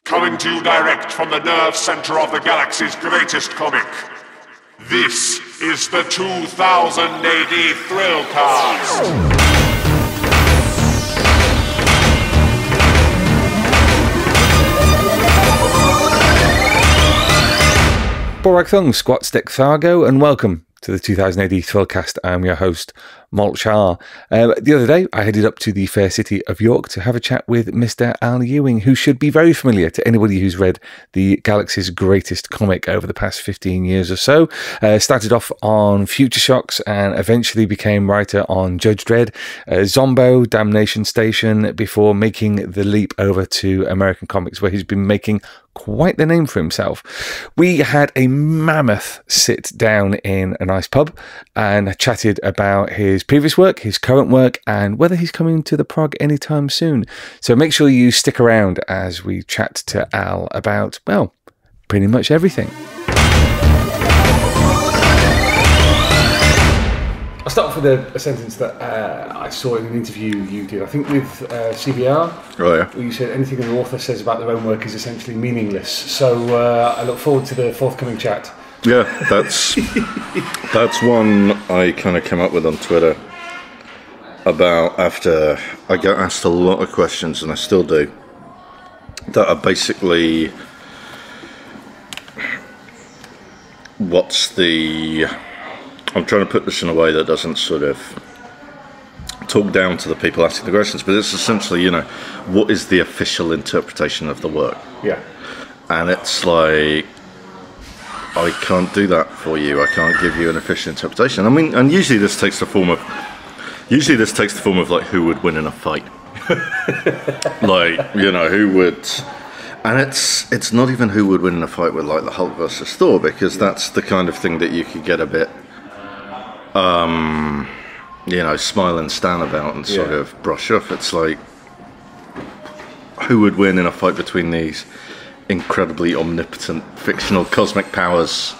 Coming to you direct from the nerve center of the galaxy's greatest comic. This is the 2000 AD Thrillcast. Borak Thung, Squat Stick Thargo, and welcome to the 2000 AD Thrillcast. I'm your host, Molch-R. The other day, I headed up to the fair city of York to have a chat with Mr. Al Ewing, who should be very familiar to anybody who's read the galaxy's greatest comic over the past 15 years or so. Started off on Future Shocks and eventually became writer on Judge Dredd, Zombo, Damnation Station, before making the leap over to American comics, where he's been making quite the name for himself. We had a mammoth sit down in a nice pub and chatted about his previous work, his current work, and whether he's coming to the prog anytime soon. So make sure you stick around as we chat to Al about, well, pretty much everything. I'll start off with a sentence that I saw in an interview you did, I think with CBR. Oh, yeah. Where you said anything an author says about their own work is essentially meaningless. So I look forward to the forthcoming chat. Yeah, that's one I kind of came up with on Twitter about after I got asked a lot of questions, and I still do, that are basically I'm trying to put this in a way that doesn't sort of talk down to the people asking the questions, but it's essentially, what is the official interpretation of the work? Yeah. And it's like, I can't do that for you. I can't give you an official interpretation. I mean, and usually this takes the form of like who would win in a fight. Like, who would, and it's not even who would win in a fight with like the Hulk versus Thor, because that's the kind of thing that you could get a bit smile and stand about and sort of brush off. It's like, who would win in a fight between these incredibly omnipotent fictional cosmic powers?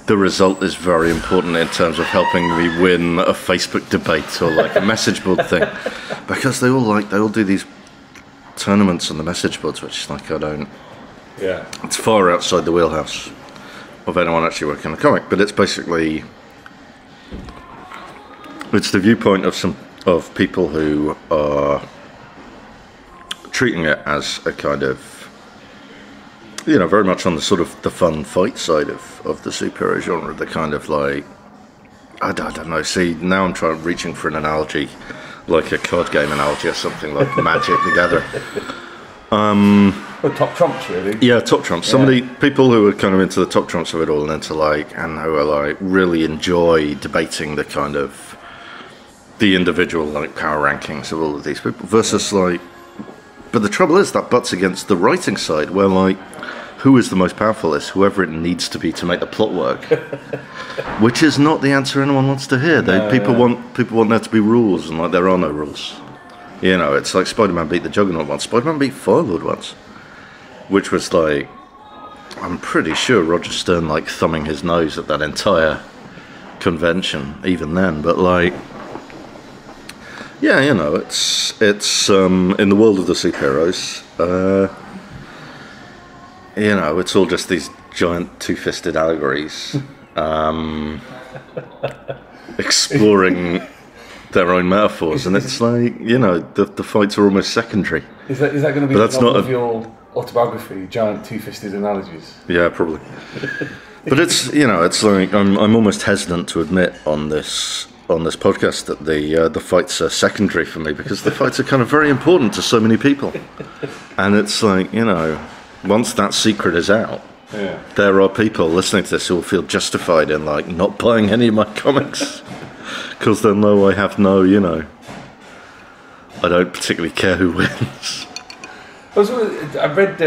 The result is very important in terms of helping me win a Facebook debate or like a message board thing, because they all do these tournaments on the message boards, which like it's far outside the wheelhouse of anyone actually working on a comic. But it's basically, it's the viewpoint of people who are treating it as a kind of, very much on the sort of the fun fight side of the superhero genre. The kind of like, I don't know. See, now I'm reaching for an analogy, like a card game analogy or something like Magic the Gathering. Well, top trumps, really. Yeah, top trumps. People who are kind of into the top trumps of it all, and who are like really enjoy debating the kind of the individual like power rankings of all of these people versus like. But the trouble is that butts against the writing side, where like, who is the most powerful is whoever it needs to be to make the plot work, which is not the answer anyone wants to hear. People want there to be rules, and like there are no rules. It's like Spider-Man beat the Juggernaut once. Spider-Man beat Firelord once, which was like, I'm pretty sure Roger Stern like thumbing his nose at that entire convention even then. But like, yeah, it's in the world of the superheroes, it's all just these giant two-fisted allegories, exploring their own metaphors, and it's like, the fights are almost secondary. Is that going to be the novel of your autobiography, giant two-fisted analogies? Yeah, probably. But it's, it's like, I'm almost hesitant to admit on this podcast that the fights are secondary for me, because the fights are kind of very important to so many people. And it's like, once that secret is out, there are people listening to this who will feel justified in like not buying any of my comics, because they'll know I have no, I don't particularly care who wins. I read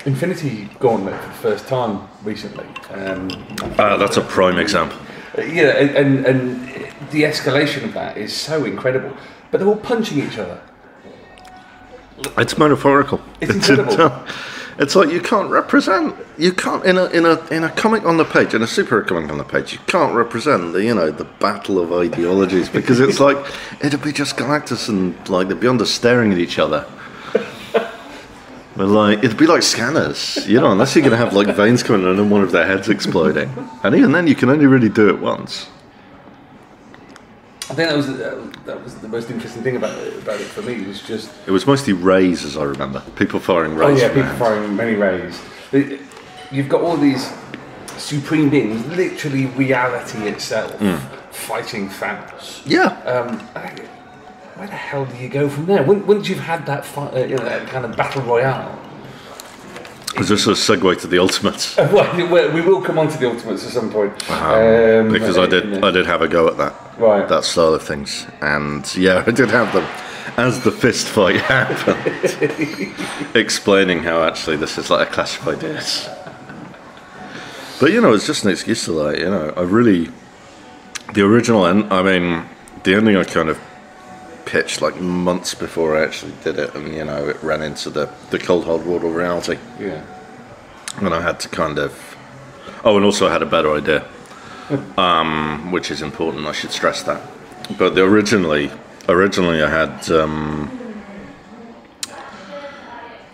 Infinity Gauntlet for the first time recently. That's a prime example. And the escalation of that is so incredible. But they're all punching each other. It's metaphorical. It's incredible. It's like you can't in a comic on the page, in a superhero comic on the page, you can't represent the battle of ideologies, because it's like it'd be just Galactus and like the Beyonders staring at each other. But like, it'd be like scanners, you know, unless you're going to have like veins coming in and one of their heads exploding. And even then, you can only really do it once. I think that was the most interesting thing about it for me. Was just it was mostly rays, as I remember. People firing rays. Oh yeah, people firing many rays. You've got all these supreme beings, literally reality itself, fighting Thanos. Yeah. Where the hell do you go from there? Once you've had that that kind of battle royale. Is this a segue to the Ultimates? Well, we will come on to the Ultimates at some point. Because I did have a go at that style of things, and yeah, I did have them as the fist fight happened, explaining how actually this is like a clash of ideas. But you know, it's just an excuse to like, you know, the original end. I mean, the ending I kind of pitched like months before I actually did it, and you know, it ran into the cold hard water reality. Yeah. And I had to kind of and also I had a better idea, which is important, I should stress that. But originally I had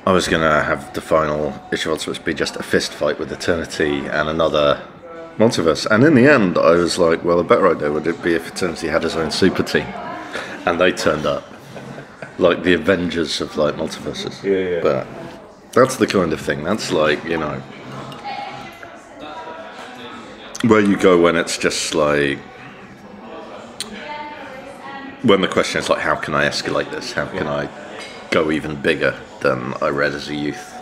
I was gonna have the final issue of Ultimates be just a fist fight with Eternity and another multiverse, and in the end I was like, well, a better idea would it be if Eternity had his own super team. And they turned up, like the Avengers of like multiverses. Yeah. But that's the kind of thing. That's like, you know, where you go when it's just like, when the question is like, how can I escalate this? How can I go even bigger than I read as a youth?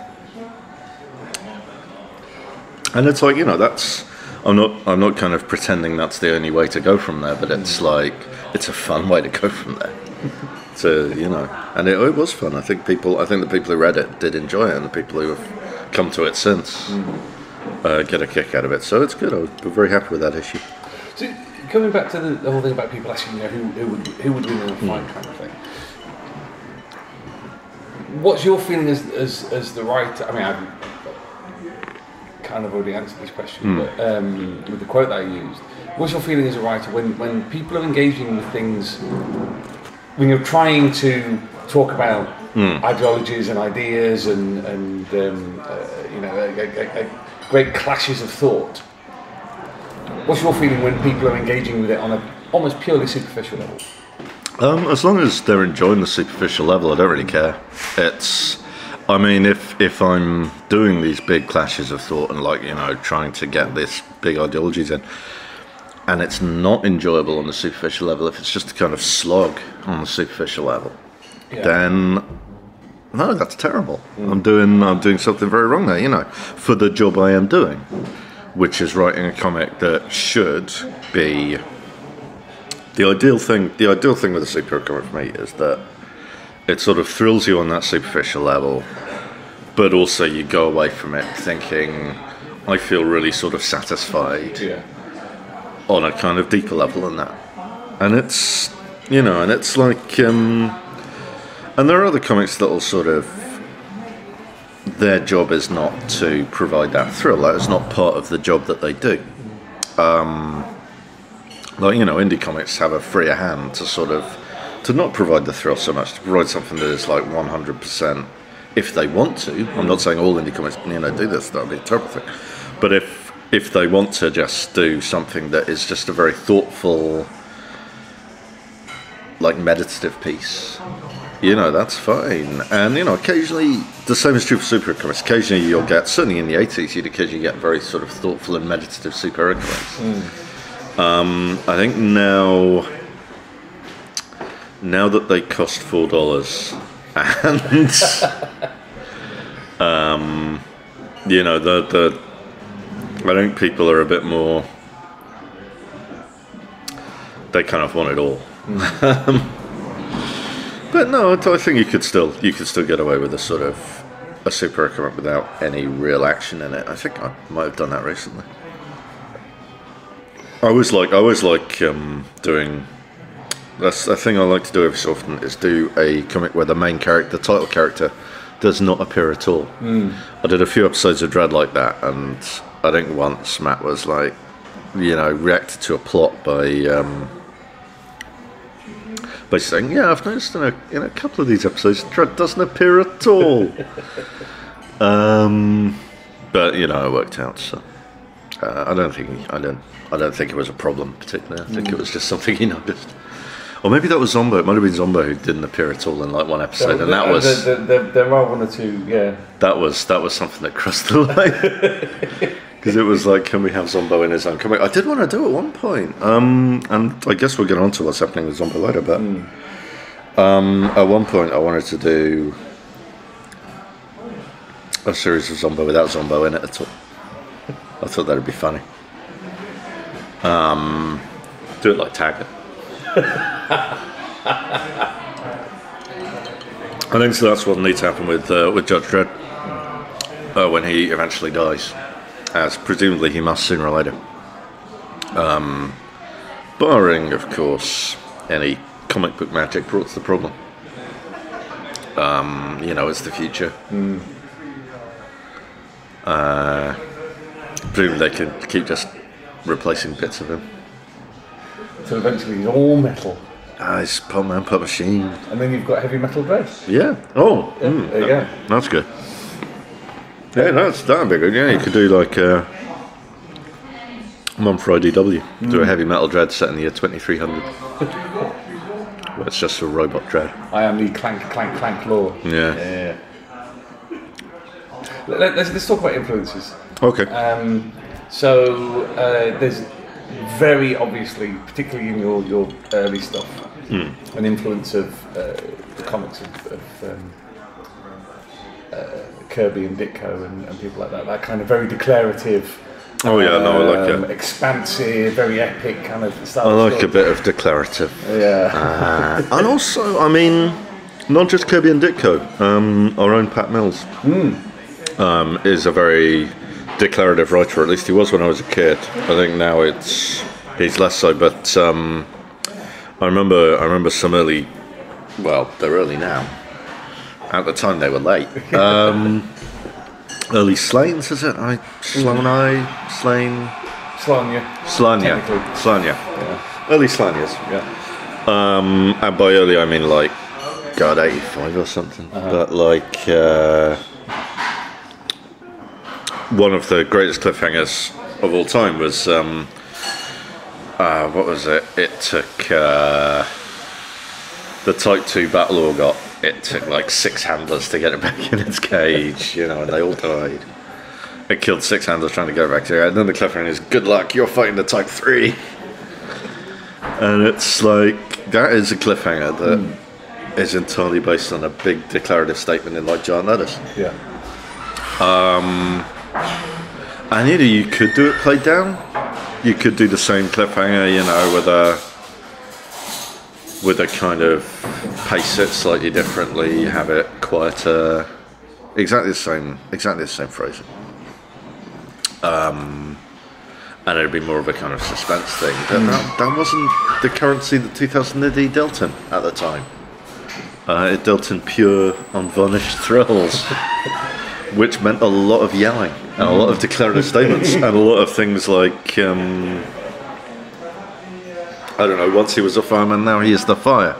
And it's like, you know, that's I'm not kind of pretending that's the only way to go from there, but it's like, it's a fun way to go from there. So, you know, and it was fun. I think the people who read it did enjoy it, and the people who have come to it since get a kick out of it. So it's good. I'm very happy with that issue. So coming back to the whole thing about people asking, you know, who would win in a fight kind of thing. What's your feeling as the writer? I mean, I've kind of already answered this question, but with the quote that I used. What's your feeling as a writer when people are engaging with things, when you're trying to talk about ideologies and ideas and you know, great clashes of thought? What's your feeling when people are engaging with it on a almost purely superficial level? As long as they're enjoying the superficial level, I don't really care. I mean, if I'm doing these big clashes of thought and like, you know, trying to get this big ideologies in, and it's not enjoyable on the superficial level, if it's just a kind of slog on the superficial level, then no, that's terrible. I'm doing something very wrong there, you know, for the job I am doing, which is writing a comic that should be the ideal thing. The ideal thing with a superhero comic for me is that it sort of thrills you on that superficial level, but also you go away from it thinking, I feel really sort of satisfied. Yeah. On a kind of deeper level than that. And it's, you know, and it's like, and there are other comics that will sort of, their job is not to provide that thrill. That is not part of the job that they do. Like, you know, indie comics have a freer hand to sort of, to not provide the thrill so much, to provide something that is like 100% if they want to. I'm not saying all indie comics, you know, do this, that would be a terrible thing. But if they want to just do something that is just a very thoughtful, like meditative piece, you know, that's fine. And, you know, occasionally, the same is true for superhero comics, occasionally you'll get, certainly in the 80s, you'd occasionally get very sort of thoughtful and meditative superhero comics. I think now that they cost $4 and, you know, I think people are a bit more, they kind of want it all. But no, I think you could still get away with a sort of a superhero comic without any real action in it. I think I might have done that recently. I always like doing, that's a thing I like to do every so often, is do a comic where the main character, the title character, does not appear at all. I did a few episodes of Dredd like that, and I think once Matt was like, you know, reacted to a plot by by saying, "Yeah, I've noticed in a couple of these episodes, Dredd doesn't appear at all." But it worked out. So I don't think it was a problem particularly. I think it was just something he noticed. Or maybe that was Zombo. It might have been Zombo who didn't appear at all in like one episode, and that was there are one or two. Yeah, that was something that crossed the line. Because it was like, can we have Zombo in his own comic? I did want to do at one point, and I guess we'll get on to what's happening with Zombo later. But at one point, I wanted to do a series of Zombo without Zombo in it at all. I thought that'd be funny. Do it like Taggart. I think so. That's what needs to happen with Judge Dredd when he eventually dies, as presumably he must sooner or later. Barring, of course, any comic book magic brought to the problem. It's the future. Presumably they can keep just replacing bits of him. So eventually he's all metal. It's Pop Man, Pop Machine. And then you've got Heavy Metal Dredd. Yeah. Oh. Yeah, there you go. That's good. Yeah, that'd be good. Yeah, you could do like one for IDW. Do a Heavy Metal Dredd set in the year 2300. Well, it's just a robot Dredd. I am the clank, clank, clank law. Yeah. Let's talk about influences. Okay. So there's very obviously, particularly in your early stuff, an influence of the comics of Kirby and Ditko and people like that. That kind of very declarative. Oh yeah, no, I like it. Expansive, very epic kind of style. I like a bit of declarative. Yeah. And also, I mean, not just Kirby and Ditko. Our own Pat Mills is a very declarative writer. At least he was when I was a kid. I think now he's less so. But I remember some early. Well, they're early now. At the time, they were late. Early Slains, is it? Slanya. Early Slanyas. Yeah. And by early, I mean like, God, 85 or something. But like, one of the greatest cliffhangers of all time was, what was it? It took the Type 2 Battle Orgot. It took like 6 handlers to get it back in its cage, and they all died. It killed 6 handlers trying to get it back together. And then the cliffhanger is, good luck, you're fighting the Type 3. And it's like, that is a cliffhanger that is entirely based on a big declarative statement in like giant letters. Yeah. And you could do it played down. You could do the same cliffhanger, with a kind of pace it slightly differently, have it quieter, exactly the same phrasing. And it'd be more of a kind of suspense thing. That wasn't the currency that 2000 AD dealt him at the time. It dealt in pure, unvarnished thrills, which meant a lot of yelling and a lot of declarative statements and a lot of things like, I don't know, once he was a fireman, now he is the fire.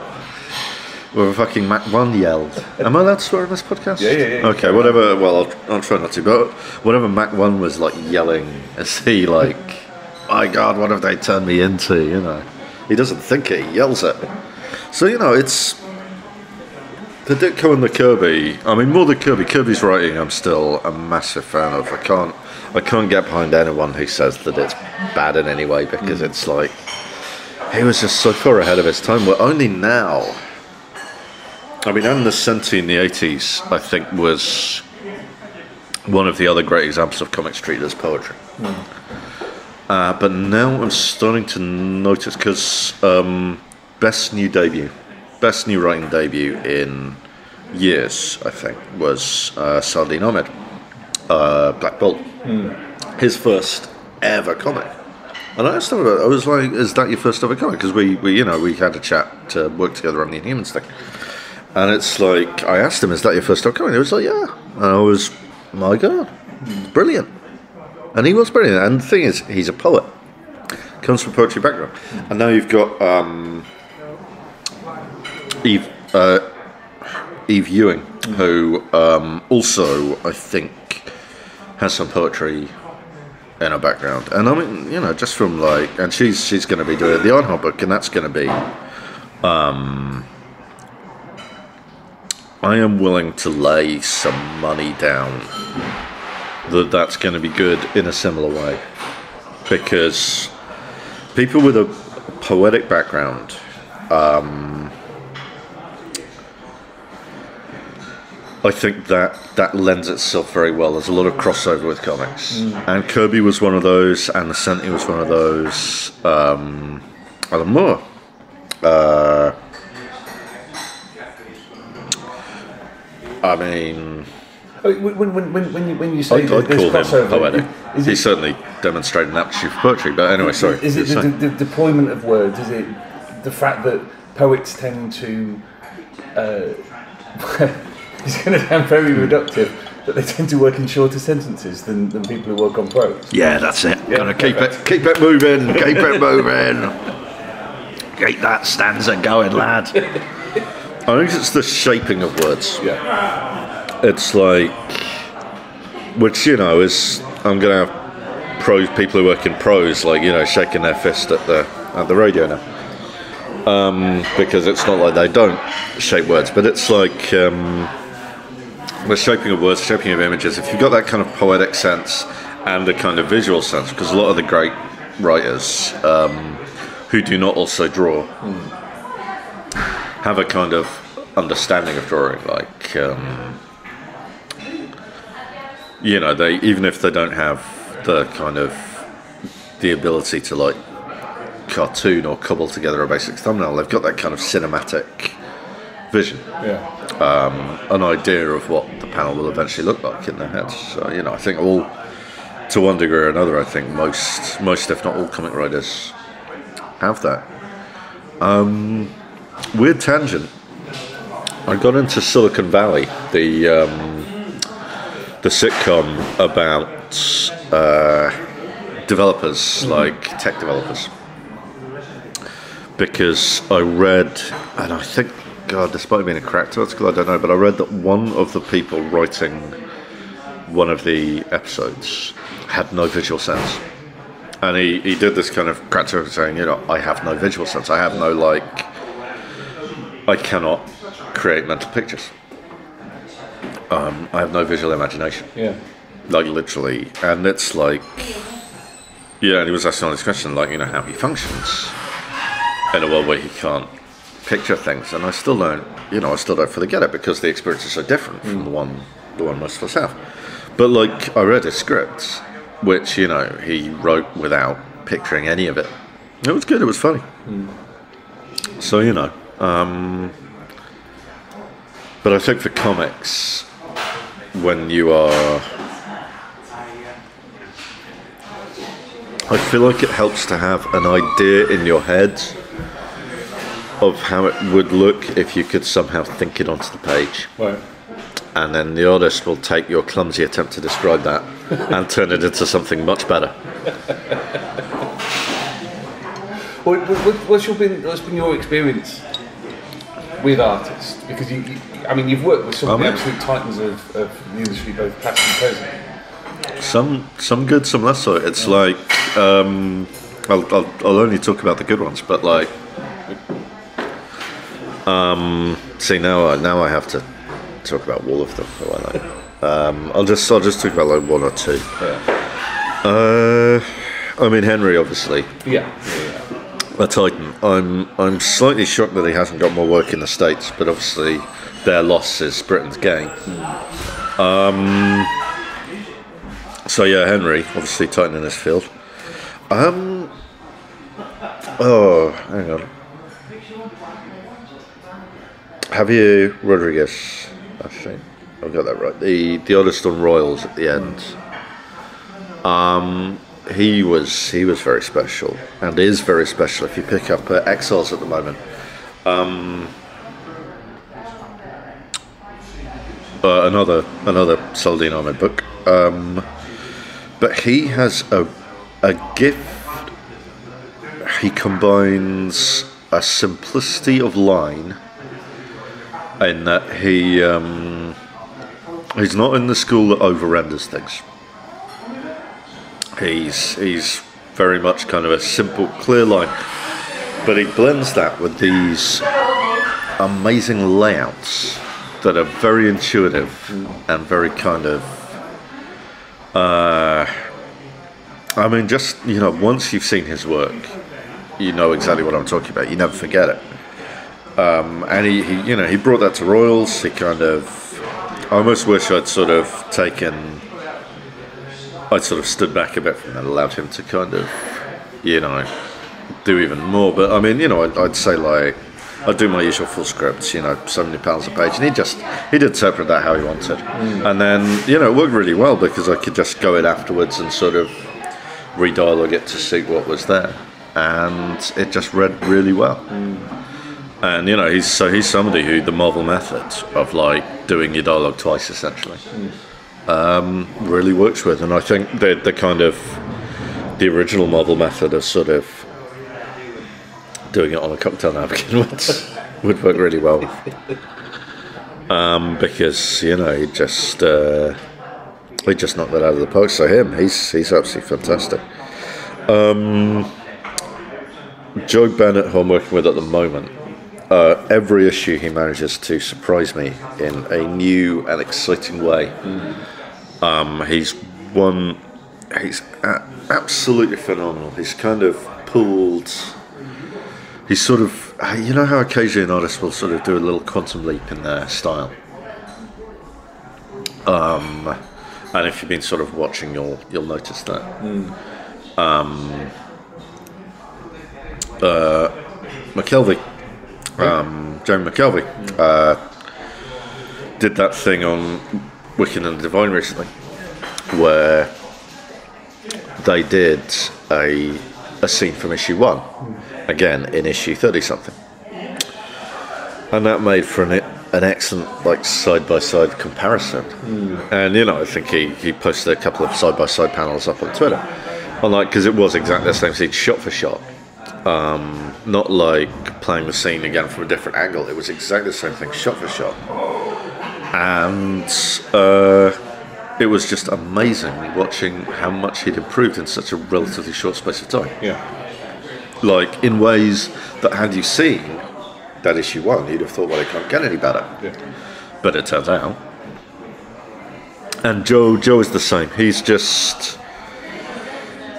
Where fucking Mac 1 yelled. Am I allowed to swear on this podcast? Yeah. Okay, whatever, well, I'll try not to, but whatever Mac 1 was like yelling as he like, my God, what have they turned me into, He doesn't think it, he yells it. So, it's the Ditko and the Kirby. I mean, more the Kirby's writing I'm still a massive fan of. I can't get behind anyone who says that it's bad in any way, because it's like, he was just so far ahead of his time. We're only now. I mean, Anne Nesenti in the 80s, I think, was one of the other great examples of comics treated as poetry. But now I'm starting to notice, because best new writing debut in years, I think, was Sardine Ahmed, Black Bolt. His first ever comic. And I asked him about it. I was like, is that your first ever comic? Because we had a chat to work together on the Inhumans thing. And it's like, I asked him, is that your first ever comic? He was like, yeah. And I was, my God, brilliant. And he was brilliant. And the thing is, he's a poet. Comes from a poetry background. And now you've got Eve Ewing, who also I think has some poetry in her background, and I mean, you know, just from like, and she's going to be doing the Ironheart book, and that's going to be. I am willing to lay some money down that's going to be good in a similar way, because people with a poetic background, I think that lends itself very well. There's a lot of crossover with comics, and Kirby was one of those, and the Senti was one of those. Alan Moore. I mean, when you say I'd call him crossover, poetic. He's certainly demonstrated an aptitude for poetry. But anyway, sorry. Is it the deployment of words? Is it the fact that poets tend to? It's going to sound very reductive, but they tend to work in shorter sentences than people who work on prose. Yeah, that's it. Yeah, Gotta keep it moving, keep it moving. Keep that stanza going, lad. I think it's the shaping of words. Yeah. It's like, which, you know, is, I'm going to have prose people who work in prose, like, you know, shaking their fist at the radio now. Because it's not like they don't shape words, but it's like the shaping of words, shaping of images. If you've got that kind of poetic sense and a kind of visual sense, because a lot of the great writers who do not also draw have a kind of understanding of drawing, like you know, they, even if they don't have the kind of the ability to like cartoon or cobble together a basic thumbnail, they've got that kind of cinematic vision, an idea of what the panel will eventually look like in their heads. So, you know, I think all, to one degree or another, I think most if not all comic writers have that. Weird tangent. I got into Silicon Valley, the sitcom about developers, like tech developers, because I read, and I think, God, this might have been a cracked article, I don't know, but I read that one of the people writing one of the episodes had no visual sense. And he did this kind of cracked article saying, you know, I have no visual sense. I have no, like, I cannot create mental pictures. I have no visual imagination. Yeah. Like, literally. And it's like, yeah, and he was asking all this question, like, you know, how he functions in a world where he can't picture things. And I still don't fully get it, because the experience is so different from the one most of us have. But, like, I read his script, which, you know, he wrote without picturing any of it. It was good, it was funny. So, you know, but I think for comics, when you are, I feel like it helps to have an idea in your head of how it would look if you could somehow think it onto the page. Right. And then the artist will take your clumsy attempt to describe that and turn it into something much better. What's been your experience with artists? Because you've worked with some of the absolute titans of the industry, both past and present. Some good, some less so. It's like I'll only talk about the good ones, but like see now I have to talk about all of them. Who I like. I'll just talk about like one or two. Yeah. I mean, Henry, obviously. Yeah. A titan. I'm slightly shocked that he hasn't got more work in the States, but obviously their loss is Britain's gain. So yeah, Henry, obviously titan in this field. Oh, hang on. Javier Rodriguez, I think I've got that right. The artist on Royals at the end. He was very special, and is very special. If you pick up Exiles at the moment, another Saladin Ahmed book, but he has a gift. He combines a simplicity of line in that he's not in the school that over-renders things. He's very much kind of a simple, clear line, but he blends that with these amazing layouts that are very intuitive and very kind of I mean, just, you know, once you've seen his work, you know exactly what I'm talking about. You never forget it. And he you know, he brought that to Royals. He kind of, I almost wish I'd sort of stood back a bit from that, allowed him to kind of, you know, do even more. But I mean, you know, I'd say, like, I'd do my usual full scripts, you know, so many pounds a page, and he'd interpret that how he wanted. And then, you know, it worked really well because I could just go in afterwards and sort of re-dialogue it to see what was there, and it just read really well. And, you know, he's somebody who the Marvel method of, like, doing your dialogue twice essentially really works with. And I think the kind of the original Marvel method of sort of doing it on a cocktail napkin would work really well. Because, you know, he just knocked that out of the park. So he's absolutely fantastic. Joe Bennett, who I'm working with at the moment, every issue he manages to surprise me in a new and exciting way. He's absolutely phenomenal. He's kind of pulled. He's sort of, you know how occasionally an artist will sort of do a little quantum leap in their style. And if you've been sort of watching, you'll notice that. McKelvey, Jamie McKelvey, did that thing on Wicked and the Divine recently, where they did a scene from issue 1, again in issue 30-something, and that made for an excellent, like, side-by-side comparison. And, you know, I think he posted a couple of side-by-side panels up on Twitter, because it was exactly the same scene, shot for shot. Not like playing the scene again from a different angle. It was exactly the same thing, shot for shot. And it was just amazing watching how much he'd improved in such a relatively short space of time. Yeah. Like, in ways that, had you seen that issue 1, you'd have thought, well, it can't get any better. Yeah. But it turns out. And Joe is the same. He's just,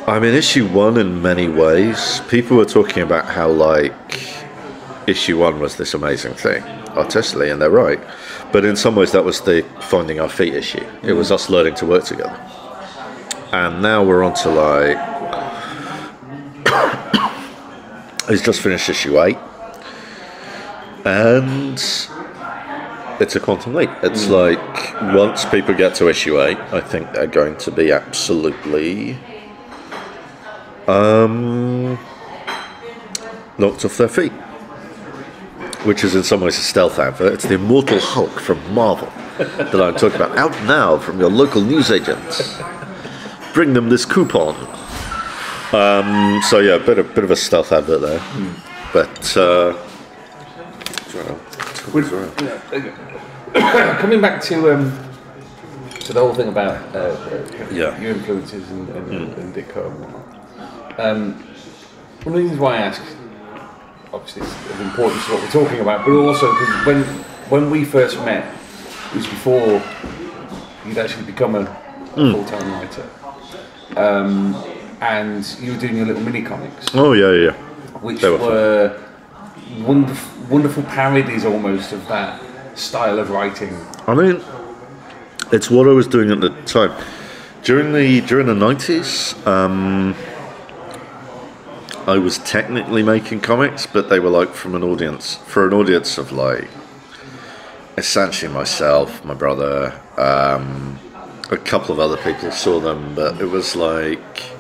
I mean, issue 1 in many ways, people were talking about how, like, issue 1 was this amazing thing, artistically, and they're right. But in some ways that was the finding our feet issue. It was us learning to work together. And now we're on to, like, he's just finished issue 8. And it's a quantum leap. It's like, once people get to issue 8, I think they're going to be absolutely knocked off their feet. Which is in some ways a stealth advert. It's the Immortal Hulk from Marvel that I'm talking about. Out now from your local newsagents. Bring them this coupon. So yeah, a bit of a stealth advert there. But coming back to the whole thing about your influences and Dick Cole. One of the reasons why I ask, obviously it's of importance to what we're talking about, but also because when we first met, it was before you'd actually become a full-time writer, and you were doing your little mini comics. Oh yeah, which were wonderful parodies almost of that style of writing. I mean, it's what I was doing at the time. During the 90s, I was technically making comics, but they were like for an audience of, like, essentially myself, my brother, a couple of other people saw them, but it was like,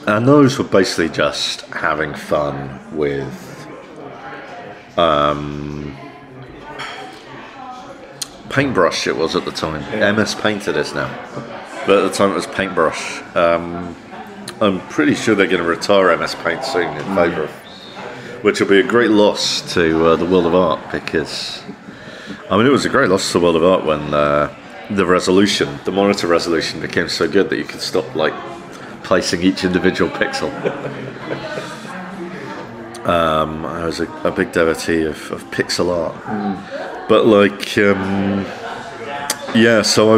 and those were basically just having fun with paintbrush. It was at the time. MS Paint it is now, but at the time it was paintbrush. I'm pretty sure they're going to retire MS Paint soon in favour of which will be a great loss to the world of art, because I mean, it was a great loss to the world of art when the monitor resolution became so good that you could stop like placing each individual pixel. I was a big devotee of pixel art, but like, so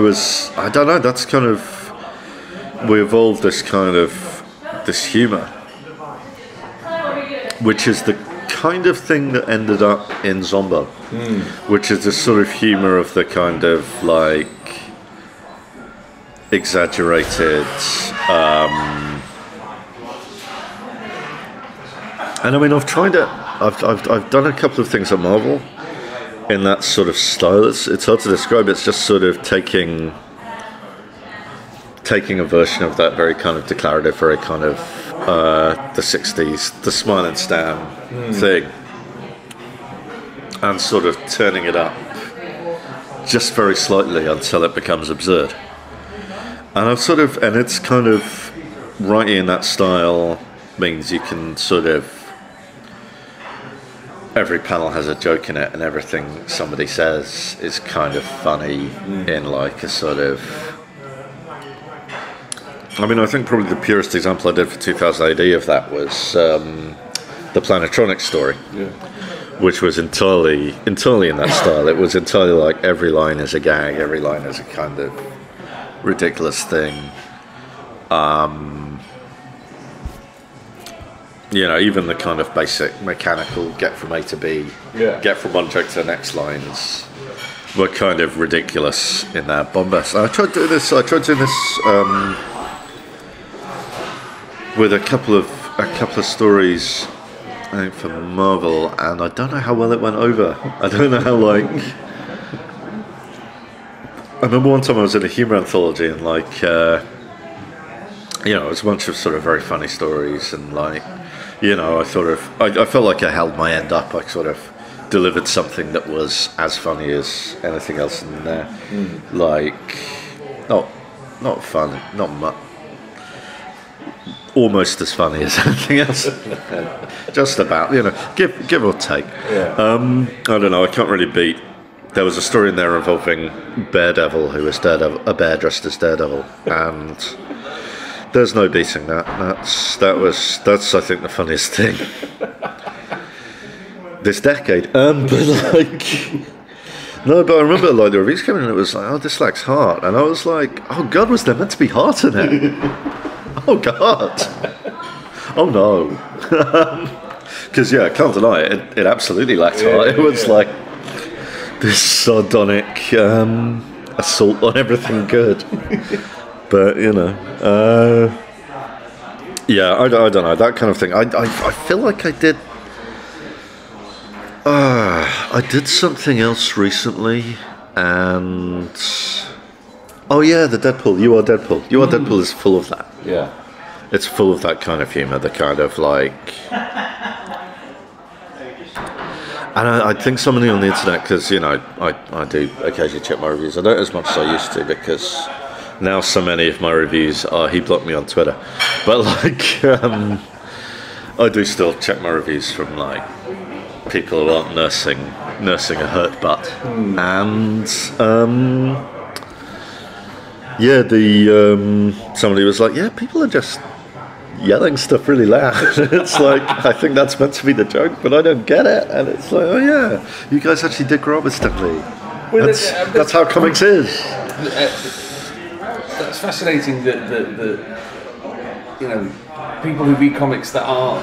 I don't know, that's kind of, we evolved this humour, which is the kind of thing that ended up in Zombo, which is this sort of humour of the kind of like exaggerated, and I mean, I've done a couple of things at Marvel in that sort of style. It's hard to describe. It's just sort of taking a version of that very kind of declarative, very kind of the 60s, the Smile and Stan thing, and sort of turning it up just very slightly until it becomes absurd. And and it's kind of writing in that style means you can sort of, every panel has a joke in it, and everything somebody says is kind of funny in like a sort of, I mean, I think probably the purest example I did for 2000 AD of that was the Planetronics story, which was entirely in that style. It was entirely like every line is a gag, every line is a kind of ridiculous thing. You know, even the kind of basic mechanical get from A to B, get from one joke to the next lines were kind of ridiculous in their bombast. I tried doing this with a couple of stories, I think, for Marvel, and I don't know how well it went over. I don't know how, like, I remember one time I was in a humour anthology, and like, you know, it was a bunch of sort of very funny stories, and like, you know, I felt like I held my end up. I sort of delivered something that was as funny as anything else in there. Like, not funny, not much, almost as funny as anything else. Just about, you know, give or take. I don't know, I can't really beat. There was a story in there involving Daredevil, who was a bear dressed as Daredevil, and there's no beating that. That's I think the funniest thing this decade. But like, no, but I remember like the reviews came in and it was like, oh, this lacks heart, and I was like, oh God, was there meant to be heart in it? Oh God, oh no, because I can't deny it. It absolutely lacked heart. It was like this sardonic assault on everything good. But you know, I don't know, that kind of thing. I feel like I did something else recently, and the Deadpool. You Are Deadpool. You Are Deadpool is full of that. Yeah, it's full of that kind of humour. The kind of like, and I think somebody on the internet, because you know, I do occasionally check my reviews. I don't as much as I used to, because now so many of my reviews are, he blocked me on Twitter, but like, I do still check my reviews from like people who aren't nursing a hurt butt, and somebody was like, people are just yelling stuff really loud. It's like, I think that's meant to be the joke, but I don't get it, and it's like, oh yeah, you guys actually did grow up with Stan Lee. Well, that's how comics is. That's fascinating that you know, people who read comics that are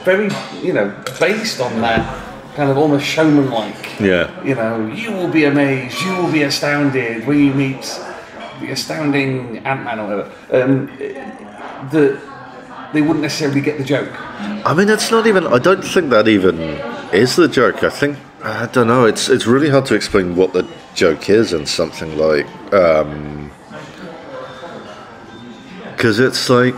very, you know, based on that kind of almost showman-like. You know, you will be amazed, you will be astounded when you meet the astounding Ant-Man or whatever. That they wouldn't necessarily get the joke. I mean, it's not even. I don't think that even is the joke. I don't know. It's really hard to explain what the joke is in something like. Because it's like,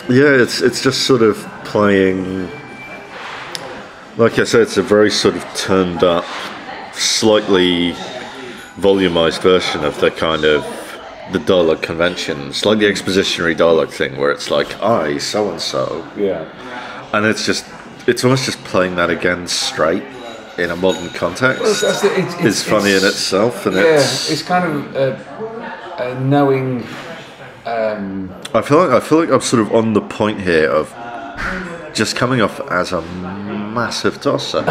it's just sort of playing, like I said, it's a very sort of turned up, slightly volumized version of the kind of the dialogue conventions, like the expositionary dialogue thing, where it's like, I so and so, and it's almost just playing that again straight in a modern context. Well, it's funny in itself, and it's kind of knowing. I feel like I'm sort of on the point here of just coming off as a massive tosser,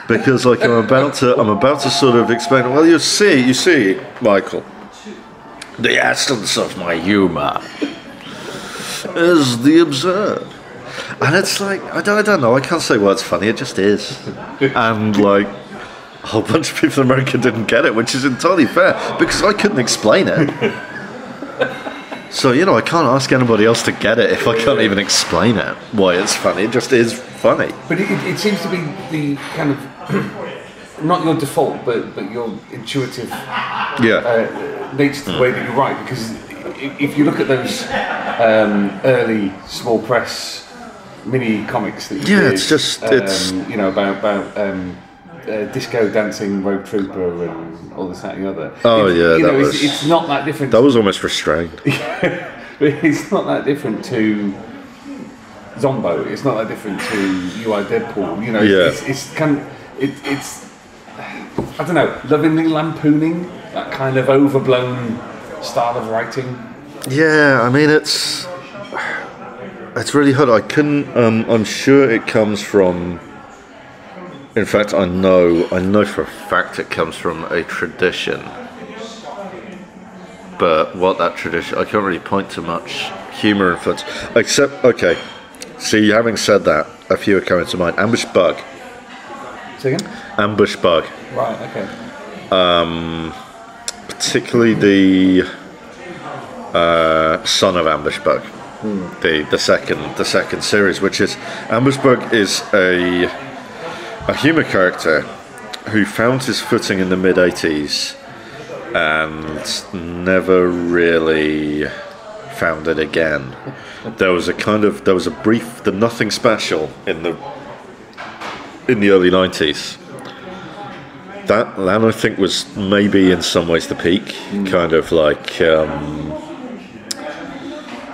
because like I'm about to sort of explain. Well, you see, Michael, the essence of my humour is the absurd, and it's like I don't know. I can't say what's funny. It just is, and like a whole bunch of people in America didn't get it, which is entirely fair because I couldn't explain it. So, I can't ask anybody else to get it if I can't even explain it, why it's funny. It just is funny. But it seems to be the kind of, not your default, but your intuitive nature to the way that you write. Because if you look at those early small press mini comics that you did, it's just, about disco dancing road trooper and all this, that and the other. It's not that different. That was almost restrained. But it's not that different to Zombo. It's not that different to You Are Deadpool. It's kind of it's I don't know, lovingly lampooning that kind of overblown style of writing. Yeah, I mean it's really hard. I couldn't. I'm sure it comes from. In fact, I know for a fact it comes from a tradition. But what that tradition, I can't really point to much humour influence. Except, okay, see, having said that, a few are coming to mind. Ambush Bug. Say again? Ambush Bug. Right, okay. Particularly the Son of Ambush Bug. The second series, which is, Ambush Bug is a humour character who found his footing in the mid-80s and never really found it again. There was a brief, the Nothing Special in the early 90s. That I think was maybe in some ways the peak, kind of like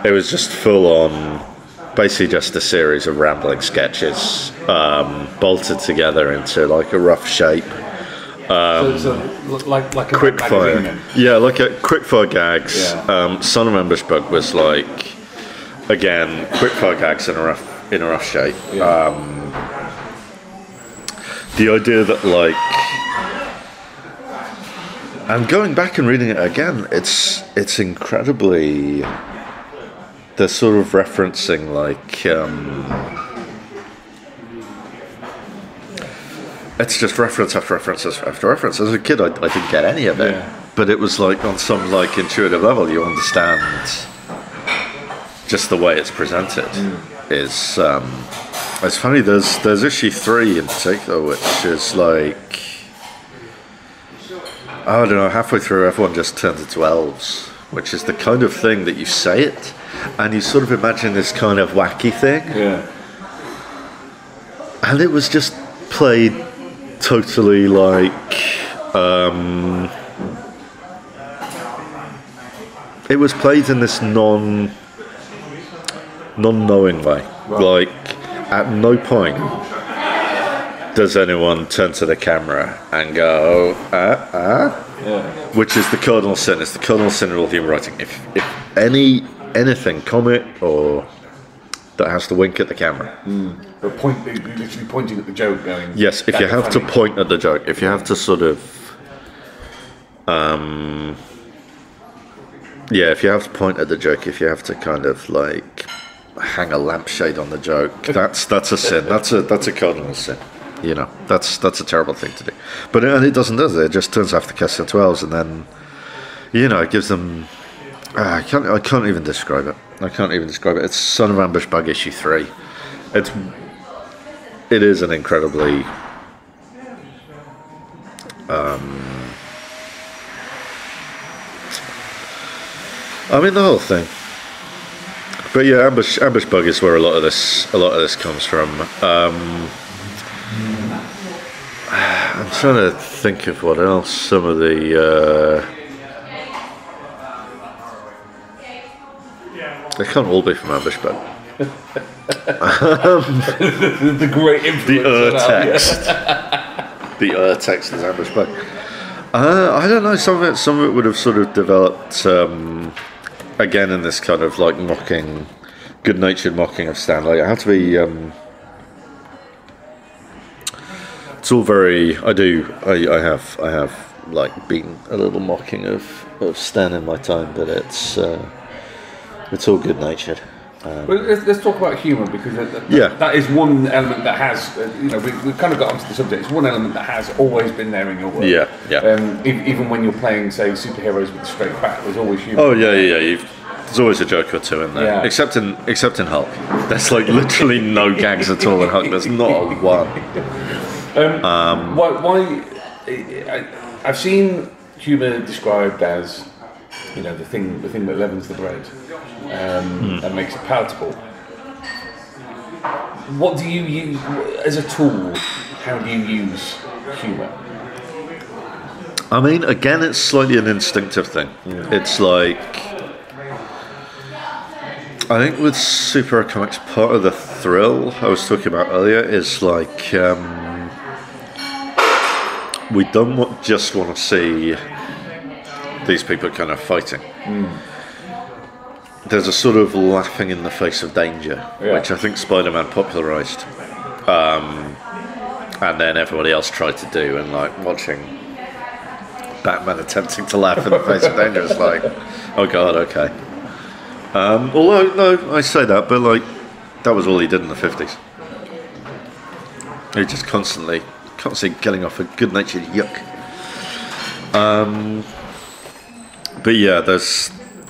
it was just full on. Basically just a series of rambling sketches bolted together into like a rough shape. Like a quick fire. Yeah, like a quick fire gags. Yeah. Son of Ambush Bug was like, again, quick fire gags in a rough shape. Yeah. The idea that like, and going back and reading it again, it's incredibly. They're sort of referencing like it's just reference after reference after reference. As a kid, I didn't get any of it, but it was like on some like intuitive level, you understand just the way it's presented. Is it's funny. There's issue 3 in particular, which is like I don't know. Halfway through, everyone just turns into elves, which is the kind of thing that you say it. And you sort of imagine this kind of wacky thing. Yeah. And it was just played totally like... it was played in this non-knowing way. Right. Like, at no point does anyone turn to the camera and go, Yeah. Which is the cardinal sin. It's the cardinal sin of all humour writing. If anything, comic or that has to wink at the camera. But literally pointing at the joke, going. Yes, if you have to point at the joke, if you have to sort of, if you have to point at the joke, if you have to kind of like hang a lampshade on the joke, that's a sin. That's a cardinal sin. That's a terrible thing to do. But it doesn't, does it? It just turns off the cast into elves, and then it gives them. I can't even describe it. It's Son of Ambush Bug issue 3. It is an incredibly the whole thing. But yeah, Ambush Bug is where a lot of this comes from. I'm trying to think of what else. Some of the They can't all be from Ambush Bug. The great influence. The text is Ambush Bug. I don't know. Some of it would have sort of developed again in this kind of like mocking, good-natured mocking of Stan. Like, I have to be. It's all very. I have like been a little mocking of Stan in my time, but it's all good-natured. Well, let's talk about humour, because that is one element that has, we've kind of got onto the subject. It's one element that has always been there in your work. Yeah. Even when you're playing, say, superheroes with a straight back, there's always humour. Oh yeah. There's always a joke or two in there. Yeah. Except in Hulk. There's like literally no gags at all in Hulk. There's not a one. Why? I've seen humour described as, the thing that leavens the bread. And makes it palatable. What do you use as a tool? How do you use humour? I mean, again, it's slightly an instinctive thing. Yeah. It's like, I think with superhero comics, part of the thrill I was talking about earlier is like, we don't just want to see these people kind of fighting. There's a sort of laughing in the face of danger, which I think Spider-Man popularised, and then everybody else tried to do, and like watching Batman attempting to laugh in the face of danger is like, oh god, okay. Although, no, I say that, but like, that was all he did in the 50s. He just constantly getting off a good-natured yuck. But yeah,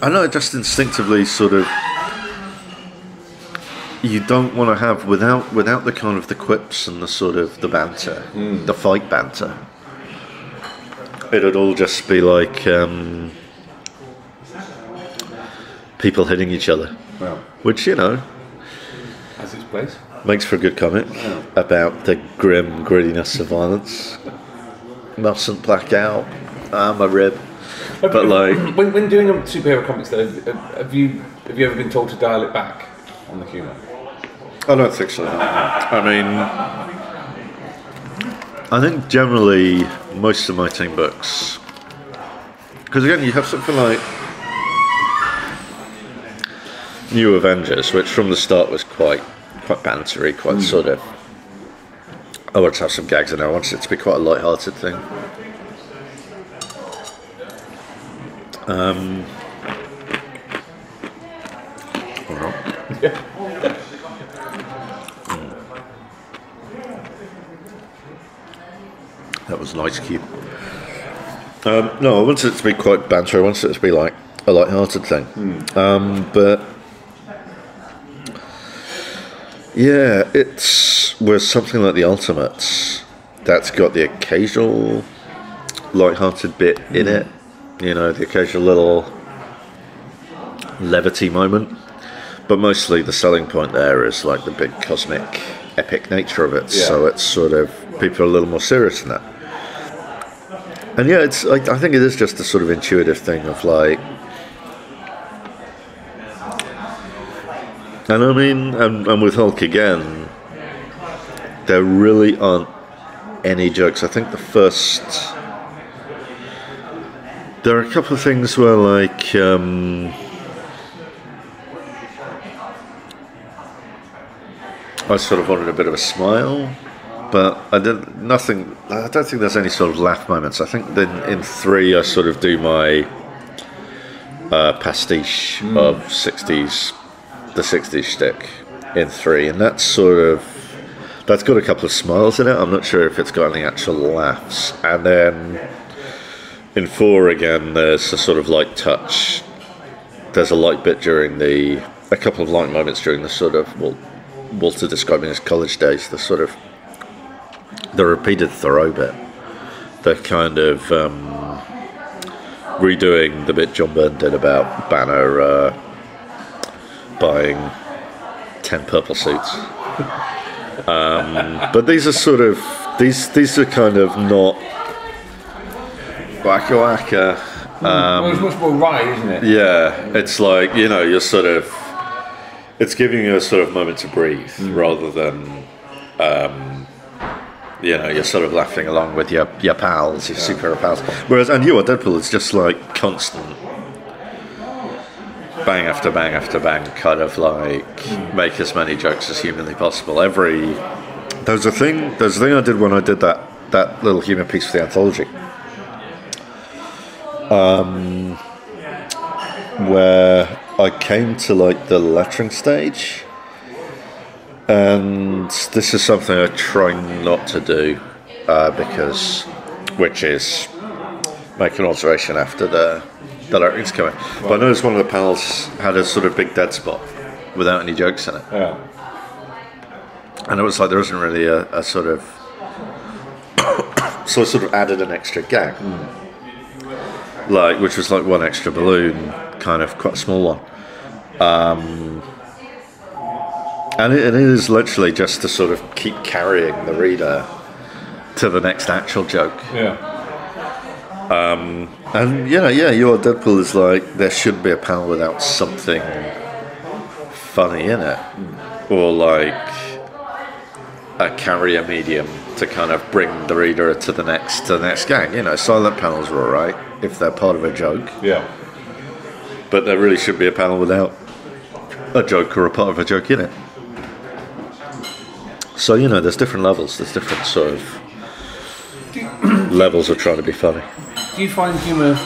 I know, just instinctively sort of, you don't want to have, without the kind of the quips and the sort of the banter, the fight banter, it'd all just be like people hitting each other. Well, which, has its place. Makes for a good comic about the grim grittiness of violence. Mustn't black out, I'm a rib. But like, when doing superhero comics, though, have you ever been told to dial it back on the humour? I don't think so. I mean, I think generally most of my team books, because again, you have something like New Avengers, which from the start was quite bantery, quite sort of. I want to have some gags in there. I want it to be quite a light-hearted thing. That was an ice cube. No, I wanted it to be quite banter. I wanted it to be like a light-hearted thing. But yeah, it's with something like the Ultimates that's got the occasional light-hearted bit in it. The occasional little levity moment. But mostly the selling point there is like the big cosmic epic nature of it. Yeah. So it's sort of, people are a little more serious than that. And yeah, I think it is just a sort of intuitive thing of like, and I mean, and with Hulk again, there really aren't any jokes. I think there are a couple of things where like, I sort of wanted a bit of a smile, but I don't think there's any sort of laugh moments. I think then in 3 I sort of do my pastiche of the 60s shtick in 3, and that's got a couple of smiles in it. I'm not sure if it's got any actual laughs. And then in 4 again, there's a sort of light touch. There's a light bit during a couple of light moments during the sort of, Walter describing his college days, the sort of the repeated Thoreau bit, the kind of redoing the bit John Byrne did about Banner buying 10 purple suits. But these are sort of these are kind of not wacka wacka. Well, it's much more wry, isn't it? Yeah, it's like, you're sort of it's giving you a sort of moment to breathe rather than you're sort of laughing along with your pals, your superhero pals. Whereas, and You Are Deadpool is just like constant bang after bang after bang, kind of like make as many jokes as humanly possible. There's a thing I did when I did that little humour piece for the anthology, where I came to like the lettering stage, and this is something I try not to do, which is make an alteration after the lettering's coming. But I noticed one of the panels had a sort of big dead spot without any jokes in it. Yeah. And it was like there wasn't really a sort of... so I sort of added an extra gag. Which was like one extra balloon, kind of quite a small one. And it is literally just to sort of keep carrying the reader to the next actual joke. Yeah. And You Are Deadpool is like, there should be a panel without something funny in it. Or like a carrier medium to kind of bring the reader to the next gag. Silent panels are alright if they're part of a joke. Yeah. But there really should be a panel without a joke or a part of a joke in it. So, there's different levels, there's different sort of levels of trying to be funny. Do you find humour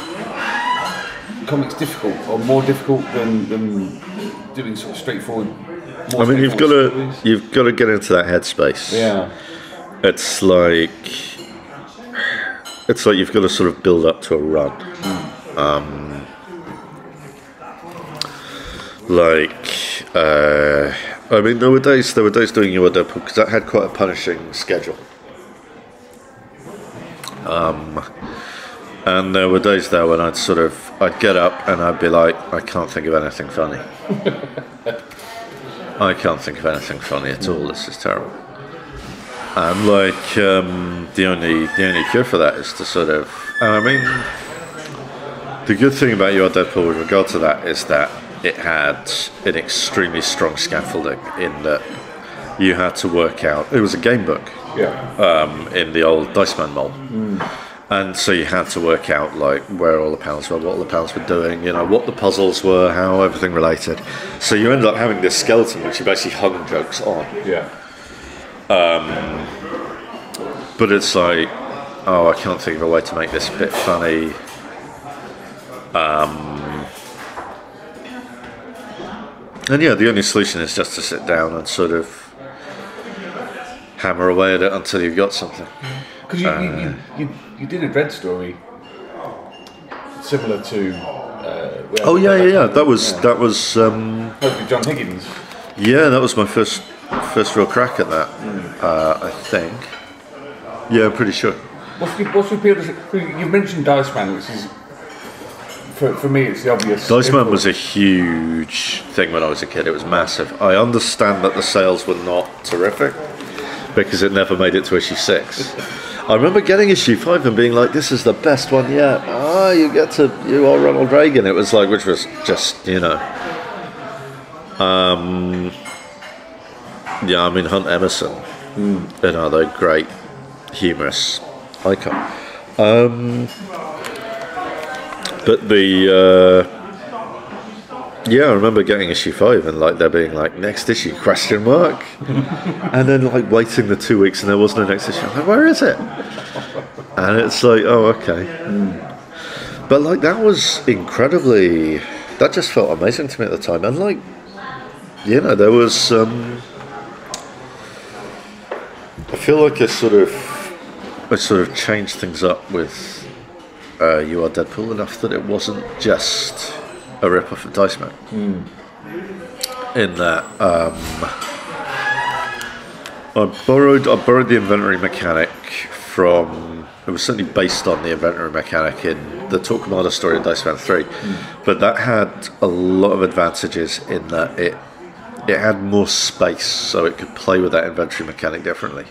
comics difficult, or more difficult than doing sort of straightforward? I mean, you've got to get into that headspace. Yeah. It's like you've got to sort of build up to a run. I mean, there were days doing You Are Deadpool because that had quite a punishing schedule. And there were days there when I'd get up and I'd be like, I can't think of anything funny. I can't think of anything funny at all. This is terrible. And the only cure for that is to sort of, and I mean, the good thing about You Are Deadpool with regard to that is that it had an extremely strong scaffolding in that you had to work out. It was a game book. Yeah. In the old Dice Man mold. And so you had to work out like where all the panels were, what all the panels were doing, what the puzzles were, how everything related. So you ended up having this skeleton which you basically hung jokes on. Yeah. But it's like, I can't think of a way to make this a bit funny. And the only solution is just to sit down and sort of hammer away at it until you've got something. Because you did a Dredd story similar to. That was. Hopefully John Higgins. Yeah, that was my first real crack at that. I think. Yeah, I'm pretty sure. What's your appeal to? You mentioned Dice Man, which is. For me, it's the obvious. Dice Man was a huge thing when I was a kid. It was massive. I understand that the sales were not terrific because it never made it to issue 6. I remember getting issue 5 and being like, "This is the best one yet." You are Ronald Reagan. It was like, which was just Hunt Emerson, the great humorous icon. But I remember getting issue 5 and like there being like next issue ? And then like waiting the 2 weeks and there wasn't a next issue. I'm like, where is it? And it's like, oh, okay. But like that was incredibly. That just felt amazing to me at the time. And like, there was. I feel like I sort of changed things up with. You Are Deadpool enough that it wasn't just a rip-off of Dice Man. In that I borrowed the inventory mechanic from. It was certainly based on the inventory mechanic in the Torquemada story in Dice Man 3, but that had a lot of advantages in that it had more space, so it could play with that inventory mechanic differently.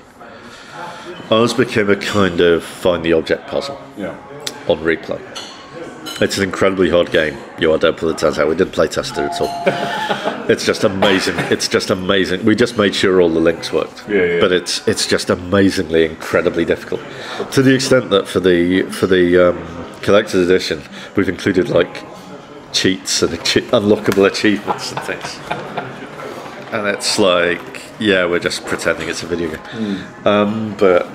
Ours became a kind of find the object puzzle. Yeah. On replay, It's an incredibly hard game. You are Deadpool, it turns out. We didn't play test it at all. It's just amazing. It's just amazing. We just made sure all the links worked. Yeah. But it's just amazingly, incredibly difficult. To the extent that for the collector's edition, we've included like cheats and unlockable achievements and things. And it's like, yeah, we're just pretending it's a video game. But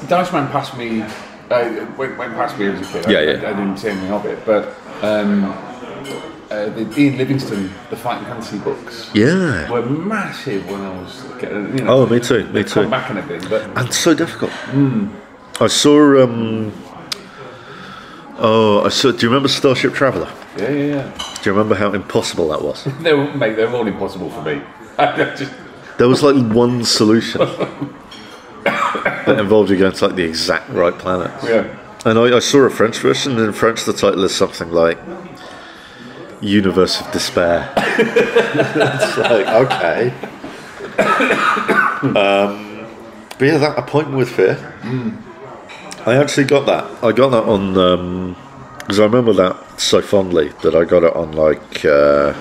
Dice Man passed me. Went past me as a kid. Yeah. I didn't see anything of it, but the Ian Livingstone, the Fighting Fantasy books, were massive when I was, oh, me too. Come back and everything, but and so difficult. I saw. I saw. Do you remember Starship Traveller? Yeah. Do you remember how impossible that was? They're all impossible for me. There was like one solution that involved you going to like the exact right planet. Yeah. And I saw a French version, and in French the title is something like Universe of Despair. It's like, okay. But yeah, that Appointment with Fear. I actually got that. I got that on because I remember that so fondly that I got it on like the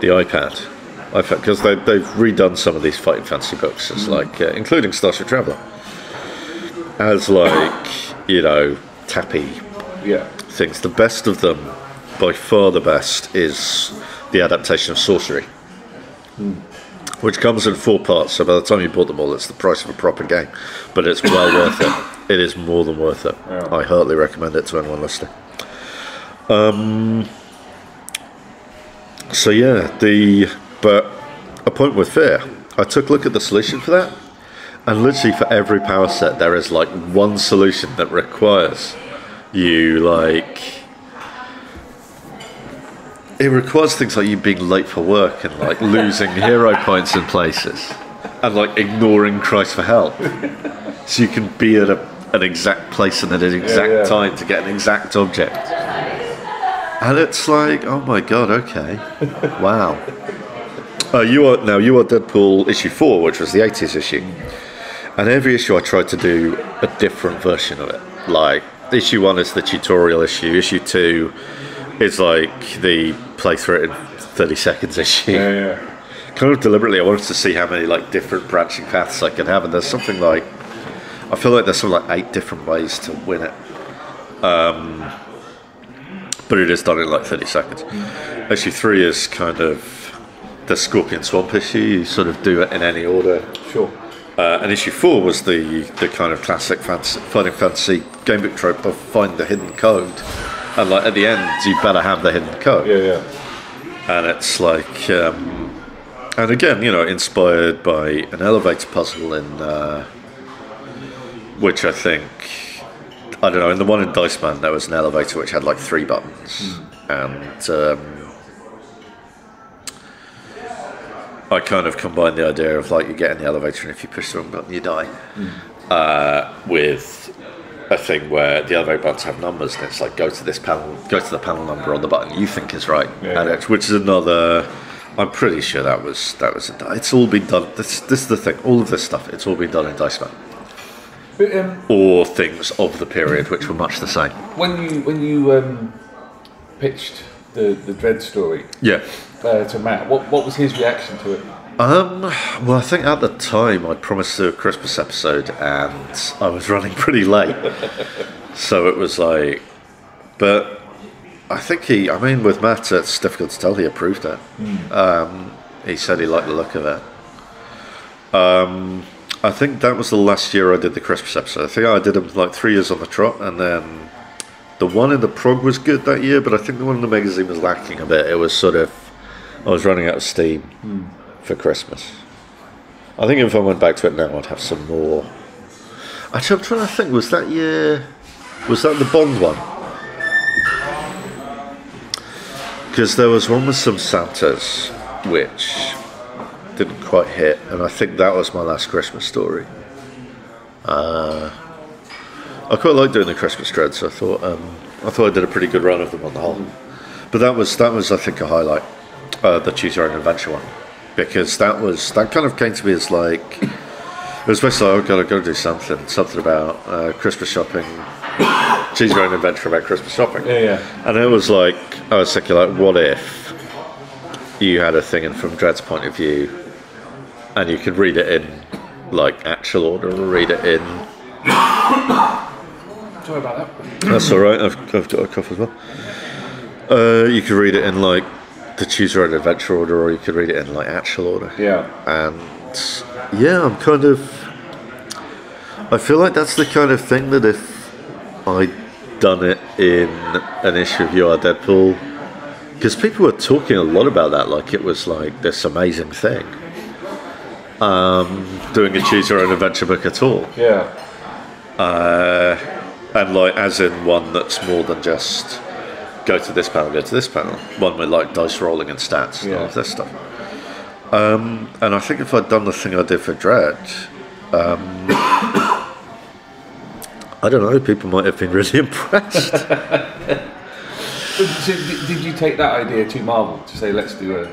iPad. Because they've redone some of these Fighting Fantasy books, as like including Starship Traveller, as like tappy things. The best of them, by far the best, is the adaptation of Sorcery, which comes in 4 parts. So by the time you bought them all, it's the price of a proper game, but it's well worth it. It is more than worth it. Yeah. I heartily recommend it to anyone listening. So yeah, but Appointment with Fear, I took a look at the solution for that, and literally for every power set there is like one solution that requires you it requires things like you being late for work and like losing hero points in places and like ignoring cries for help, so you can be at an exact place and at an exact time to get an exact object. And it's like, oh my god, okay, wow. You are Deadpool issue 4, which was the 80s issue, and every issue I tried to do a different version of it. Like issue 1 is the tutorial issue. Issue 2 is like the playthrough it in 30 seconds issue. Kind of deliberately, I wanted to see how many like different branching paths I could have, and there's something like, I feel like there's something like 8 different ways to win it. But it is done in like 30 seconds. Issue 3 is kind of the Scorpion Swamp issue. You sort of do it in any order. Sure. And issue 4 was the kind of classic Fighting Fantasy gamebook trope of find the hidden code. And like at the end, you better have the hidden code. Yeah. And it's like, and again, inspired by an elevator puzzle in, which I think, I don't know, in the one in Dice Man, there was an elevator which had like 3 buttons. And I kind of combined the idea of like you get in the elevator and if you push the wrong button you die, with a thing where the elevator buttons have numbers and it's like go to the panel number on the button you think is right, which is another. I'm pretty sure that was it's all been done. This is the thing. All of this stuff, it's all been done in Dice Man. Or things of the period which were much the same. When you pitched the Dredd story, to Matt, what was his reaction to it? Well, I think at the time I'd promised to do a Christmas episode and I was running pretty late, so it was like. But I think with Matt, it's difficult to tell. He approved it. He said he liked the look of it. I think that was the last year I did the Christmas episode. I think I did them like 3 years on the trot, and then the one in the prog was good that year, but I think the one in the magazine was lacking a bit. It was sort of, I was running out of steam for Christmas. I think if I went back to it now, I'd have some more. Actually, I'm trying to think, was that the Bond one? Because there was one with some Santas, which didn't quite hit, and I think that was my last Christmas story. I quite like doing the Christmas Dredd, so I thought I did a pretty good run of them on the whole. But that was I think a highlight, the Choose Your Own Adventure one, because that kind of came to me as like, it was basically like, oh, I've got to do something about Christmas shopping. Choose your own adventure about Christmas shopping. Yeah. And it was like, I was thinking, like, what if you had a thing in from Dredd's point of view, and you could read it in like actual order, or read it in. Sorry about that. That's all right. I've got a cough as well. You could read it in like the choose your own adventure order, or you could read it in like actual order. Yeah. And yeah, I feel like that's the kind of thing that if I'd done it in an issue of You Are Deadpool, because people were talking a lot about that, like it was like this amazing thing. Doing a choose your own adventure book at all. Yeah. And like as in one that's more than just go to this panel, one with like dice rolling and stats and all of this stuff. And I think if I'd done the thing I did for Dredd, I don't know, people might have been really impressed. So did you take that idea to Marvel to say let's do a...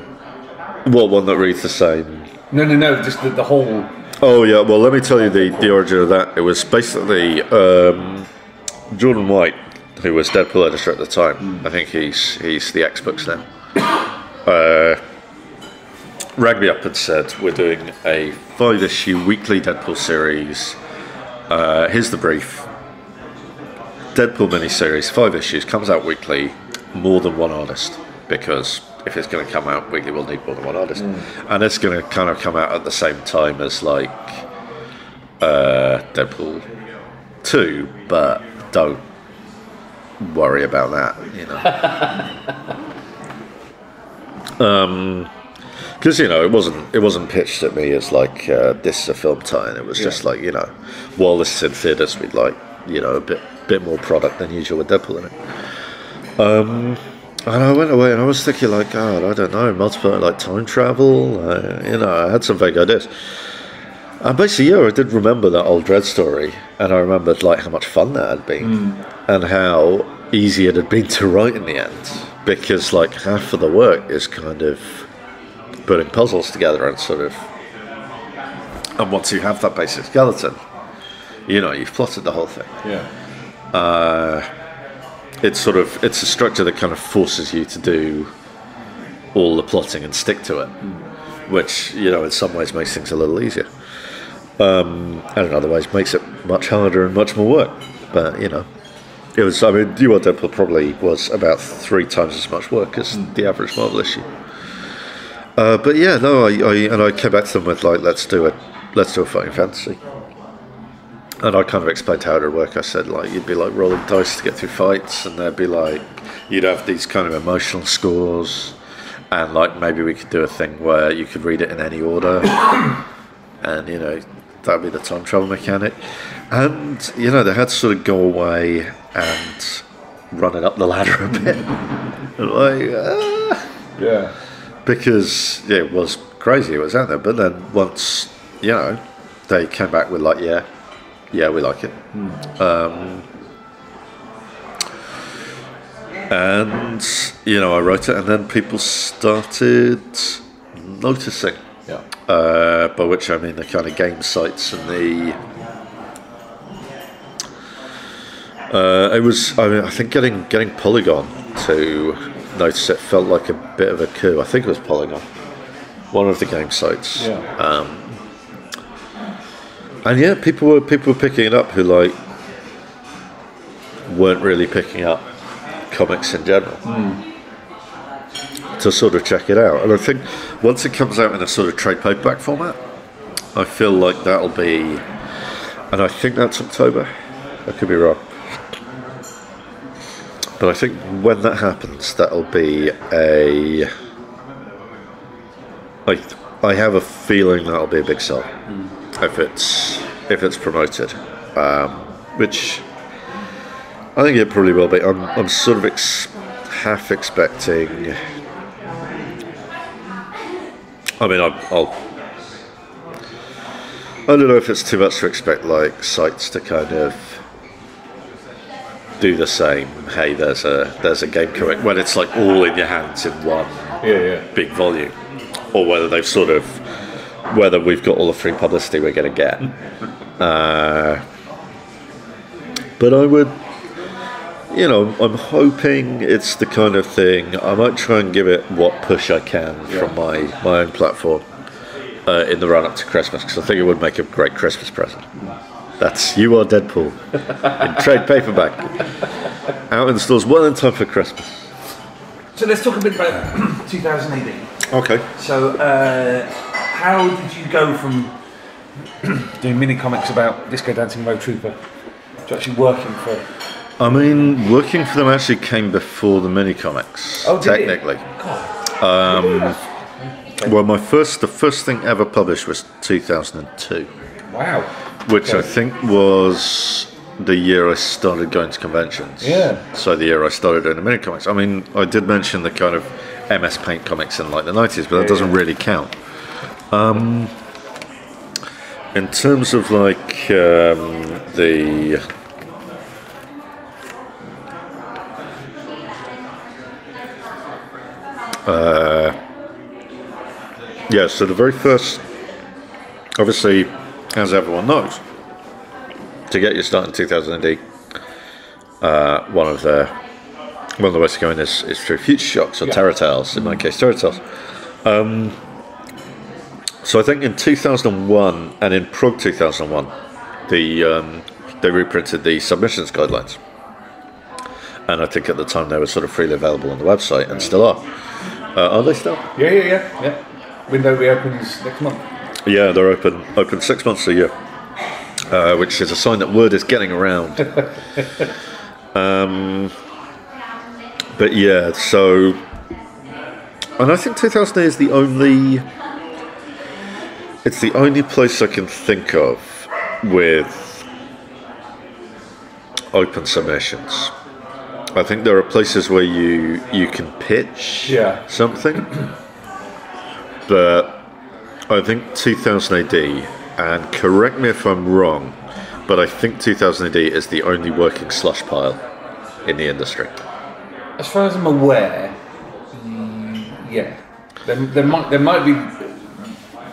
What, one that reads the same? No, just the whole... Oh yeah, well let me tell you the origin of that. It was basically Jordan White, who was Deadpool editor at the time, I think he's the X-Books now, rang me up and said, we're doing a 5-issue weekly Deadpool series, here's the brief, Deadpool miniseries, 5 issues, comes out weekly, more than one artist, because if it's going to come out weekly, we'll need more than one artist. And it's going to kind of come out at the same time as like Deadpool 2, but don't worry about that, you know. Because you know, it wasn't pitched at me as like this is a film tie-in. It was just like, you know, while this is in theatres, we'd like, you know, a bit more product than usual with Deadpool in it. And I went away and I was thinking like, God, I don't know, multiple like time travel. You know, I had some vague ideas. And basically, I did remember that old Dredd story, and I remembered like how much fun that had been, and how easy it had been to write in the end, because like half of the work is kind of putting puzzles together and sort of, and once you have that basic skeleton, you know, you've plotted the whole thing. Yeah. It's a structure that kind of forces you to do all the plotting and stick to it, which, you know, in some ways makes things a little easier. And in other ways makes it much harder and much more work. But, you know, it was, I mean, You Are Deadpool probably was about 3 times as much work as the average Marvel issue. But yeah, no, I came back to them with like, let's do a fighting fantasy. And I kind of explained how it would work. I said, like, you'd be like rolling dice to get through fights, and there'd be like, you'd have these kind of emotional scores, and like maybe we could do a thing where you could read it in any order, and you know, that'd be the time travel mechanic. And you know, they had to sort of go away and run it up the ladder a bit, and like, yeah, because yeah, it was crazy, it was out there. But then once, you know, they came back with like, yeah, we like it. And, you know, I wrote it, and then people started noticing. Yeah. By which I mean the kind of game sites and the... I think getting Polygon to notice it felt like a bit of a coup. I think it was Polygon, one of the game sites. Yeah. And yeah, people were picking it up who like weren't really picking up comics in general to sort of check it out. And I think once it comes out in a sort of trade paperback format, I feel like that'll be, and I think that's October. I could be wrong, but I think when that happens, that'll be I have a feeling that'll be a big sell. If it's promoted, which I think it probably will be. I'm sort of half expecting. I mean, I don't know if it's too much to expect like sites to kind of do the same. Hey, there's a game comic when it's like all in your hands in one big volume, or whether they've sort of whether we've got all the free publicity we're going to get. But I would, I'm hoping it's the kind of thing, I might try and give it what push I can from my own platform in the run-up to Christmas, because I think it would make a great Christmas present. That's You Are Deadpool in trade paperback. Out in stores well in time for Christmas. So let's talk a bit about 2000 AD. Okay. So how did you go from doing mini comics about Disco Dancing Road Trooper to actually working for... I mean, working for them actually came before the mini comics, technically. Well, the first thing ever published was 2002. Wow. Which I think was the year I started going to conventions. Yeah. So the year I started doing the mini comics. I mean, I did mention the kind of MS Paint comics in like the 90s, but that doesn't really count. In terms of like the... yeah, so the very first, obviously, as everyone knows, to get your start in 2000 AD, one of the ways to go in is through Future Shocks or Terror Tales, in my case, Terror Tales. So I think in 2001 and in Prague 2001, they reprinted the submissions guidelines, and I think at the time they were sort of freely available on the website, and still are. Are they still? Yeah. Window reopens next month. Yeah, they're open 6 months a year, which is a sign that word is getting around. But yeah, so, and I think 2000 is the only place I can think of with open submissions. I think there are places where you can pitch something, but I think 2000 AD, and correct me if I'm wrong, but I think 2000 AD is the only working slush pile in the industry. As far as I'm aware, yeah, there might be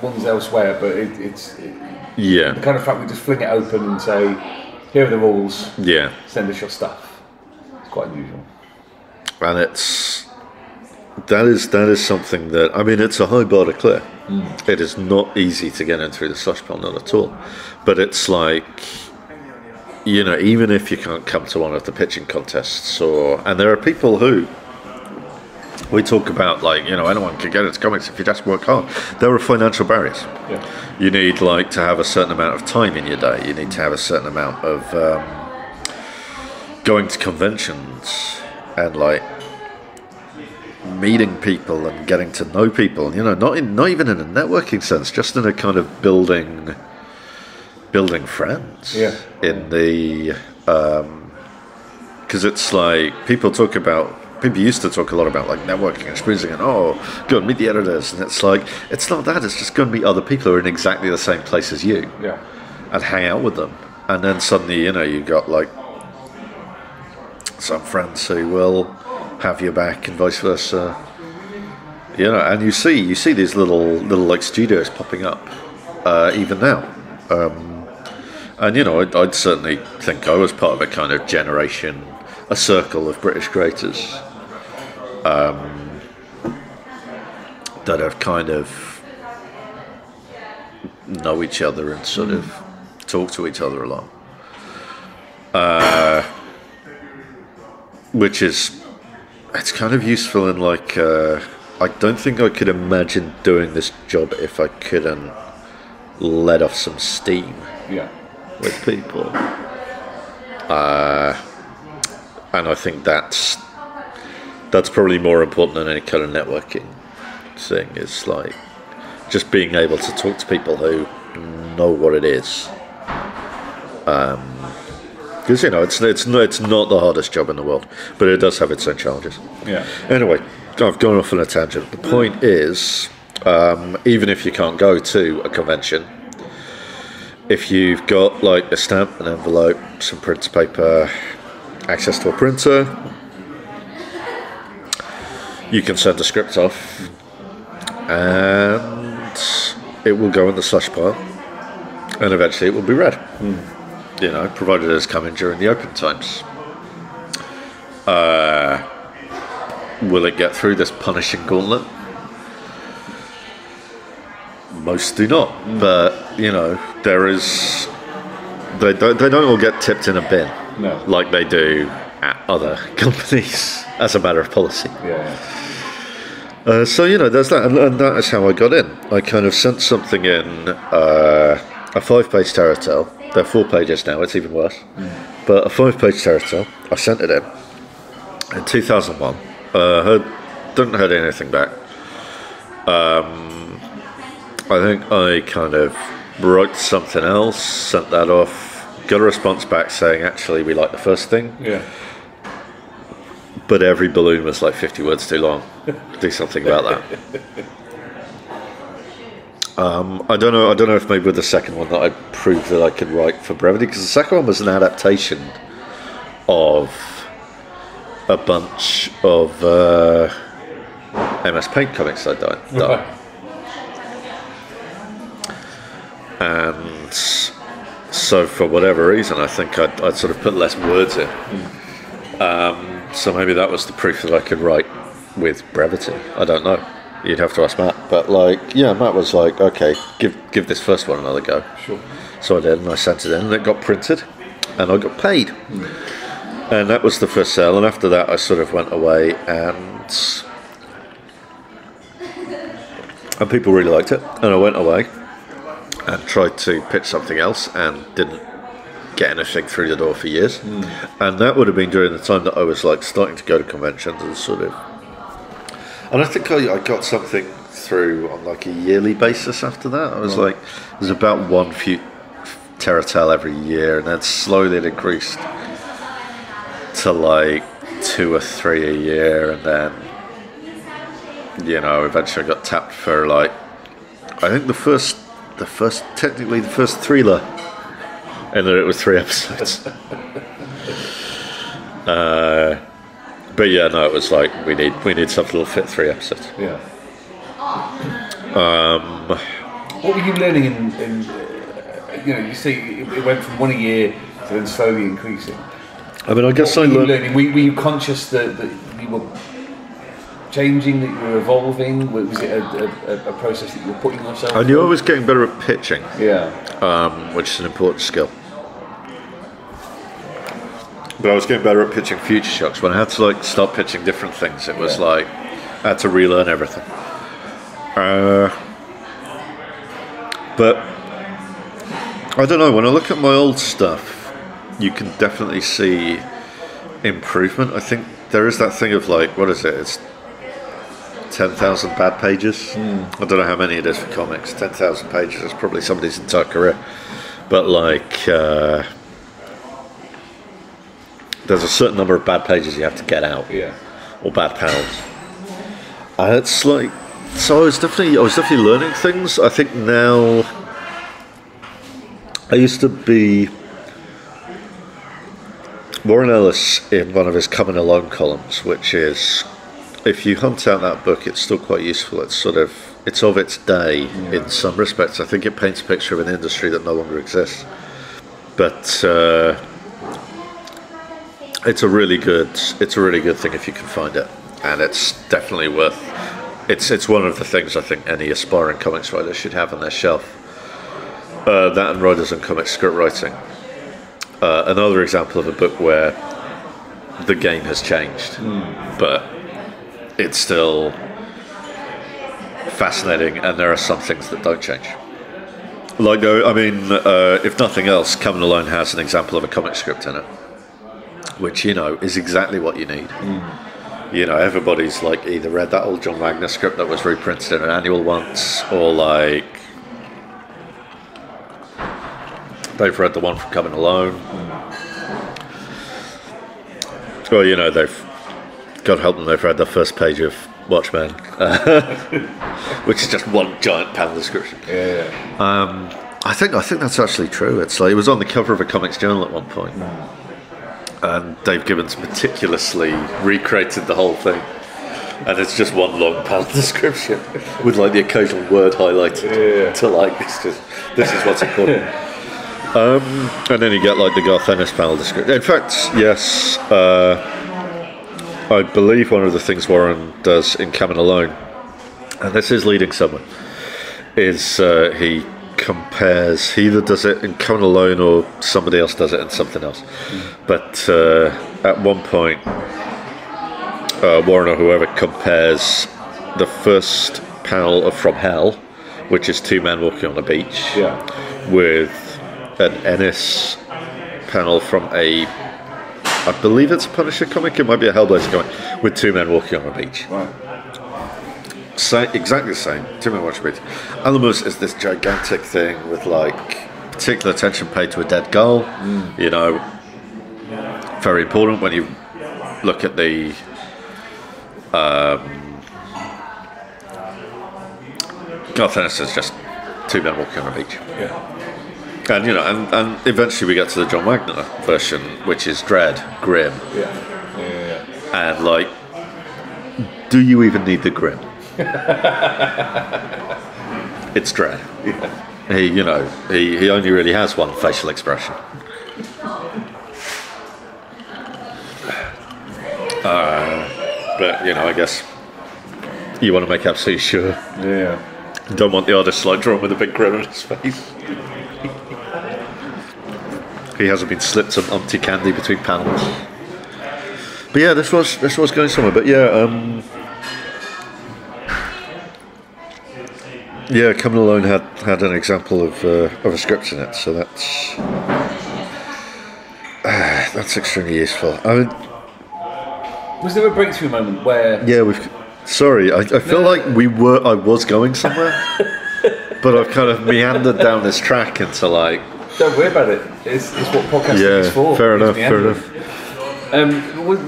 ones elsewhere, but it's the kind of fact we just fling it open and say, here are the rules. Yeah, send us your stuff. Quite unusual, and that is something that, I mean, it's a high bar to clear. It is not easy to get in through the slush pile, not at all. But it's like, even if you can't come to one of the pitching contests, and there are people who we talk about, like, anyone can get into comics if you just work hard. There are financial barriers. Yeah. You need to have a certain amount of time in your day. You need to have a certain amount of going to conventions and meeting people and getting to know people, not even in a networking sense, just in a kind of building friends. Yeah. In the because it's like people used to talk a lot about networking and schmoozing and go and meet the editors, and it's like, it's not that, it's just go and meet other people who are in exactly the same place as you, and hang out with them, and then suddenly you got some friends who will have your back and vice versa, and you see these little studios popping up even now, and I'd certainly think I was part of a kind of generation, a circle of British creators that have kind of know each other and sort of talk to each other a lot, which is, it's kind of useful in I don't think I could imagine doing this job if I couldn't let off some steam with people, and I think that's probably more important than any kind of networking thing. Is just being able to talk to people who know what it is, because it's not the hardest job in the world, but it does have its own challenges. Anyway, I've gone off on a tangent. The point is, even if you can't go to a convention, if you've got a stamp, an envelope, some printer paper, access to a printer, you can send a script off, and it will go in the slush pile, and eventually it will be read. You know, provided it's coming during the open times. Will it get through this punishing gauntlet? Most do not, but you know, there is. They don't all get tipped in a bin like they do at other companies as a matter of policy. So you know, there's that, and that is how I got in. I kind of sent something in, a 5-page terror tale. They're 4 pages now. It's even worse, but a 5-page terror tale. I sent it in 2001. Didn't heard anything back. I think I kind of wrote something else, sent that off, got a response back saying, actually, we like the first thing. But every balloon was like 50 words too long. Do something about that. I don't know if maybe with the second one that I proved that I could write for brevity, because the second one was an adaptation of a bunch of MS Paint comics I'd done. And so for whatever reason, I think I'd sort of put less words in. So maybe that was the proof that I could write with brevity. I don't know. You'd have to ask Matt. But Matt was like, okay, give this first one another go. Sure. So I did, and I sent it in, and it got printed, and I got paid. And that was the first sale, and after that I sort of went away, and people really liked it, and I went away and tried to pitch something else and didn't get anything through the door for years. And that would have been during the time that I was like starting to go to conventions and sort of, and I think I got something through on like a yearly basis after that. I was like, there's about one few terror tale every year, and then slowly it increased to like 2 or 3 a year, and then, you know, eventually I got tapped for like, I think the first thriller, and then it was 3 episodes. But yeah, no, it was like we need something that'll fit 3 episodes. What were you learning in you know, you say it went from 1 a year to then slowly increasing. I mean, I guess I learned. Were you conscious that you were changing, that you were evolving? Was it a process that you were putting yourself I knew I was getting better at pitching. Yeah. Which is an important skill. But I was getting better at pitching future shocks. When I had to like start pitching different things, it was like I had to relearn everything. But I don't know, when I look at my old stuff, you can definitely see improvement. I think there is that thing of like, what is it? It's 10,000 bad pages. I don't know how many it is for comics. 10,000 pages is probably somebody's entire career. But like, there's a certain number of bad pages you have to get out, or bad panels. It's like, so I was definitely learning things. I think now, I used to be Warren Ellis in one of his Coming Alone columns, which is, if you hunt out that book, it's still quite useful. It's of its day in some respects. I think it paints a picture of an industry that no longer exists. But it's a really good thing if you can find it, and it's definitely worth. It's one of the things I think any aspiring comics writer should have on their shelf. That and Writers and Comics script writing. Another example of a book where the game has changed, but it's still fascinating, and there are some things that don't change. Like, I mean, if nothing else, Coming Alone has an example of a comic script in it, which, you know, is exactly what you need. You know, everybody's like either read that old John Wagner script that was reprinted in an annual once, or like they've read the one from Coming Alone. Or, you know, they've, God help them, they've read the first page of Watchmen, which is just one giant panel description. I think that's actually true. It's like, it was on the cover of a comics journal at one point, and Dave Gibbons meticulously recreated the whole thing. And it's just one long panel description with like the occasional word highlighted to like this is what's important. And then you get like the Garth Ennis panel description. In fact, yes, I believe one of the things Warren does in Coming Alone, and this is leading somewhere, is he compares, he either does it in Coming Alone or somebody else does it in something else. But at one point, Warren or whoever compares the first panel of From Hell, which is two men walking on a beach, with an Ennis panel from I believe it's a Punisher comic, it might be a Hellblazer comic, with two men walking on a beach. Right. Exactly the same, two men walking on a beach. Animus is this gigantic thing with like particular attention paid to a dead gull, you know, very important when you look at the Garth Ennis is just two men walking on a beach. And you know, and eventually we get to the John Wagner version, which is Dredd, grim. And like, do you even need the grim? It's Dredd. He, you know, he only really has one facial expression. But you know, I guess you want to make absolutely sure. You don't want the artist like drawn with a big grin on his face. He hasn't been slipped some umpty candy between panels. But yeah, this was going somewhere. But yeah, Coming Alone had an example of a script in it, so that's extremely useful. I mean, was there a breakthrough moment where? Yeah, Sorry, I feel like I was going somewhere, but I've kind of meandered down this track into like. Don't worry about it. It's what podcasting is for. Fair enough.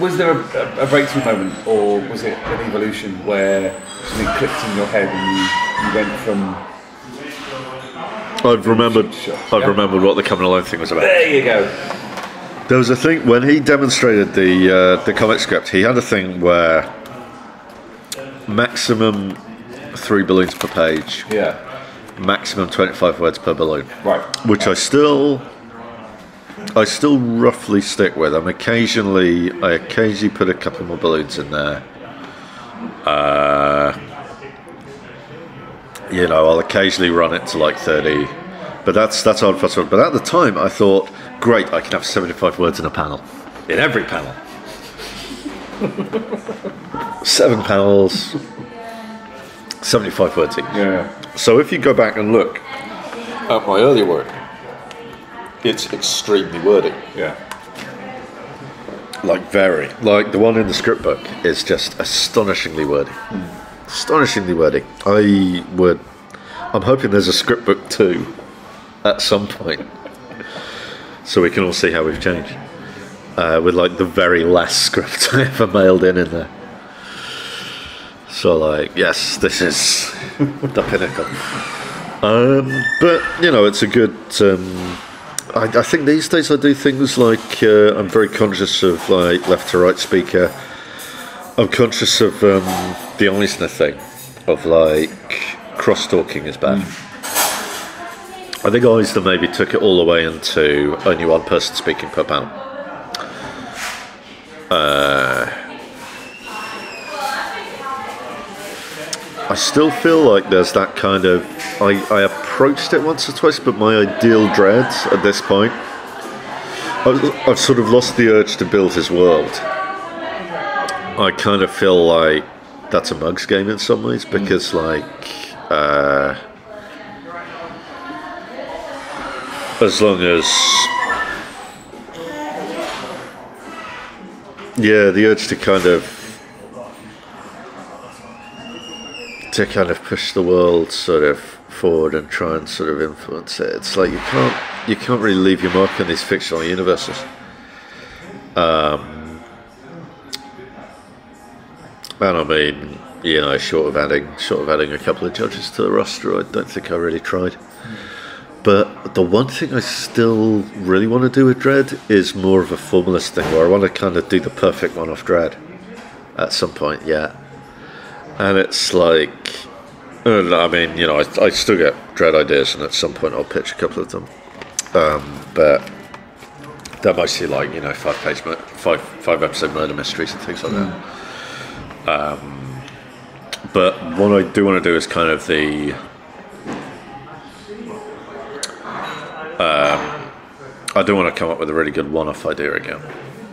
Was there a breakthrough moment, or was it an evolution where something clicked in your head and you went from? I've remembered what the Coming Alone thing was about. There you go. There was a thing when he demonstrated the comic script. He had a thing where maximum 3 balloons per page. Maximum 25 words per balloon. Right. Which I still roughly stick with. I occasionally put a couple more balloons in there. You know, I'll occasionally run it to like 30, but that's hard for us. But at the time, I thought, great, I can have 75 words in a panel, in every panel. 7 panels, 75 words each. So if you go back and look at my earlier work, it's extremely wordy. Like the one in the script book is just astonishingly wordy. Astonishingly wordy. I'm hoping there's a script book too at some point, so we can all see how we've changed. With like the very last script I ever mailed in there. So like, yes, this is the pinnacle. But you know, it's a good. I think these days I do things like I'm very conscious of like left to right speaker. I'm conscious of the Eisner thing, of like cross-talking is bad. I think Eisner maybe took it all the way into only one person speaking per panel. I still feel like there's that kind of. I approached it once or twice, but my ideal Dredd at this point, I've sort of lost the urge to build his world. I kind of feel like that's a mug's game in some ways, because like as long as the urge to kind of push the world sort of forward and try and sort of influence it. It's like you can't really leave your mark on these fictional universes. And I mean, you know, short of adding a couple of judges to the roster, I don't think I really tried. But the one thing I still really want to do with Dredd is more of a formalist thing, where I want to kind of do the perfect one-off Dredd at some point. And it's like, I mean, you know, I still get Dredd ideas, and at some point I'll pitch a couple of them. But they're mostly like, you know, five episode murder mysteries and things like that. But what I do want to do is kind of the I do want to come up with a really good one-off idea again,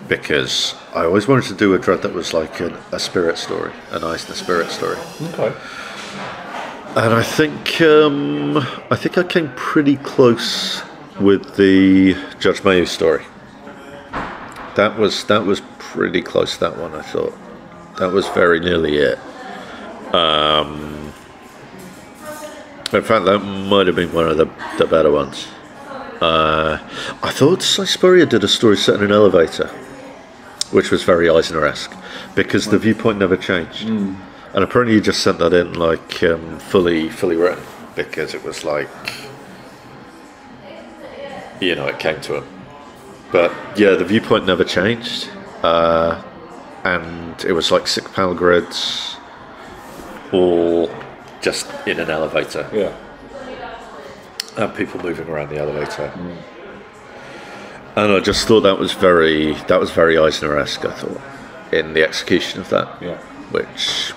because I always wanted to do a Dredd that was like a spirit story, an Eisner spirit story. Okay. And I think I came pretty close with the Judge Mayu story. That was pretty close. That one, I thought, that was very nearly it. In fact, that might have been one of the better ones. I thought Spurrier did a story set in an elevator, which was very Eisner-esque, because the viewpoint never changed. And apparently you just sent that in like fully written, because it was like, you know, it came to him. But yeah, the viewpoint never changed, and it was like 6 panel grids, all just in an elevator. Yeah. And people moving around the elevator. And I just thought that was very Eisner-esque, I thought, in the execution of that. Yeah. Which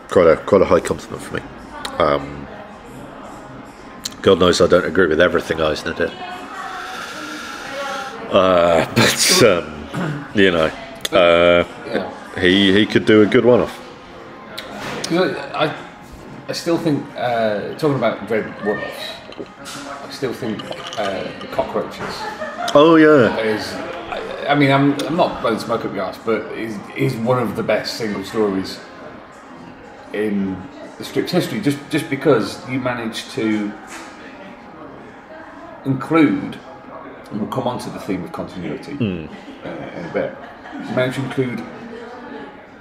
quite a high compliment for me. God knows I don't agree with everything Eisner did. But you know, he could do a good one-off. I still think, talking about Dredd one-offs, I still think the cockroaches. Oh yeah. I mean, I'm not blowing smoke up your ass, but is one of the best single stories in the strip's history. Just because you managed to include, and we'll come on to the theme of continuity in a bit. You managed to include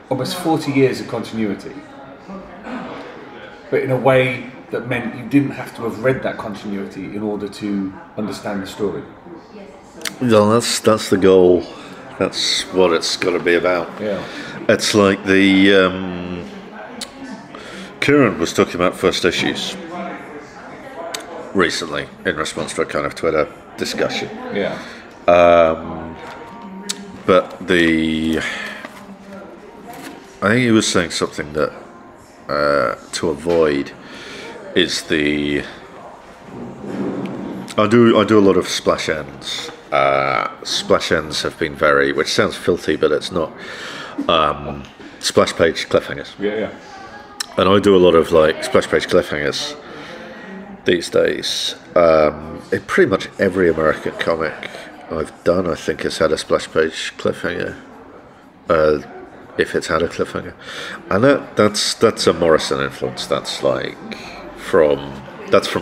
almost 40 years of continuity, but in a way that meant you didn't have to have read that continuity in order to understand the story. Well, that's the goal. That's what it's got to be about. Yeah. It's like the Kieran was talking about first issues recently in response to a kind of Twitter discussion. Yeah. But I think he was saying something that to avoid is the. I do a lot of splash ends. Splash ends have been very, which sounds filthy, but it's not. Splash page cliffhangers. Yeah. And I do a lot of like splash page cliffhangers these days. In pretty much every American comic I've done, I think has had a splash page cliffhanger. If it's had a cliffhanger, and that's a Morrison influence. That's like from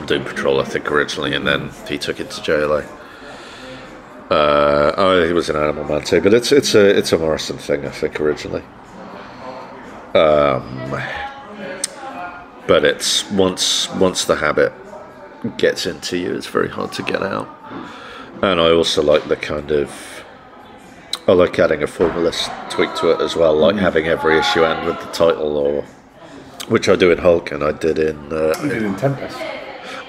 Doom Patrol, I think, originally, and then he took it to JLA. I think it was an Animal Man too, but it's a Morrison thing, I think, originally. But it's once the habit gets into you, it's very hard to get out. And I also like the kind of. I like adding a formalist tweak to it as well, like having every issue end with the title, or which I do in Hulk, and I did in. You did in Tempest.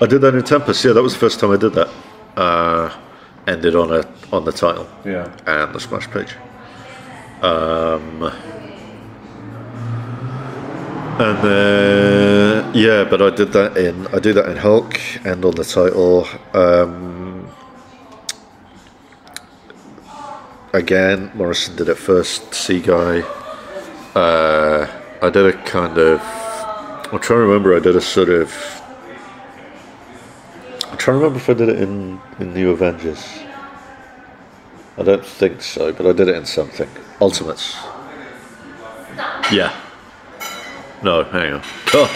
I did that in Tempest. Yeah, that was the first time I did that. Ended on the title. Yeah. And the splash page. And yeah, but I do that in Hulk, and on the title. Again, Morrison did it first, Sea Guy. I did a kind of. I'm trying to remember. I did a sort of. I'm trying to remember if I did it in New Avengers. I don't think so, but I did it in something. Ultimates. Yeah. No, hang on. God.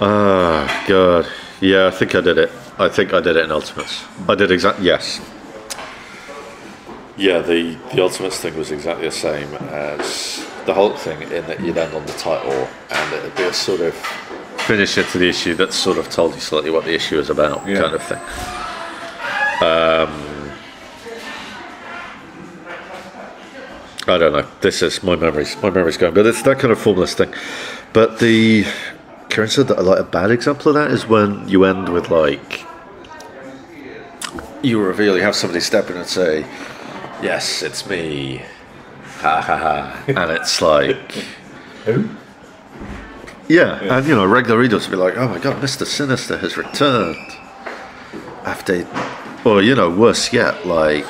Ah, God. Yeah, I think I did it. I think I did it in Ultimates. I did yes. Yeah, the Ultimates thing was exactly the same as the Hulk thing, in that you'd end on the title and it'd be a sort of finisher to the issue that sort of told you slightly what the issue is about, kind of thing. I don't know. This is my memory's going, but it's that kind of formless thing. But the coincidence, like a bad example of that is when you end with like you reveal, you have somebody step in and say, "Yes, it's me," ha ha ha, and it's like, Who? yeah, and you know, regular readers will be like, "Oh my god, Mr. Sinister has returned," after, or you know, worse yet, like,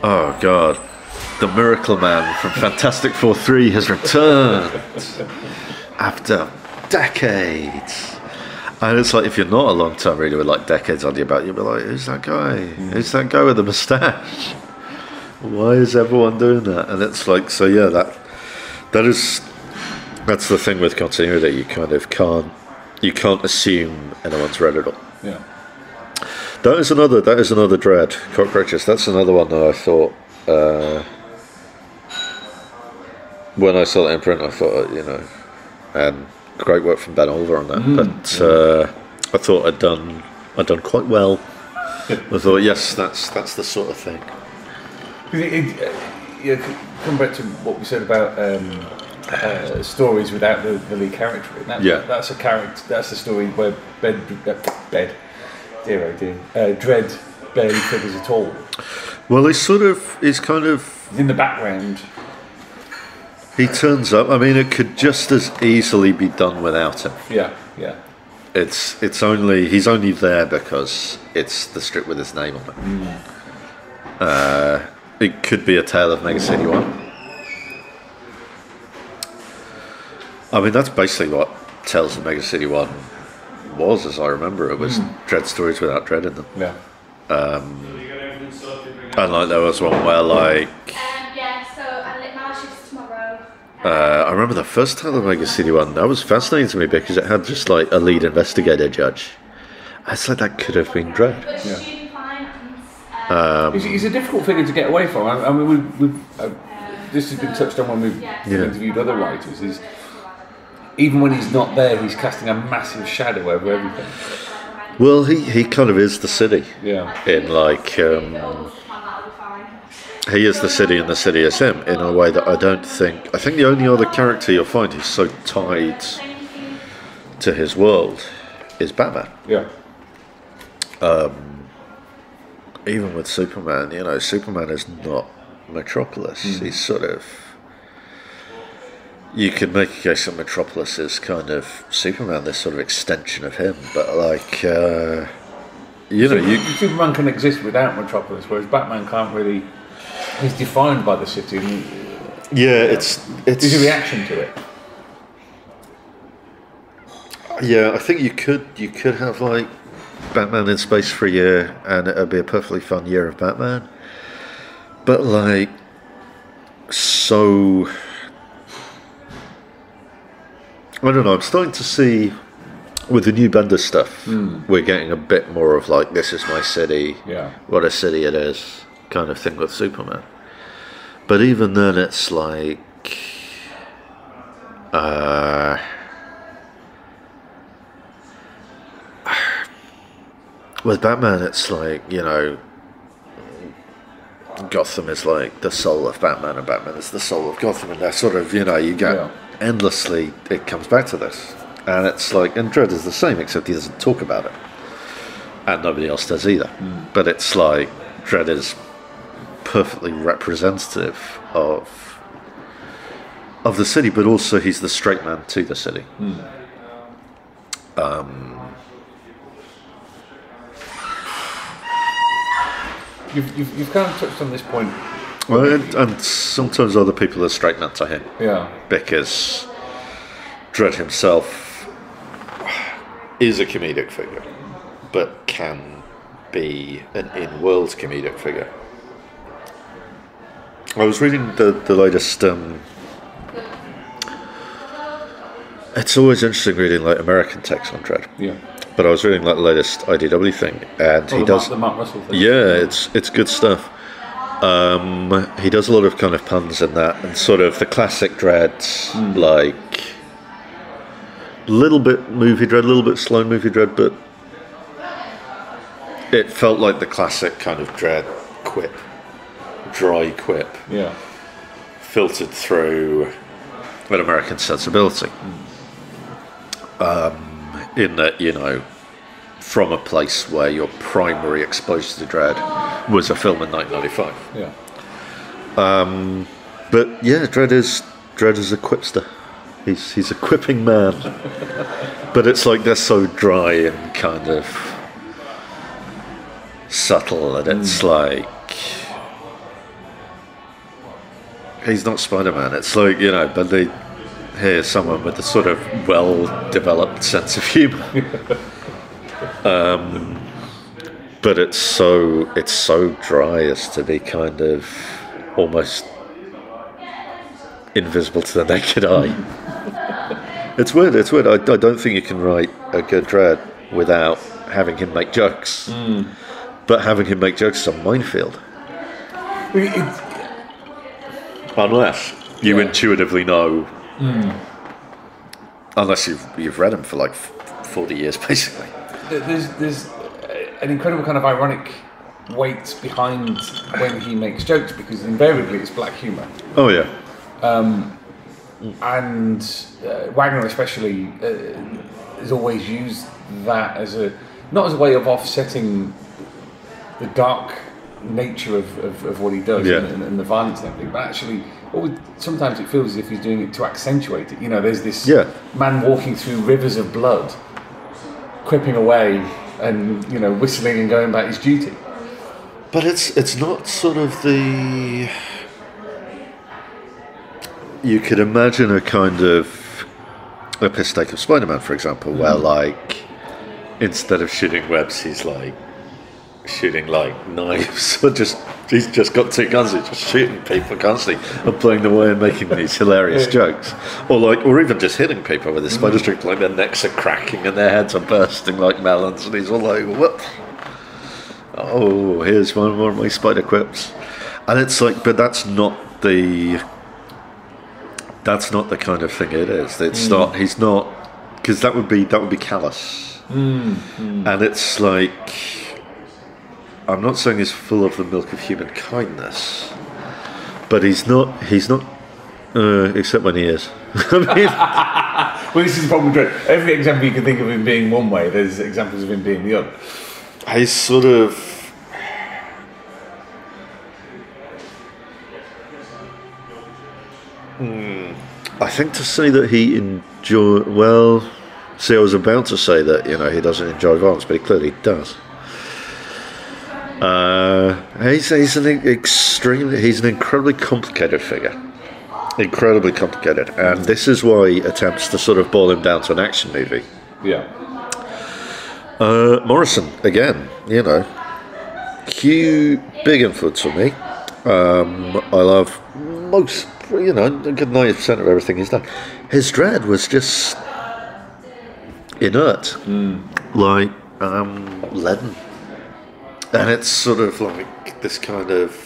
"Oh god, the Miracle Man from Fantastic Four 3 has returned after decades." And it's like, if you're not a long-time reader with like decades under your belt, you'll be like, "Who's that guy? Who's that guy with the moustache? Why is everyone doing that?" And it's like, so yeah, that's the thing with continuity. You kind of can't assume anyone's read it all. Yeah. That is another Dredd, Cockroaches. That's another one that I thought, when I saw it in print, I thought, you know, and great work from Ben Oliver on that. But I thought I'd done quite well. I thought, yes, that's the sort of thing. Come back to what we said about stories without the lead character. That's a character. That's a story where Dredd barely figures at all. Well, he's kind of He's in the background. He turns up. I mean, it could just as easily be done without him. Yeah. He's only there because it's the strip with his name on it. It could be a tale of Mega City 1. I mean, that's basically what Tales of Mega City 1 was, as I remember. It was Dredd stories without Dredd in them. Yeah. And like there was one where like I remember the first Tale of Mega City 1. That was fascinating to me because it had just like a lead investigator judge. I said that could have been Dredd. Yeah. He's a difficult figure to get away from. I mean, this has been touched on when we've interviewed other writers. Is even when he's not there, he's casting a massive shadow over everything. Well, he kind of is the city. Yeah. In like, he is the city and the city is him in a way that I think the only other character you'll find who's so tied to his world is Batman. Yeah. Even with Superman, you know, Superman is not Metropolis. He's sort of, you could make a case that Metropolis is kind of Superman, this sort of extension of him, but like, Superman can exist without Metropolis, whereas Batman can't really. He's defined by the city. It's there's a reaction to it. Yeah, I think you could have like Batman in space for a year, and it'd be a perfectly fun year of Batman. But like, so I don't know. I'm starting to see with the new Bendis stuff, we're getting a bit more of like, this is my city. Yeah. What a city it is, kind of thing with Superman. But even then, it's like, with Batman, it's like, you know, Gotham is like the soul of Batman, and Batman is the soul of Gotham, and they're sort of, you know, you get endlessly, it comes back to this. And it's like, and Dredd is the same, except he doesn't talk about it. And nobody else does either. But it's like, Dredd is perfectly representative of the city, but also he's the straight man to the city. You've kind of touched on this point. Well, and sometimes other people are straight men to him. Yeah. Because Dredd himself is a comedic figure, but can be an in-world comedic figure. I was reading the latest. It's always interesting reading like American text on Dredd. Yeah. But I was reading like the latest IDW thing, and he does the Mark Russell thing. Yeah, it's good stuff. He does a lot of kind of puns in that, and sort of the classic Dredd, like little bit movie Dredd, a little bit slow movie Dredd, but it felt like the classic kind of Dredd quip. dry quip filtered through an American sensibility. In that, you know, from a place where your primary exposure to Dredd was a film in 1995. Yeah. But yeah, Dredd is a quipster. He's a quipping man. But it's like they're so dry and kind of subtle that it's like he's not Spider-Man. It's like, you know, but here's someone with a sort of well-developed sense of humour. But it's so dry as to be kind of almost invisible to the naked eye. It's weird. I don't think you can write a good Dredd without having him make jokes. But having him make jokes is a minefield. Unless you intuitively know. Unless you've read him for like 40 years, basically. There's an incredible kind of ironic weight behind when he makes jokes, because invariably it's black humour. Oh yeah. And Wagner especially has always used that as not as a way of offsetting the dark nature of what he does and the violence and everything, but actually sometimes it feels as if he's doing it to accentuate it. You know, there's this man walking through rivers of blood, quipping away and, you know, whistling and going about his duty. But it's not sort of the... You could imagine a kind of a piss take of Spider-Man, for example, where like instead of shooting webs, he's like shooting like knives. He's just got two guns. He's just shooting people constantly and playing away and making these hilarious jokes, or even just hitting people with his spider strip, like their necks are cracking and their heads are bursting like melons, and he's all like, "What? Oh, here's one more of my spider quips," and it's like, but that's not the kind of thing it is. It's not. He's not, because that would be callous, and it's like. I'm not saying he's full of the milk of human kindness, but he's not. Except when he is. I mean, well, this is the problem with Dredd. Every example you can think of him being one way, there's examples of him being the other. He's sort of. I think to say that he enjoy. Well, see, I was about to say that, you know, he doesn't enjoy violence, but he clearly does. He's an incredibly complicated figure. Incredibly complicated. And this is why attempts to sort of boil him down to an action movie. Yeah. Morrison, again, you know, big influence for me. I love most, you know, a good 90% of everything he's done. His Dredd was just inert, like leaden. And it's sort of like this kind of,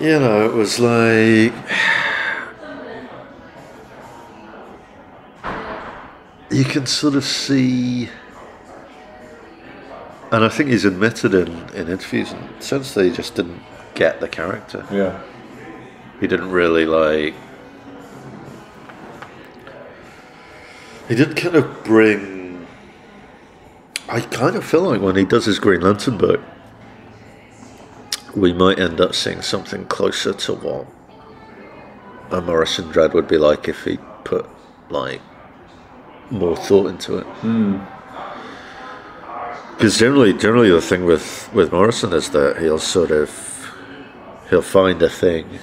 you know, it was like, you can sort of see, and I think he's admitted in interviews, in the sense that he just didn't get the character. Yeah. He didn't really like, he didn't kind of bring, I kind of feel like when he does his Green Lantern book, we might end up seeing something closer to what a Morrison Dredd would be like if he put like more thought into it. Because generally the thing with Morrison is that he'll find a thing,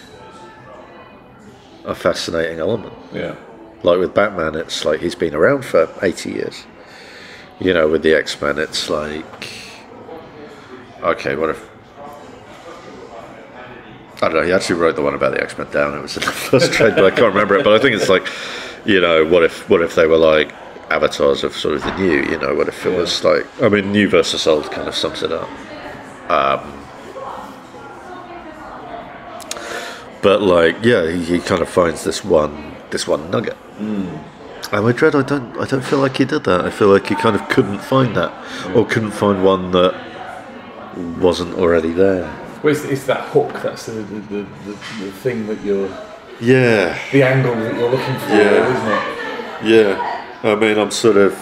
a fascinating element. Yeah. Like with Batman, it's like he's been around for 80 years. You know, with the X-Men, it's like, okay, what if, I don't know, he actually wrote the one about the X-Men down. It was in the first trade, but I can't remember it. But I think it's like, you know, what if they were like avatars of sort of the new, you know, what if it was like, I mean, new versus old kind of sums it up. But like, yeah, he kind of finds this one nugget. And with Dredd, I don't feel like he did that. I feel like he kind of couldn't find that, or couldn't find one that wasn't already there. Well, it's that hook. That's the thing that you're. Yeah. The angle that you're looking for, isn't it? Yeah. I mean, I'm sort of.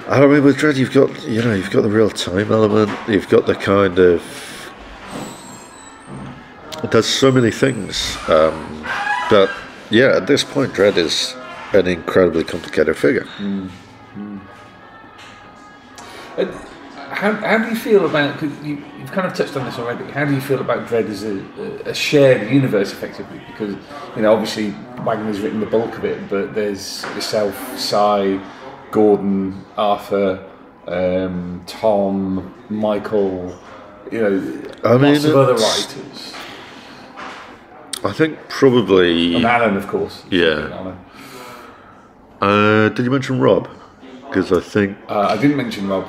I mean, with Dredd, you've got the real time element. You've got the kind of. It does so many things, but yeah, at this point, Dredd is an incredibly complicated figure. How do you feel about? Cause you've kind of touched on this already. How do you feel about Dredd as a shared universe, effectively? Because obviously Wagner's written the bulk of it, but there's yourself, Cy, Gordon, Arthur, Tom, Michael. Lots of other writers. I think probably. And Alan, of course. Yeah. Did you mention Rob? Because I think I didn't mention Rob.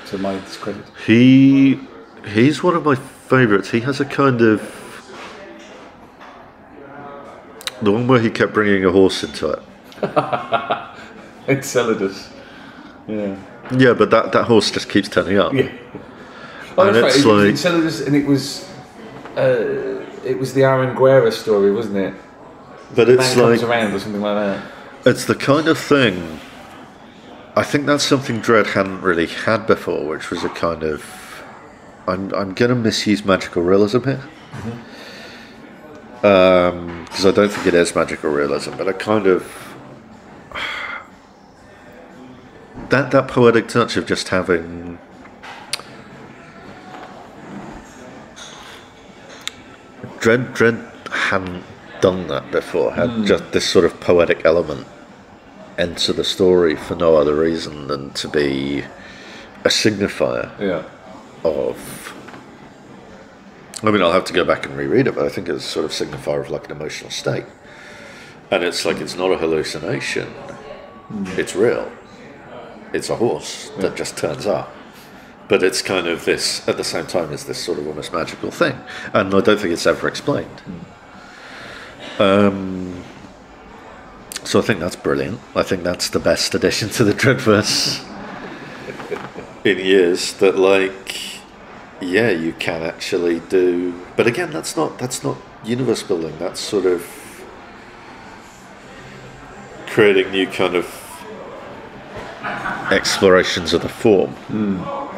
To my discredit. He's one of my favourites. He has a kind of the one where he kept bringing a horse into it. Enceladus. Yeah. Yeah, but that horse just keeps turning up. Yeah. Oh, that's right. It was Enceladus, and it was the Aaron Guerra story, wasn't it? But it's Man comes around or something like that. It's the kind of thing. I think that's something Dredd hadn't really had before, which was a kind of. I'm going to misuse magical realism here, because I don't think it is magical realism, but a kind of that poetic touch of just having. Dredd hadn't done that before. Had just this sort of poetic element enter the story for no other reason than to be a signifier of. I mean, I'll have to go back and reread it, but I think it's sort of signifier of like an emotional state, and it's like it's not a hallucination; it's real. It's a horse that just turns up, but it's kind of this at the same time as this sort of almost magical thing, and I don't think it's ever explained. So I think that's brilliant. I think that's the best addition to the Dreadverse in years. That you can actually do. But again, that's not universe building. That's sort of creating new kind of explorations of the form.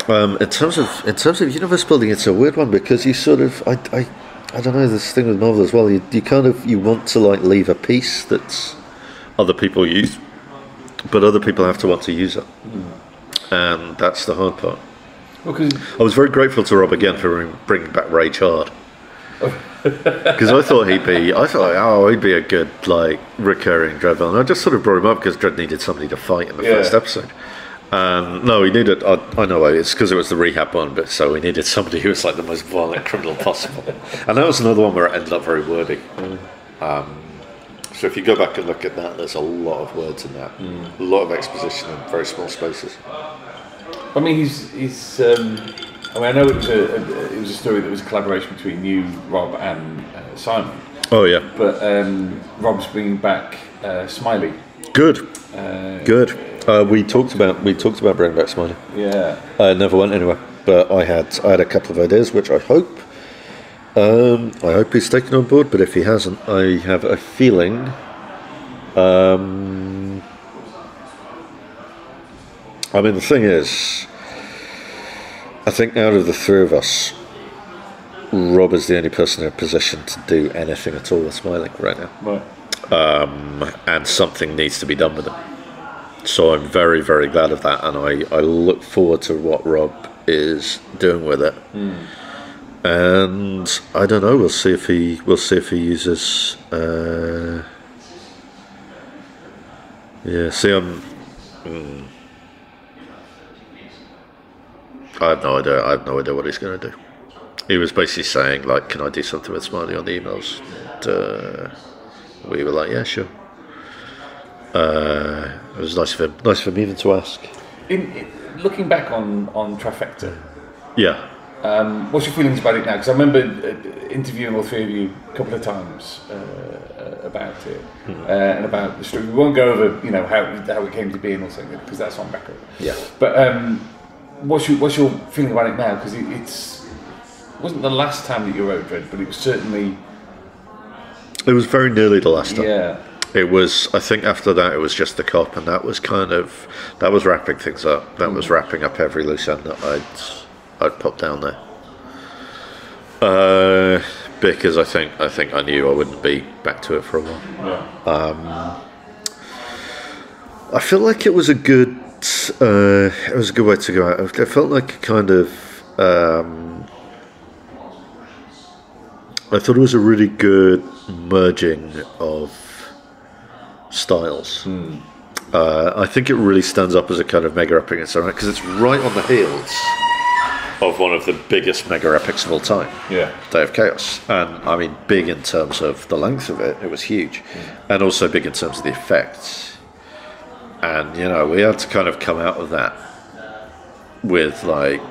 In terms of universe building, it's a weird one because you sort of I don't know, this thing with Marvel as well. You want to leave a piece that's other people use, but other people have to want to use it, and that's the hard part. I was very grateful to Rob again for bringing back Rage Hard, because I thought he'd be a good recurring Dredd villain. I just sort of brought him up because Dredd needed somebody to fight in the first episode. No, he needed. I know it's because it was the rehab one, but so we needed somebody who was the most violent criminal possible, and that was another one where it ended up very wordy. So if you go back and look at that, there's a lot of words in that, a lot of exposition in very small spaces. I mean, he's. I know it was a story that was a collaboration between you, Rob, and Simon. Oh yeah. But Rob's bringing back Smiley. Good. Good. We talked about bringing back Smiley. Yeah. It never went anywhere, but I had a couple of ideas, which I hope he's taken on board. But if he hasn't, I have a feeling. I mean, the thing is, I think out of the three of us, Rob is the only person in a position to do anything at all with Smiling right now. Right. And something needs to be done with him. So I'm very, very glad of that, and I look forward to what Rob is doing with it. And I don't know. We'll see if he uses. I have no idea. I have no idea what he's going to do. He was basically saying, can I do something with Smiley on the emails? And, we were like, yeah, sure. It was nice of him even to ask. Looking back on Trifecta, yeah. What's your feelings about it now? Because I remember interviewing all three of you a couple of times about it and about the story. We won't go over, how it came to be and all something because that's on record. Yeah. But what's your feeling about it now? Because it wasn't the last time that you wrote Dredd, but it was certainly. It was very nearly the last time. Yeah. It was. I think after that, it was just the cop, and that was wrapping things up. That was wrapping up every loose end that I'd put down there. Because I think I knew I wouldn't be back to it for a while. Yeah. I feel like it was a good way to go out. It felt like a kind of. I thought it was a really good merging of styles. I think it really stands up as a kind of mega epic in its own right, because it's right on the heels of one of the biggest mega epics of all time. Yeah. Day of Chaos. And I mean, big in terms of the length of it was huge. And also big in terms of the effects. And, we had to kind of come out of that with, like,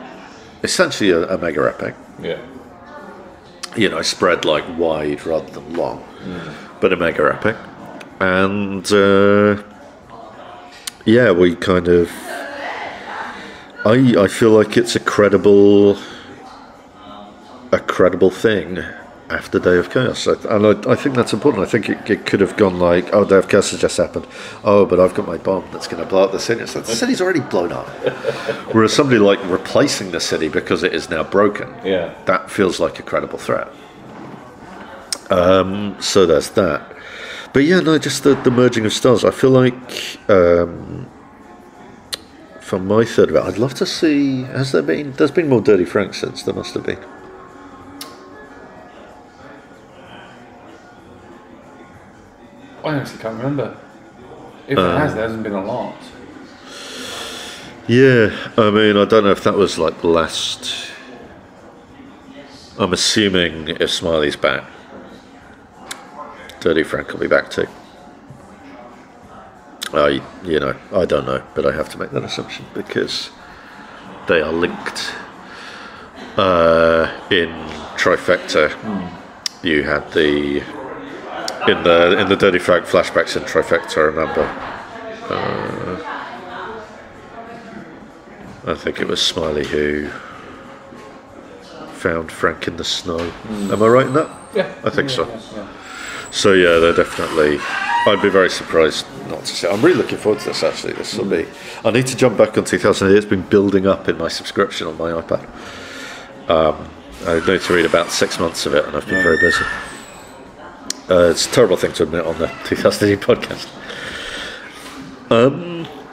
essentially a mega epic. Yeah. Spread, like, wide rather than long. But a mega epic. And, we kind of... I feel like it's a credible thing after Day of Chaos, and I think that's important. I think it could have gone like, oh, Day of Chaos has just happened. Oh, but I've got my bomb that's going to blow up the city. So the city's already blown up. Whereas somebody like replacing the city because it is now broken, that feels like a credible threat. So there's that. But just the merging of styles. I feel like. From my third of it, I'd love to see. There's been more Dirty Frank since. There must have been. I honestly can't remember. If there hasn't been a lot. Yeah, I mean, I don't know if that was like the last. I'm assuming if Smiley's back, Dirty Frank will be back too. I don't know, but I have to make that assumption because they are linked. In Trifecta, you had in the Dirty Frank flashbacks in Trifecta. I remember. I think it was Smiley who found Frank in the snow. Am I right in that? Yeah, I think so. Yeah. So they're definitely. I'd be very surprised not to see. I'm really looking forward to this. Actually, this will be. I need to jump back on 2008. It's been building up in my subscription on my iPad. I need to read about 6 months of it, and I've been very busy. It's a terrible thing to admit on the 2008 podcast.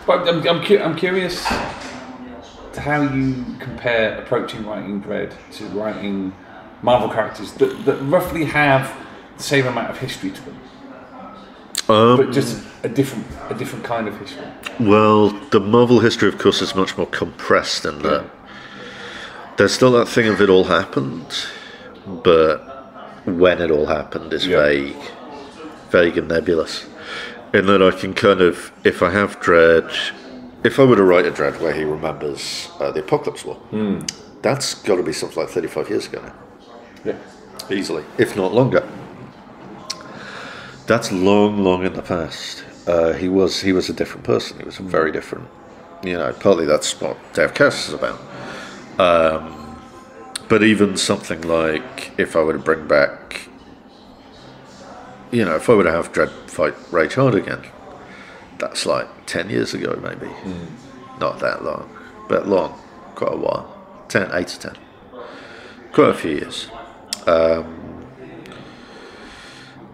But I'm curious to how you compare approaching writing Dredd to writing Marvel characters that roughly have the same amount of history to them. But just a different kind of history. Well, the Marvel history, of course, is much more compressed in that there's still that thing of it all happened, but when it all happened is vague and nebulous. In that I can kind of, if I have Dredd, if I were to write a Dredd where he remembers the Apocalypse War, that's got to be something like 35 years ago now. Yeah. Easily, if not longer. That's long in the past. He was a different person. He was a very different. Partly that's what Day of Chaos is about. But even something like if I were to bring back, if I were to have Dredd fight Rage Hard again, that's like 10 years ago maybe. Not that long, but long, quite a while. 8 to 10. Quite a few years.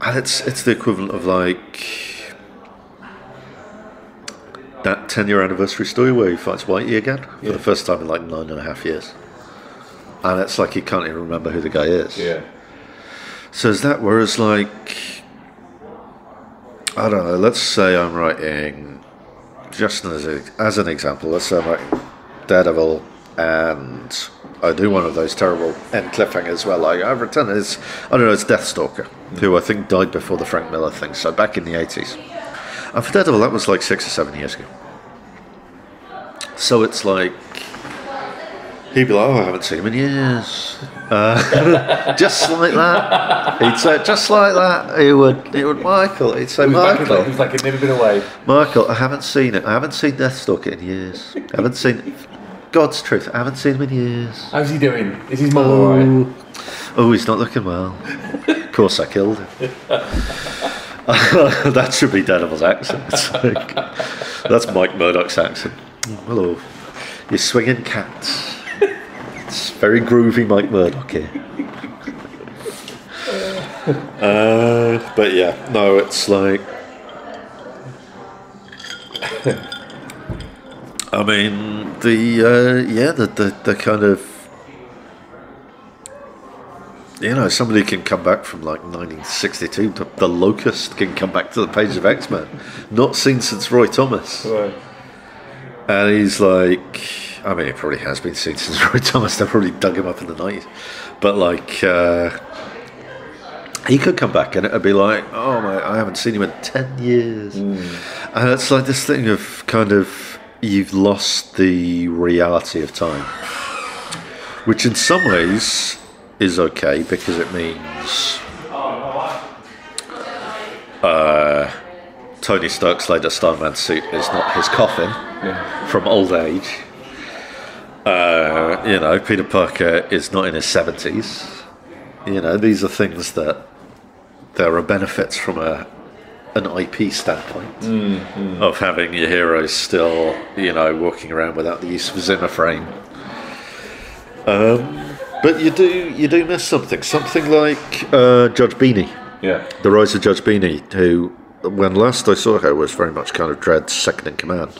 And it's the equivalent of like that 10-year anniversary story where he fights Whitey again for the first time in like 9.5 years. And it's like he can't even remember who the guy is. Yeah. So is that, whereas like, I don't know, let's say I'm writing, just as an example, let's say I'm writing Daredevil and I do one of those terrible end cliffhangers where like I return it's Deathstalker, who I think died before the Frank Miller thing, so back in the 80s. And for Daredevil that was like 6 or 7 years ago. So it's like he'd be like, oh, I haven't seen him in years. Just like that. He'd say it just like that. He would Michael. He'd say, Michael. He was like he'd never been away. Michael, I haven't seen it. I haven't seen Deathstalker in years. I haven't seen it. God's truth, I haven't seen him in years. How's he doing? Is his mum alright? Oh, he's not looking well. Of course I killed him. That should be Daredevil's accent. That's Mike Murdoch's accent. Hello. You're swinging cats. It's very groovy Mike Murdoch here. But yeah, no, it's like... I mean, the kind of... You know, somebody can come back from like 1962. The Locust can come back to the pages of X-Men. Not seen since Roy Thomas. Right. And he's like... I mean, it probably has been seen since Roy Thomas. They probably dug him up in the 90s. But like... he could come back and it'd be like, oh my, I haven't seen him in 10 years. And it's like this thing of kind of... You've lost the reality of time. Which in some ways... is okay because it means Tony Stark's latest Starman suit is not his coffin from old age. You know, Peter Parker is not in his 70s. You know, these are things that there are benefits from an IP standpoint of having your heroes still, you know, walking around without the use of a Zimmer frame. But you do miss something like Judge Beanie. Yeah. The Rise of Judge Beanie, who, when last I saw her, was very much kind of Dredd's second in command.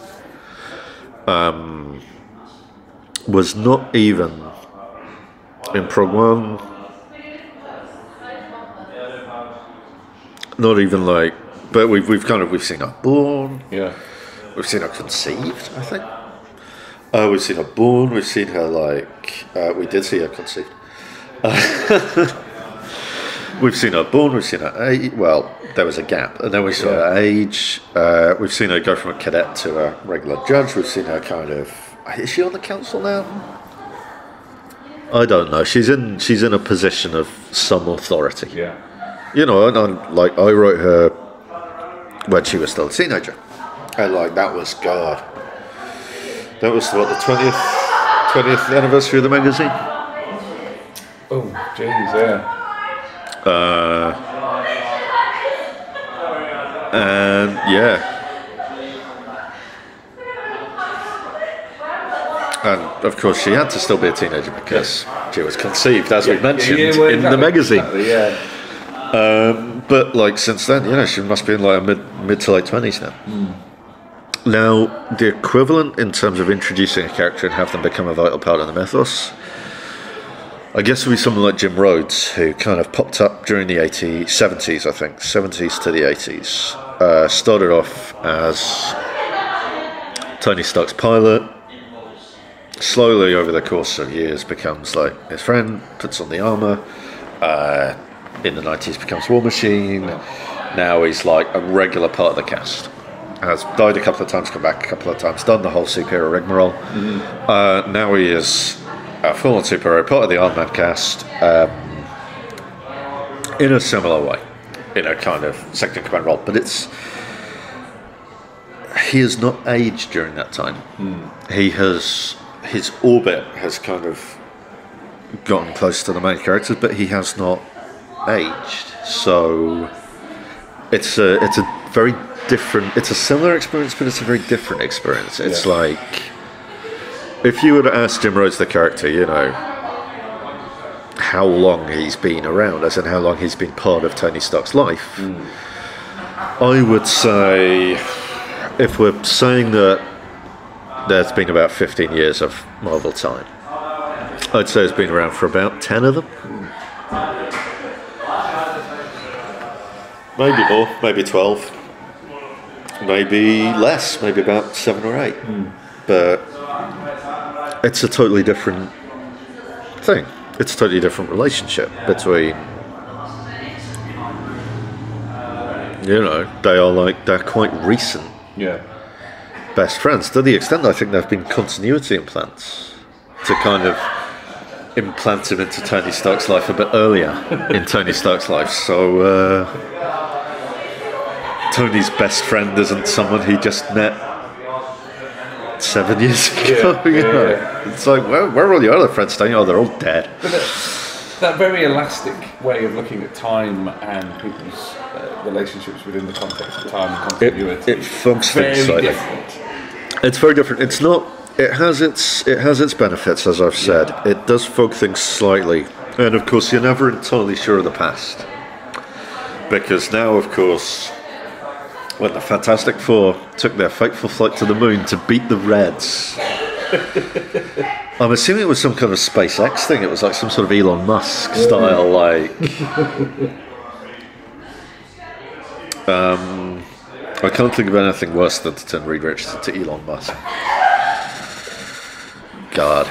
Was not even in Prog 1. Not even like, but we've seen her born. Yeah. We've seen her conceived, I think. We've seen her born, we've seen her we did see her conceived. We've seen her born, we've seen her age, well, there was a gap, and then we saw her age, we've seen her go from a cadet to a regular judge, we've seen her kind of, is she on the council now? I don't know, she's in a position of some authority. Yeah. You know, and I wrote her when she was still a teenager, and that was God. That was, what, the 20th anniversary of the magazine? Oh, jeez, yeah. And, yeah. And, of course, she had to still be a teenager because she was conceived, as we mentioned, in the magazine. Exactly, yeah. But, since then, you know, she must be in, a mid to late 20s now. Now, the equivalent in terms of introducing a character and have them become a vital part of the mythos, I guess would be someone like Jim Rhodes, who kind of popped up during the 70s, I think, 70s to the 80s. Started off as Tony Stark's pilot, slowly over the course of years becomes his friend, puts on the armour, in the 90s becomes War Machine, now he's a regular part of the cast. Has died a couple of times, come back a couple of times, done the whole superhero rigmarole. Now he is a full-on superhero, part of the Iron Man cast, in a similar way, in a kind of second in command role. But he has not aged during that time. His orbit has kind of gotten close to the main characters, but he has not aged. So it's a very different, it's a similar experience, but it's a very different experience. It's if you were to ask Jim Rhodes, the character, you know, how long he's been around, as in how long he's been part of Tony Stark's life, I would say, if we're saying that there's been about 15 years of Marvel time, I'd say it's been around for about 10 of them. Maybe more, maybe 12. Maybe less, maybe about 7 or 8. But it's a totally different thing. It's a totally different relationship between, you know, they're quite recent best friends, to the extent I think there have been continuity implants to kind of implant him into Tony Stark's life a bit earlier in Tony Stark's life. So Tony's best friend isn't someone he just met 7 years ago. It's like, where are all your other friends staying? Oh, they're all dead. But that very elastic way of looking at time and people's relationships within the context of time and continuity. It functions very slightly different. It's very different. It's not. It has its benefits, as I've said. It does fog things slightly, and of course, you're never entirely sure of the past, because now, of course, when the Fantastic Four took their fateful flight to the moon to beat the Reds. I'm assuming it was some kind of SpaceX thing. It was like some sort of Elon Musk style, like. I can't think of anything worse than to turn Reed Richards to Elon Musk. God.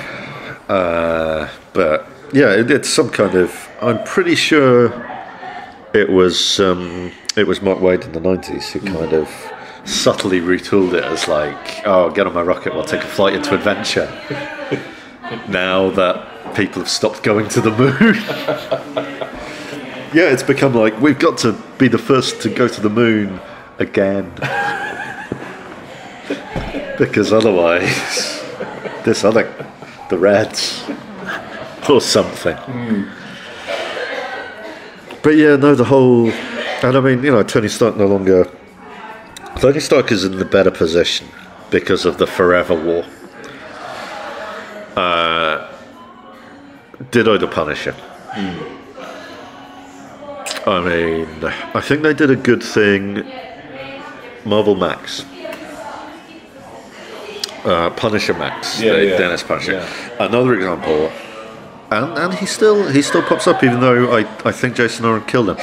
But yeah, it's some kind of. I'm pretty sure it was Mark Waid in the 90s who kind of subtly retooled it as like, oh, get on my rocket, we'll take a flight into adventure. Now that people have stopped going to the moon. Yeah, it's become like, we've got to be the first to go to the moon again. Because otherwise, the Reds, or something. But yeah, no, the whole, and I mean, Tony Stark is in the better position because of the Forever War. Ditto the Punisher. I mean, I think they did a good thing. Marvel Max. Punisher Max. Dennis Punisher. Yeah. Another example. And he still pops up, even though I think Jason Aaron killed him.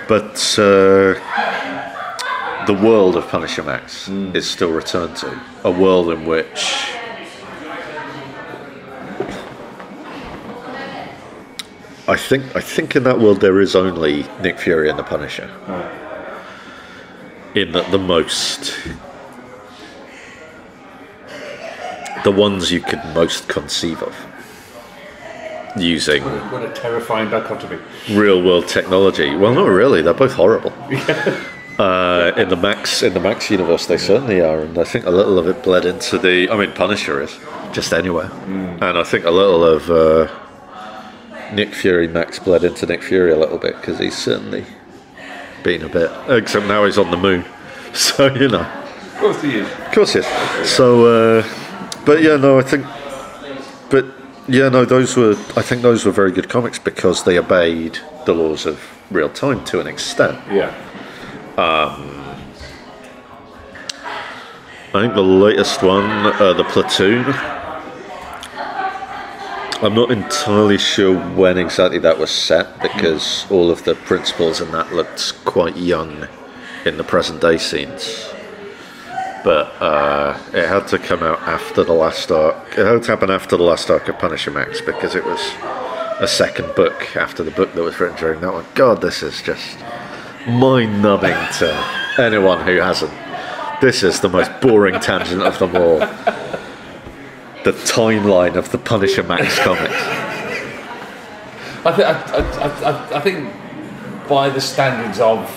But the world of Punisher Max is still returned to. A world in which I think in that world there is only Nick Fury and the Punisher. In that the ones you could most conceive of. Using what a terrifying dichotomy. Real world technology. Well, not really. They're both horrible. In the Max universe, they certainly are, and I think a little of it bled into the. I mean, Punisher is just anywhere, and I think a little of Nick Fury Max bled into Nick Fury a little bit because he's certainly been a bit. Except now he's on the moon, so Of course he is. Of course he is. So, but yeah, no, I think. But yeah, no, those were very good comics because they obeyed the laws of real time to an extent. Yeah. I think the latest one, the Platoon. I'm not entirely sure when exactly that was set because all of the principals in that looked quite young in the present day scenes. But it had to come out after the last arc. It had to happen after the last arc of Punisher Max because it was a second book after the book that was written during that one. God, this is just mind-numbing to anyone who hasn't. This is the most boring tangent of them all. The timeline of the Punisher Max comics. I think by the standards of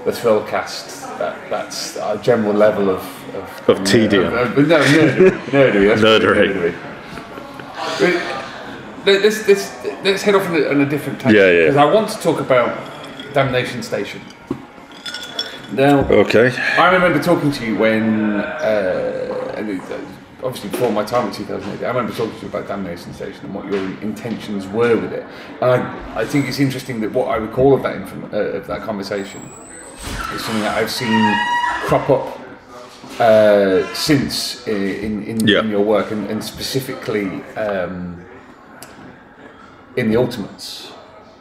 the Thrillcast, that's a general level of tedium. Nerdery. Let's head off on a different tangent. Yeah. Because I want to talk about Damnation Station. Now, okay. I remember talking to you when, obviously before my time in 2008, I remember talking to you about Damnation Station and what your intentions were with it. And I think it's interesting that what I recall of that conversation is something that I've seen crop up since in your work, and specifically in the Ultimates.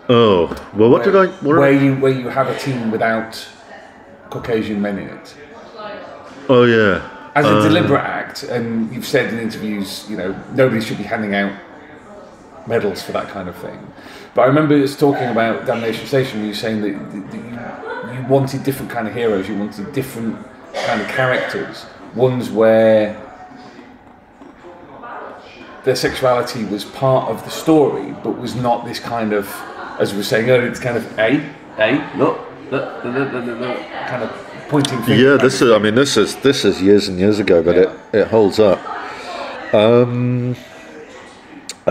Oh, well, where you have a team without Caucasian men in it. Oh yeah. As a deliberate act, and you've said in interviews, nobody should be handing out medals for that kind of thing. But I remember us talking about Damnation Station, you saying that you wanted different kind of heroes, you wanted different kind of characters, ones where their sexuality was part of the story, but was not this kind of, as we were saying earlier, it's kind of look, kind of pointing finger. Yeah, this is years and years ago, but it holds up. I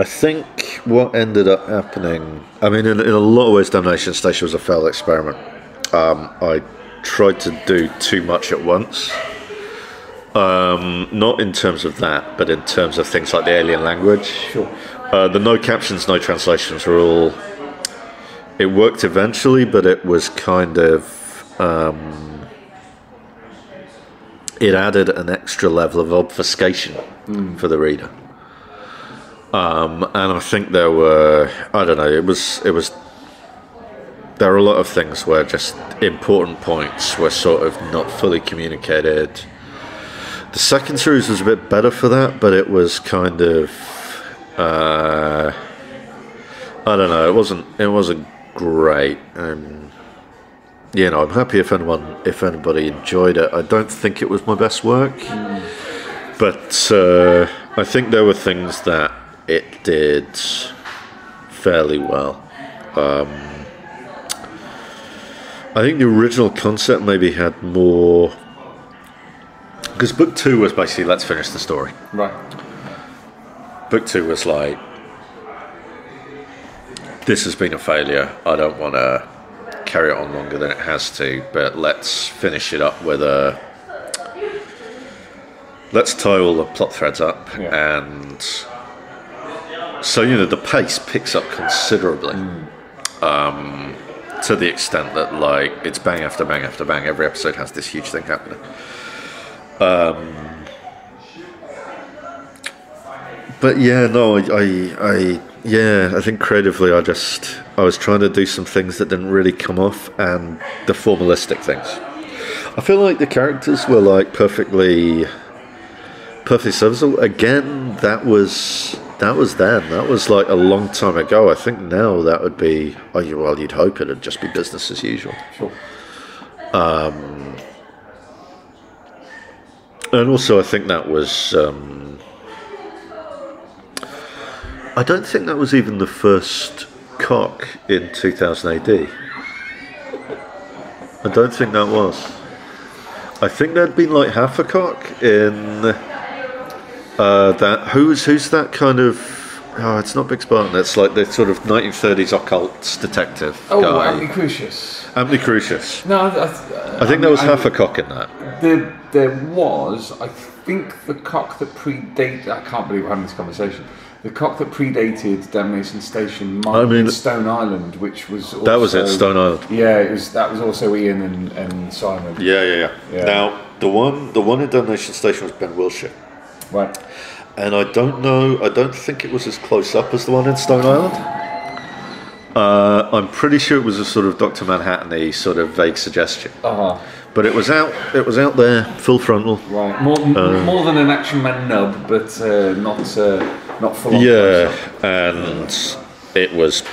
think what ended up happening, I mean, in a lot of ways, Damnation Station was a failed experiment. I tried to do too much at once. Not in terms of that, but in terms of things like the alien language. Sure. The no captions, no translations rule. It worked eventually, but it was kind of... it added an extra level of obfuscation for the reader. And I think there were... I don't know, it was... There were a lot of things where just important points were sort of not fully communicated. The second series was a bit better for that, but it was kind of... I don't know, it wasn't great. You know, I'm happy if anybody enjoyed it. I don't think it was my best work, but I think there were things that it did fairly well. I think the original concept maybe had more, because book 2 was basically let's finish the story. Right. Book 2 was like, this has been a failure. I don't want to carry it on longer than it has to, but let's finish it up with let's tie all the plot threads up. And so, you know, the pace picks up considerably. To the extent that, like, it's bang after bang after bang. Every episode has this huge thing happening. But yeah, no, I think creatively I was trying to do some things that didn't really come off, and the formalistic things. I feel like the characters were like perfectly serviceable. Again, that was then. That was like a long time ago. I think now that would be, well, you'd hope it'd just be business as usual. Sure. And also I think that was... I don't think that was even the first cock in 2000 AD. I don't think that was. I think there'd been like half a cock in that. Who's that kind of? Oh, it's not Big Spartan. It's like the sort of 1930s occult detective guy. Anthony Crucius. Anthony Crucius. No, I think there was half a cock in that. There was. I think the cock that predated. I can't believe we're having this conversation. The cock that predated Damnation Station might be Stone Island, which was also... That was it, Stone Island. Yeah, that was also Ian and Simon. Yeah. Now, the one in Damnation Station was Ben Wilshire. Right. And I don't think it was as close up as the one in Stone Island. I'm pretty sure it was a sort of Dr. Manhattan-y sort of vague suggestion. But it was out there, full frontal. Right. More than an Action Man nub, but not full on. Yeah, and it was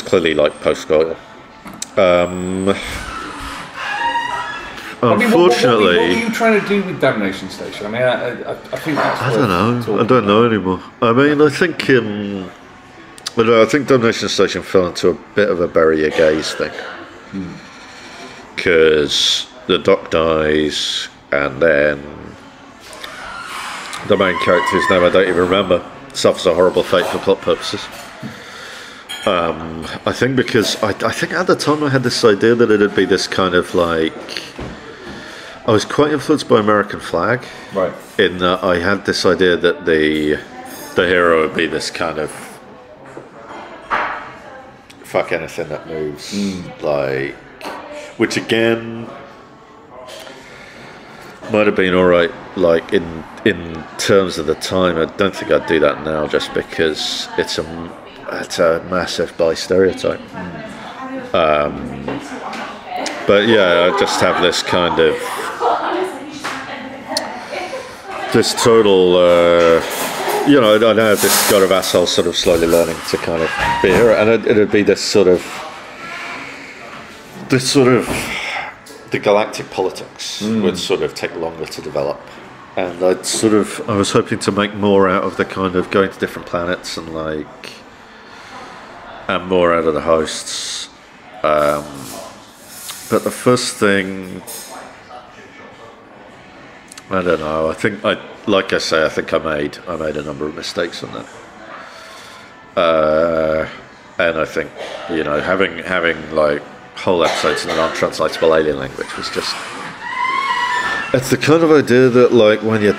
clearly like post-coital. Unfortunately, what were you trying to do with Damnation Station? I mean, I think that's... I don't know anymore. I mean, I think Damnation Station fell into a bit of a bury your gaze thing. Because the Doc dies, and then the main character's name I don't even remember suffers a horrible fate for plot purposes. I think because I think at the time I had this idea that it'd be this kind of like... I was quite influenced by American Flag. Right. In that I had this idea that the hero would be this kind of... fuck anything that moves. Like... Which again... might have been alright, like in terms of the time. I don't think I'd do that now, just because it's a massive bi stereotype. But yeah, I just have this kind of this total, you know, I have this god of asshole sort of slowly learning to kind of be here, and it'd be this sort of the galactic politics would sort of take longer to develop, and I was hoping to make more out of the kind of going to different planets and more out of the hosts. But the first thing, I don't know. I think like I say, I think I made a number of mistakes on that. And I think, having like whole episodes in an untranslatable alien language was just... It's the kind of idea that, like, when you...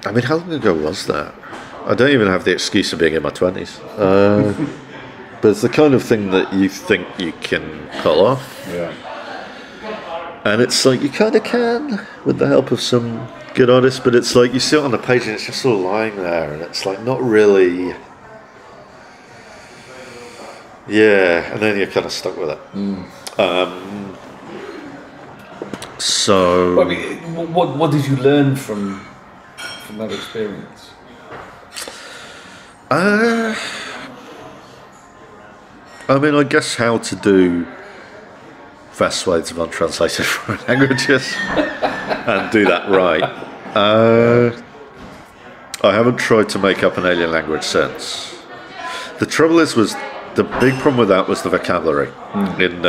I mean, how long ago was that? I don't even have the excuse of being in my 20s. But it's the kind of thing that you think you can pull off. Yeah. And it's like, you kind of can, with the help of some good artists, but it's like, you see it on the page and it's just sort of lying there, and it's like, not really... Yeah, and then you're kind of stuck with it. So... Well, I mean, what did you learn from that experience? I mean, I guess how to do vast swathes of untranslated foreign languages and do that right. I haven't tried to make up an alien language since. The trouble was the big problem with that was the vocabulary. In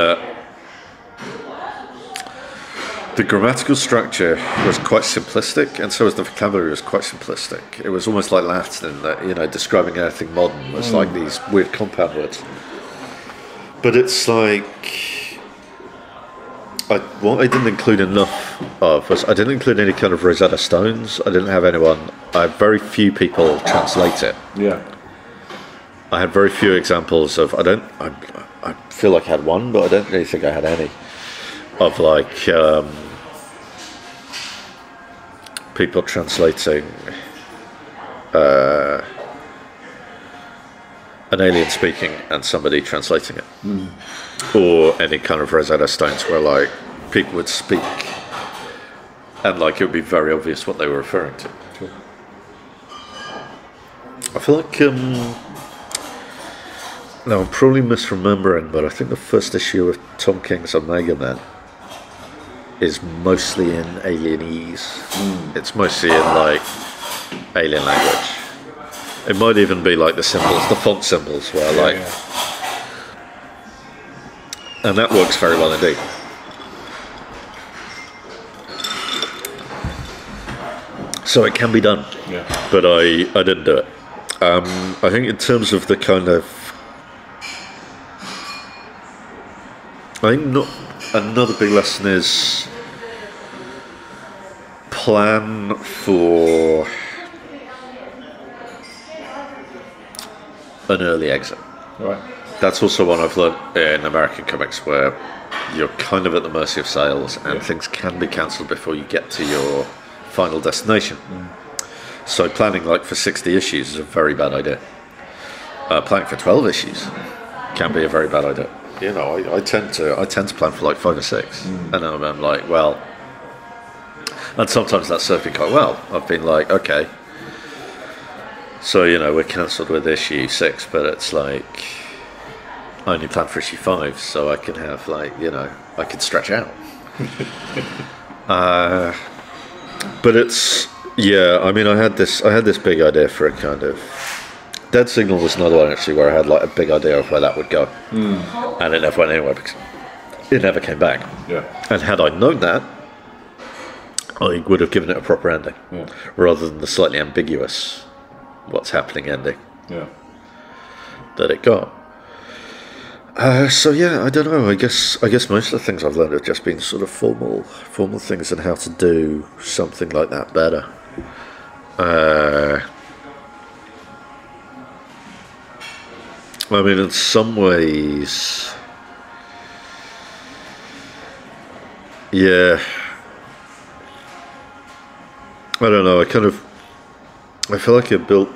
the grammatical structure was quite simplistic, and so was the vocabulary was quite simplistic. It was almost like Latin, that describing anything modern was like these weird compound words. But it's like what I didn't include enough of was I didn't include any kind of Rosetta Stones. I didn't have anyone. I had very few people translate it. Yeah. I had very few examples of. I feel like I had one, but I don't really think I had any of like people translating an alien speaking and somebody translating it, or any kind of Rosetta Stones where like people would speak and like it would be very obvious what they were referring to. Sure. I feel like no, I'm probably misremembering, but I think the first issue of Tom King's Omega Man is mostly in alienese. It's mostly in like alien language. It might even be like the symbols, the font symbols, where and that works very well indeed. So it can be done, but I didn't do it. I think in terms of the kind of, I think another big lesson is plan for an early exit. Right. That's also one I've learned in American comics, where you're kind of at the mercy of sales and things can be cancelled before you get to your final destination. So planning like for 60 issues is a very bad idea. Planning for 12 issues can be a very bad idea. I tend to plan for like 5 or 6, and I'm like, well, and sometimes that served me quite well. I've been like, okay, so we're cancelled with issue 6, but it's like I only plan for issue 5, so I can have like I can stretch out. But it's I mean, I had this big idea for a kind of. Dead Signal was another one actually where I had like a big idea of where that would go, and it never went anywhere because it never came back. Yeah. And had I known that, I would have given it a proper ending, rather than the slightly ambiguous "what's happening" ending that it got. So I don't know. I guess most of the things I've learned have just been sort of formal things and how to do something like that better. I mean, in some ways, I don't know. I feel like I built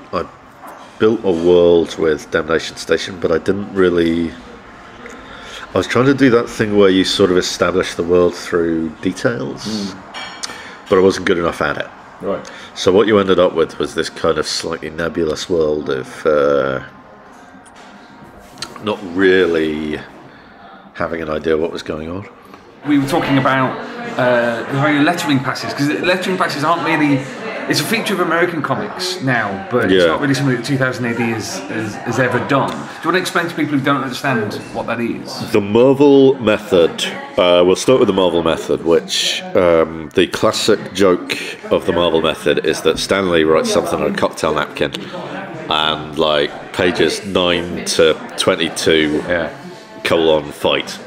a world with Damnation Station, but I didn't really. I was trying to do that thing where you sort of establish the world through details, but I wasn't good enough at it. Right. So what you ended up with was this kind of slightly nebulous world of not really having an idea what was going on. We were talking about the very lettering passes, because lettering passes aren't really it's a feature of American comics now, but it's not really something that 2000 AD has ever done. Do you want to explain to people who don't understand what that is? The Marvel method, we'll start with the Marvel method, which the classic joke of the Marvel method is that Stan Lee writes something on a cocktail napkin and like pages 9 to 22 fight.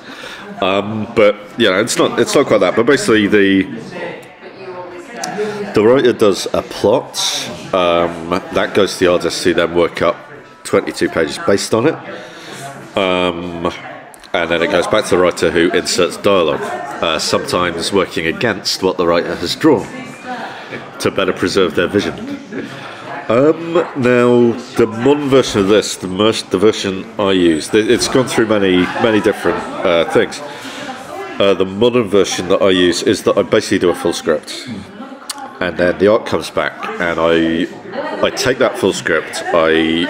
But it's not quite that. But basically, the writer does a plot that goes to the artist, who then work up 22 pages based on it, and then it goes back to the writer, who inserts dialogue, sometimes working against what the writer has drawn to better preserve their vision. Now, the modern version of this, the version I use, it's gone through many different things. The modern version that I use is that I basically do a full script, and then the art comes back, and I take that full script, I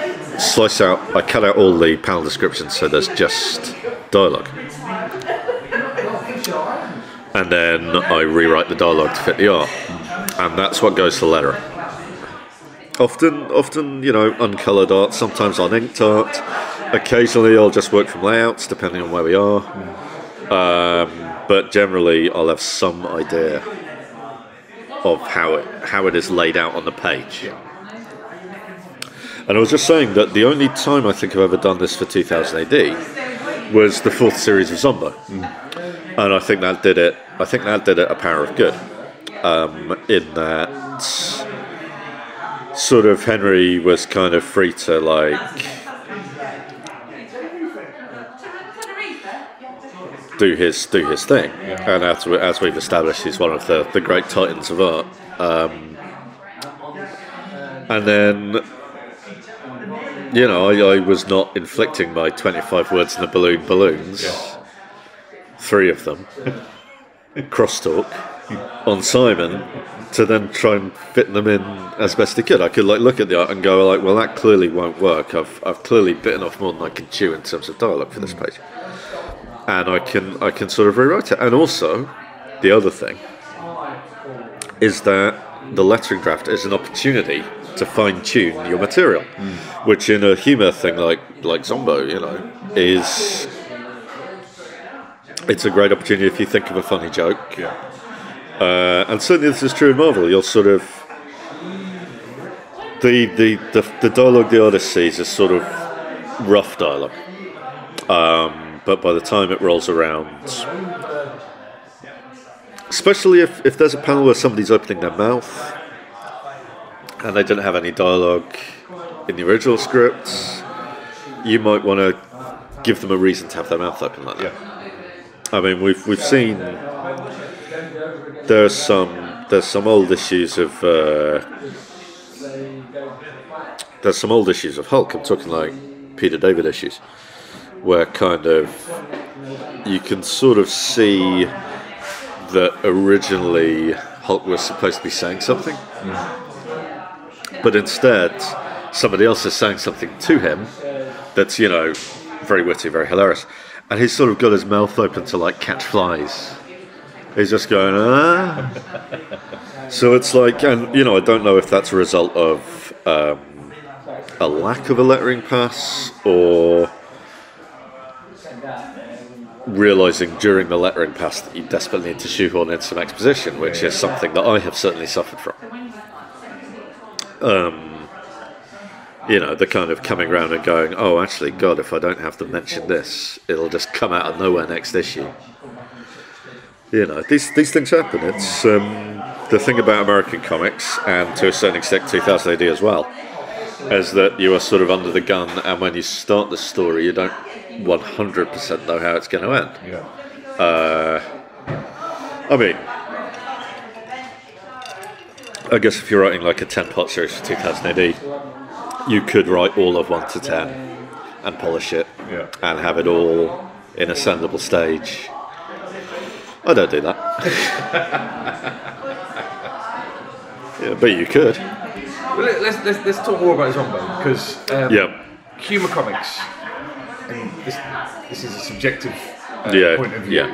cut out all the panel descriptions, so there's just dialogue, and then I rewrite the dialogue to fit the art, and that's what goes to lettering. Often, uncoloured art, sometimes uninked art. Occasionally I'll just work from layouts, depending on where we are. But generally I'll have some idea of how it is laid out on the page. And I was just saying that the only time I think I've ever done this for 2000 AD was the 4th series of Zombo. And I think that did it a power of good. In that sort of Henry was kind of free to do his thing, and as we've established, he's one of the great titans of art. And then I was not inflicting my 25 words in a balloons, 3 of them, crosstalk on Simon, to then try and fit them in as best I could. I could look at the art and go well, that clearly won't work. I've clearly bitten off more than I can chew in terms of dialogue for this page, and I can sort of rewrite it. And also, the other thing is that the lettering draft is an opportunity to fine tune your material, which in a humour thing like Zombo, is it's a great opportunity if you think of a funny joke. And certainly this is true in Marvel. You'll sort of the dialogue the artist sees is sort of rough dialogue, but by the time it rolls around, especially if there's a panel where somebody's opening their mouth and they didn't have any dialogue in the original script, you might want to give them a reason to have their mouth open like that. I mean, we've seen. There's some old issues of Hulk. I'm talking like Peter David issues, where kind of you can sort of see that originally Hulk was supposed to be saying something, but instead somebody else is saying something to him that's very witty, very hilarious, and he's sort of got his mouth open to catch flies. He's just going, So it's like, and I don't know if that's a result of a lack of a lettering pass, or realising during the lettering pass that you desperately need to shoehorn in some exposition, which is something that I have certainly suffered from. The kind of coming around and going, oh, actually, God, if I don't have to mention this, it'll just come out of nowhere next issue. These things happen. It's the thing about American comics, and to a certain extent 2000 AD as well, is that you are sort of under the gun, and when you start the story, you don't 100% know how it's going to end. I mean, I guess if you're writing like a 10-part series for 2000 AD, you could write all of 1 to 10 and polish it and have it all in a sendable stage. I don't do that. But you could. Well, let's talk more about Zombo, because humour comics, and this is a subjective point of view.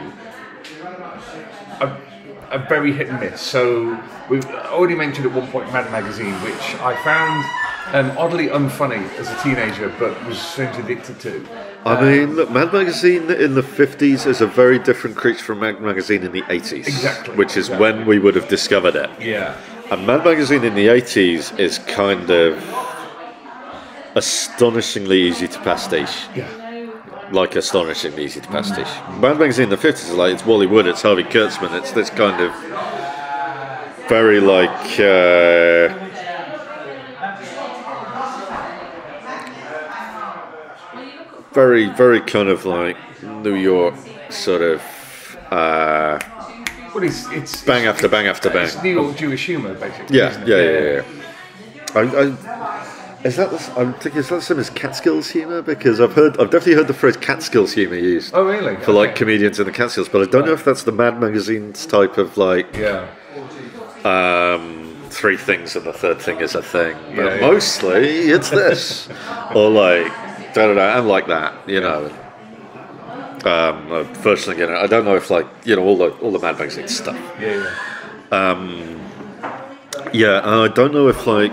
are very hit and miss. So we've already mentioned at one point Mad Magazine, which I found oddly unfunny as a teenager, but was strangely addicted to. I mean, look, Mad Magazine in the 50s is a very different creature from Mad Magazine in the 80s. Exactly. Which is when we would have discovered it. Yeah. And Mad Magazine in the 80s is kind of astonishingly easy to pastiche. Yeah. Like astonishingly easy to pastiche. Mad Magazine in the 50s is like, it's Wally Wood, it's Harvey Kurtzman, it's this kind of very like... very, very kind of like New York sort of Well, it's bang after bang after bang. It's New York Jewish humour, basically. Yeah, isn't it? Is that I'm thinking, is that the same as Catskills humour? Because I've definitely heard the phrase Catskills humour used. Oh, really? For like comedians in the Catskills, but I don't know if that's the Mad Magazine's type of like. Yeah. Three things and the third thing is a thing, but mostly it's this, or like and like that, you know. First thing, you know, I don't know if like all the Mad Magazine stuff. Yeah, and I don't know if like.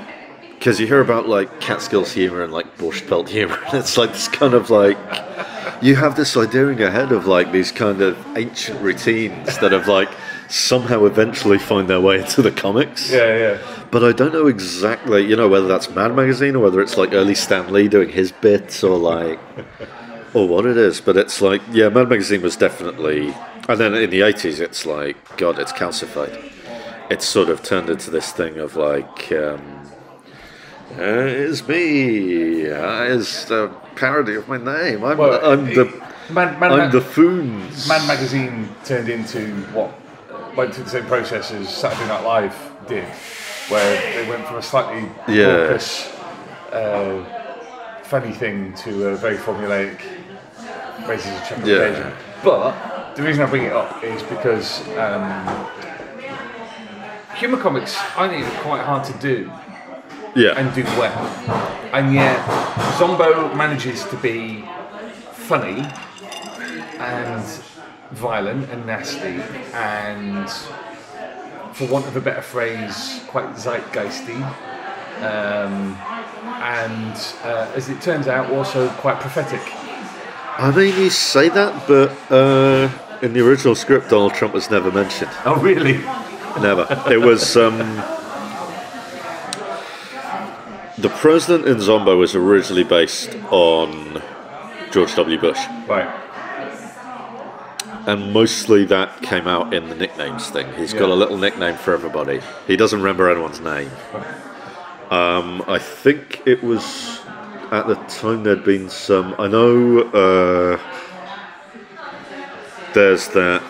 Because you hear about like Catskills humour and like Borscht Belt humour, and it's like this kind of like you have this idea in your head of like these kind of ancient routines that have like somehow eventually find their way into the comics. Yeah. But I don't know exactly, whether that's Mad Magazine or whether it's like early Stan Lee doing his bits or like or what it is. But it's like Mad Magazine was definitely, and then in the 80s it's like God, it's calcified. It's sort of turned into this thing of like. It's me. It's the parody of my name. I'm the Foons. Mad Magazine turned into what went through the same process as Saturday Night Live did, where they went from a slightly raucous, funny thing to a very formulaic racist interpretation. But the reason I bring it up is because humour comics, I think, are quite hard to do. And do well, and yet Zombo manages to be funny and violent and nasty and, for want of a better phrase, quite zeitgeisty, and as it turns out, also quite prophetic. I mean, you say that, but in the original script, Donald Trump was never mentioned. Oh, really? Never. It was. The president in Zombo was originally based on George W. Bush. Right. And mostly that came out in the nicknames thing. He's got a little nickname for everybody. He doesn't remember anyone's name. I think it was, at the time there'd been some, I know there's that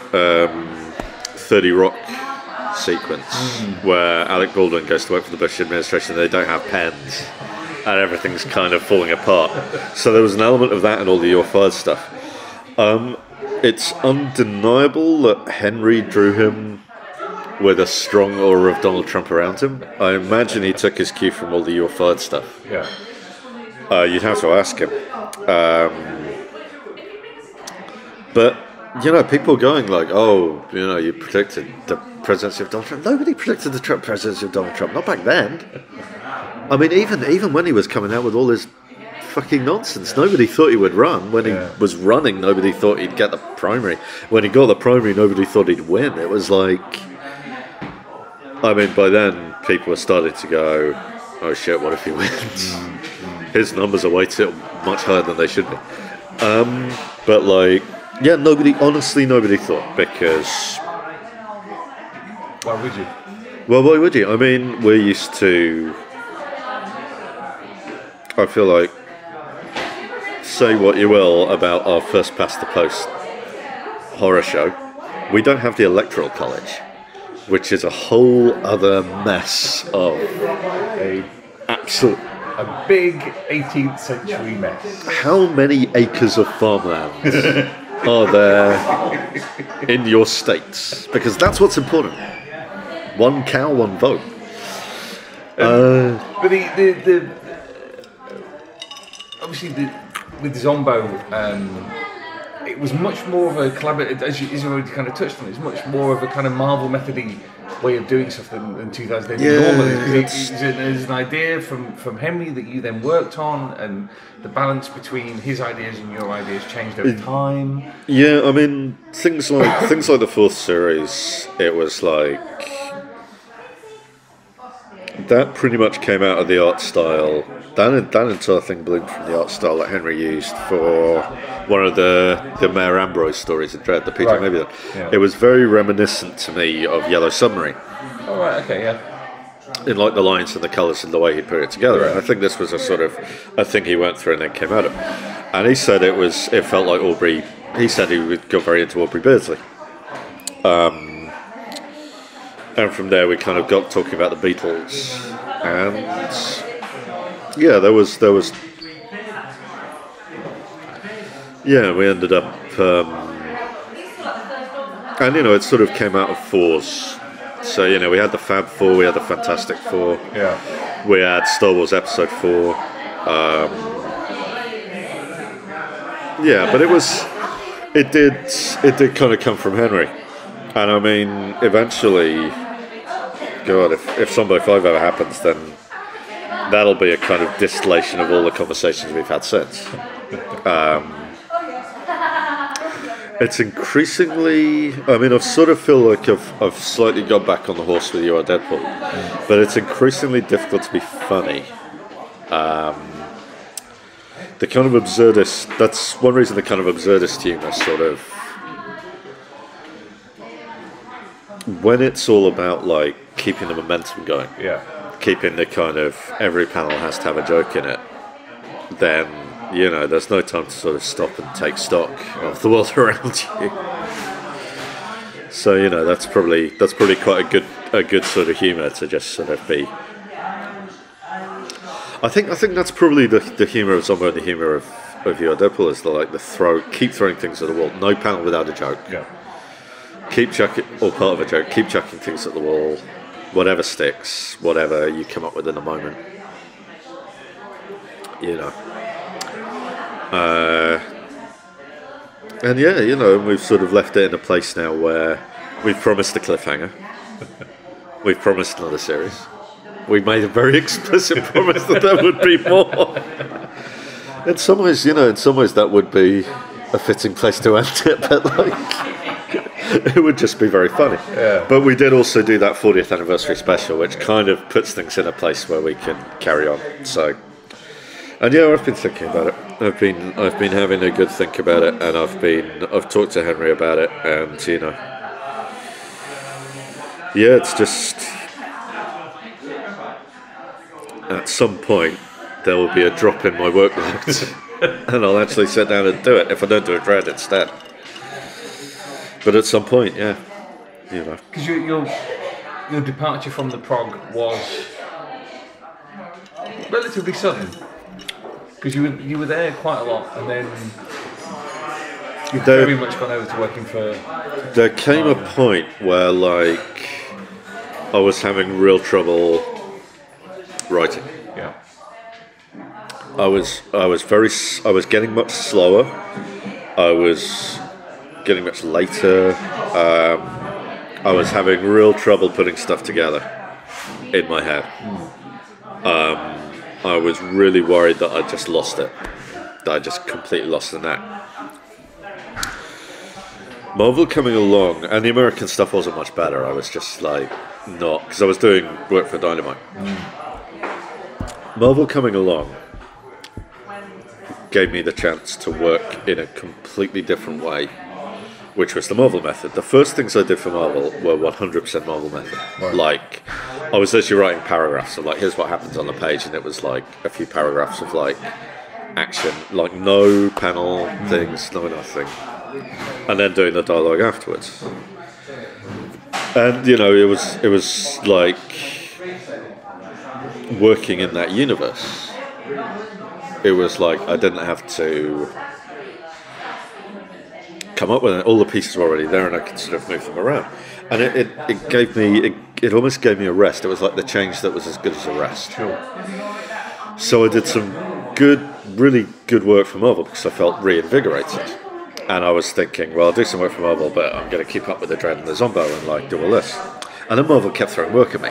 30 Rock sequence where Alec Baldwin goes to work for the Bush administration and they don't have pens and everything's kind of falling apart. So there was an element of that in all the You're Fired stuff. It's undeniable that Henry drew him with a strong aura of Donald Trump around him. I imagine he took his cue from all the You're Fired stuff. Yeah. You'd have to ask him. But people going like, oh, you predicted the presidency of Donald Trump. Nobody predicted the presidency of Donald Trump. Not back then. I mean, even when he was coming out with all this fucking nonsense, nobody thought he would run. When he was running, nobody thought he'd get the primary. When he got the primary, nobody thought he'd win. It was like, I mean, by then people were starting to go, oh shit, what if he wins? His numbers are way too much higher than they should be. But like, nobody thought, because... Why would you? Well, why would you? I mean, we're used to... I feel like... Say what you will about our first past the post horror show. We don't have the Electoral College, which is a whole other mess of a big 18th century mess. How many acres of farmland are there in your states? Because that's what's important. One cow, one vote. But the obviously with Zombo, it was much more of a collaborative, as you already kind of touched on, it's much more of a kind of Marvel method-y way of doing stuff than 2000 normally. There's an idea from Henry that you then worked on, and the balance between his ideas and your ideas changed over time. Yeah, I mean, things like the fourth series, it was like that pretty much came out of the art style. That entire thing bloomed from the art style that Henry used for one of the Mayor Ambrose stories in Dredd, the Peter Maybe. Yeah. It was very reminiscent to me of Yellow Submarine. Oh, right, okay, yeah. In like the lines and the colours and the way he put it together. Right. And I think this was a sort of a thing he went through and then came out of. And he said it felt like Aubrey. He said he would go very into Aubrey Beardsley. And from there we kind of got talking about the Beatles, and yeah, there was yeah, we ended up and it sort of came out of fours. So we had the Fab Four, we had the Fantastic Four, we had Star Wars Episode 4, yeah, but it did kind of come from Henry. And I mean, eventually, God, if Zombo 5 ever happens, then that'll be a kind of distillation of all the conversations we've had since. It's increasingly, I mean, I sort of feel like I've slightly gone back on the horse with You Are Deadpool, but it's increasingly difficult to be funny. The kind of absurdist, that's one reason the kind of absurdist humour sort of, when it's all about like keeping the momentum going, keeping the kind of every panel has to have a joke in it, then there's no time to sort of stop and take stock of the world around you. So that's probably quite a good sort of humour to just sort of be. I think that's probably the humour of Zombo and the humour of Your Deadpool is keep throwing things at the wall. No panel without a joke. Yeah. Keep chucking, or part of a joke, keep chucking things at the wall, whatever sticks, whatever you come up with in the moment. And yeah, we've sort of left it in a place now where we've promised a cliffhanger. We've promised another series. We made a very explicit promise that there would be more. In some ways, that would be a fitting place to end it, but it would just be very funny. Yeah. But we did also do that 40th anniversary special, which kind of puts things in a place where we can carry on. So, and yeah, I've been thinking about it. I've been having a good think about it, and I've talked to Henry about it, and yeah, it's just at some point there will be a drop in my workload, and I'll actually sit down and do it if I don't do a Dredd instead. But at some point, yeah, because your departure from the prog was relatively sudden, because you were there quite a lot, and then you've very much gone over to working for. There came a point where I was having real trouble writing. Yeah. I was getting much slower. I was getting much later. I was having real trouble putting stuff together in my head. I was really worried that I'd just lost it. That I just completely lost the knack. Marvel coming along, and the American stuff wasn't much better. I was just not, because I was doing work for Dynamite. Marvel coming along gave me the chance to work in a completely different way, which was the Marvel method. The first things I did for Marvel were 100% Marvel method. Right. I was actually writing paragraphs of here's what happens on the page, and it was a few paragraphs of action, no panel things, no nothing, and then doing the dialogue afterwards. And it was working in that universe. It was I didn't have to come up with it. All the pieces were already there, and I could sort of move them around. And it gave me, it almost gave me a rest. It was like the change that was as good as a rest. Sure. So I did some really good work for Marvel because I felt reinvigorated. And I was thinking, well, I'll do some work for Marvel, but I'm going to keep up with the Dredd and the Zombo and like do all this. And then Marvel kept throwing work at me.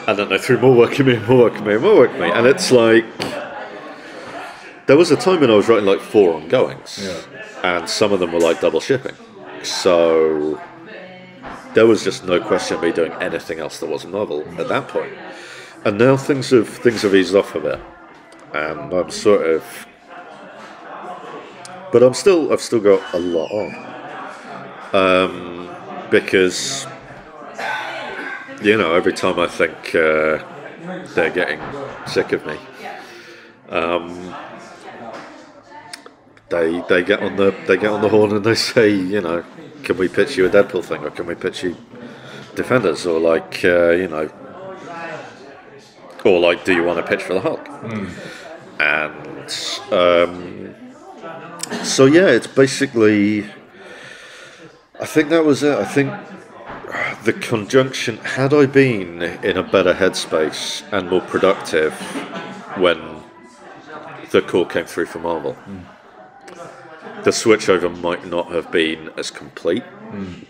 And then they threw more work at me, and more work at me, and more work at me. And it's like, there was a time when I was writing like 4 ongoings, and some of them were like double shipping. So there was just no question of me doing anything else that wasn't Marvel at that point. And now things have eased off a bit, and I'm sort of, but I've still got a lot on, because, you know, every time I think they're getting sick of me, they get on the horn and they say, you know, can we pitch you a Deadpool thing, or can we pitch you Defenders, or like you know, or like, do you want to pitch for the Hulk? And so yeah, it's basically, I think that was it. I think the conjunction, had I been in a better headspace and more productive when the call came through for Marvel, the switchover might not have been as complete.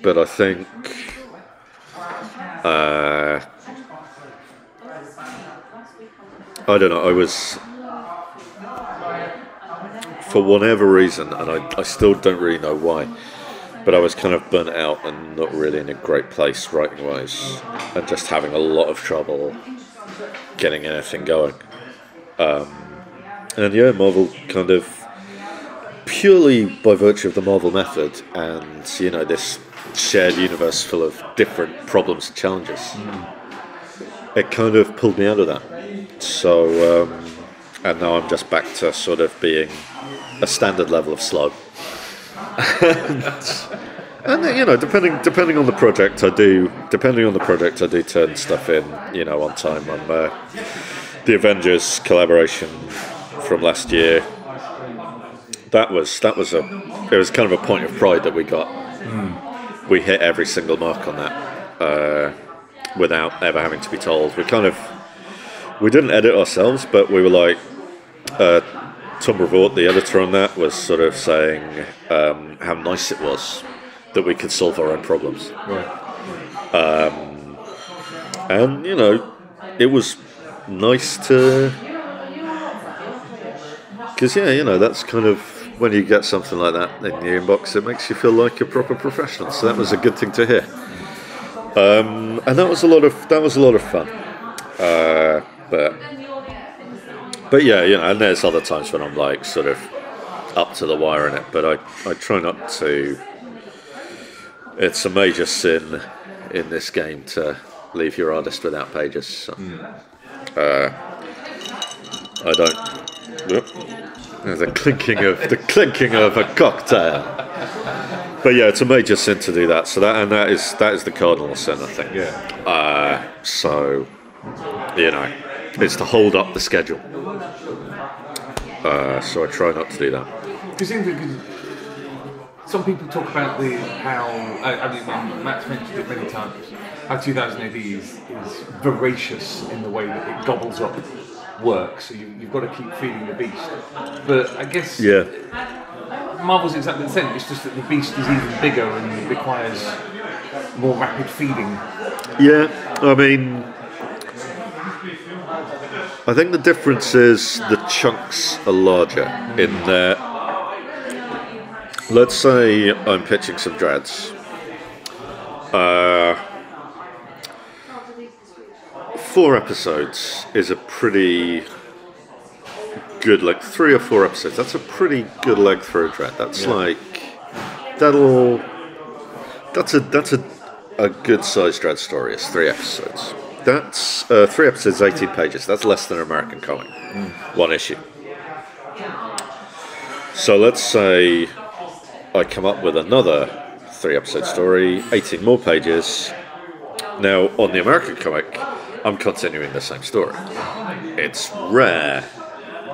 But I think I don't know, I was, for whatever reason, and I still don't really know why, but I was kind of burnt out and not really in a great place writing wise, and just having a lot of trouble getting anything going. And yeah, Marvel kind of, purely by virtue of the Marvel method and, you know, this shared universe full of different problems and challenges, it kind of pulled me out of that. So and now I'm just back to sort of being a standard level of slog. And you know, depending on the project, I do turn stuff in, you know, on time. On the Avengers collaboration from last year, it was kind of a point of pride that we got. We hit every single mark on that without ever having to be told. We didn't edit ourselves, but we were like, Tom Brevoort, the editor on that, was sort of saying how nice it was that we could solve our own problems. Right. And, you know, it was nice to, because, yeah, you know, that's kind of, when you get something like that in your inbox, it makes you feel like a proper professional. So that was a good thing to hear. And that was a lot of fun. But yeah, you know, and there's other times when I'm like sort of up to the wire in it, but I try not to. It's a major sin in this game to leave your artist without pages. So, I don't. There's the clinking of a cocktail. But yeah, it's a major sin to do that. So that is the cardinal sin, I think. Yeah. So, you know, it's to hold up the schedule. So I try not to do that. Do you think that some people talk about how Matt's mentioned it many times, how 2000 AD is voracious in the way that it gobbles up work, so you've got to keep feeding the beast. But I guess Marvel's exactly the same, it's just that the beast is even bigger and requires more rapid feeding. Yeah, I mean, I think the difference is the chunks are larger in that, let's say I'm pitching some Dredds. 4 episodes is a pretty good, like 3 or 4 episodes, that's a pretty good leg through a Dredd. That's that's a good sized Dredd story is 3 episodes. That's 3 episodes, 18 pages. That's less than an American comic. 1 issue. So let's say I come up with another 3 episode story, 18 more pages. Now, on the American comic, I'm continuing the same story. It's rare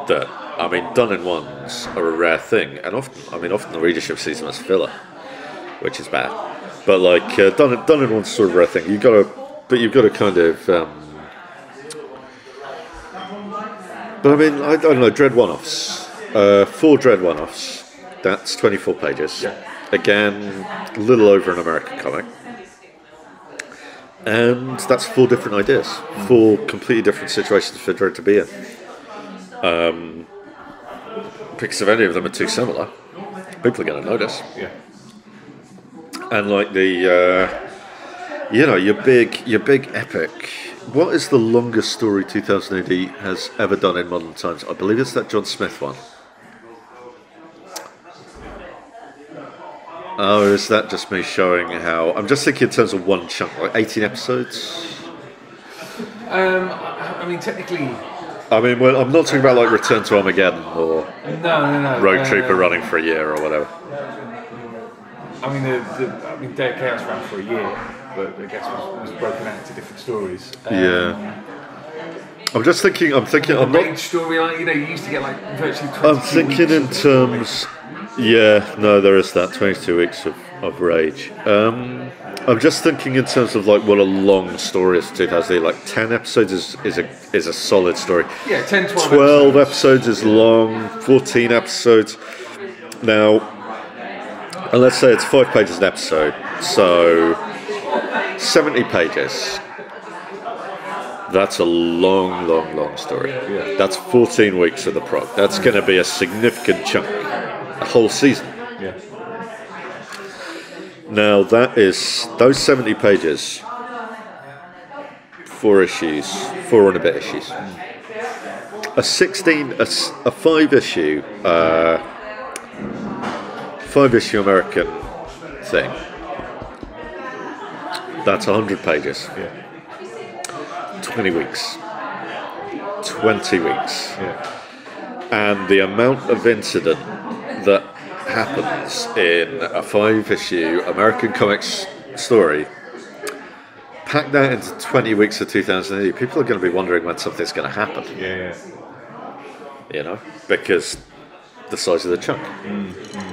that, I mean, done-in-ones are a rare thing, and often the readership sees them as filler, which is bad. But like done-in-ones is sort of a rare thing. You've got to kind of. But I mean, I don't know, Dredd one-offs. 4 Dredd one-offs. That's 24 pages. Yeah. Again, a little over an American comic. And that's 4 different ideas. 4 completely different situations for Dredd to be in. Because if any of them are too similar, people are going to notice. Yeah. And like the, your big epic. What is the longest story 2000 AD has ever done in modern times? I believe it's that John Smith one. Oh, is that just me showing how... I'm just thinking in terms of one chunk, like 18 episodes? I mean, technically... I mean, well, I'm not talking about like Return to Armageddon or No. Road Trooper running for a year or whatever. I mean, Day of Chaos ran for a year, but I guess was broken out into different stories. Yeah. I'm thinking, I'm not... Rage storyline, you used to get like virtually 22 I'm thinking in terms... Yeah, no, there is that 22 weeks of Rage. I'm just thinking in terms of like what a long story is. 2008, like 10 episodes is a solid story. Yeah, 10, 12 episodes is long. 14 episodes. Now, and let's say it's 5 pages an episode, so 70 pages. That's a long story. Yeah. That's 14 weeks of the prog. That's going to be a significant chunk. A whole season. Yeah. Now that is those 70 pages, 4 issues, 4 and a bit issues. A 5-issue, 5-issue American thing. That's 100 pages. Yeah. 20 weeks. 20 weeks. Yeah. And the amount of incident that happens in a 5-issue American comics story, pack that into 20 weeks of 2008, people are going to be wondering when something's going to happen. Yeah. Because the size of the chunk,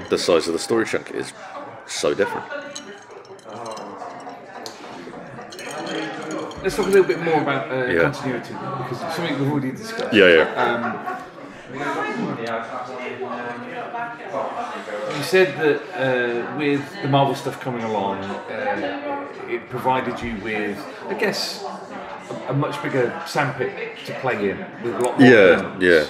the size of the story chunk is so different. Let's talk a little bit more about continuity, because it's something we've already discussed. Yeah. You said that with the Marvel stuff coming along, it provided you with, I guess, a much bigger sandpit to play in with a lot more films. Yeah.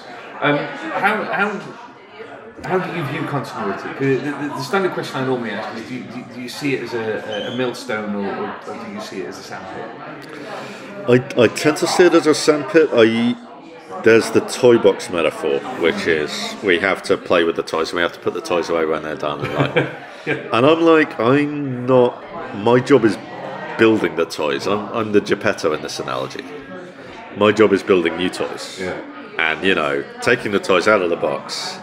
How do you view continuity? The standard question I normally ask is, do you see it as a millstone or do you see it as a sandpit? I tend to see it as a sandpit. There's the toy box metaphor, which is we have to play with the toys and we have to put the toys away when they're done. Right? And I'm like, my job is building the toys. I'm the Geppetto in this analogy. My job is building new toys. Yeah. And, taking the toys out of the box,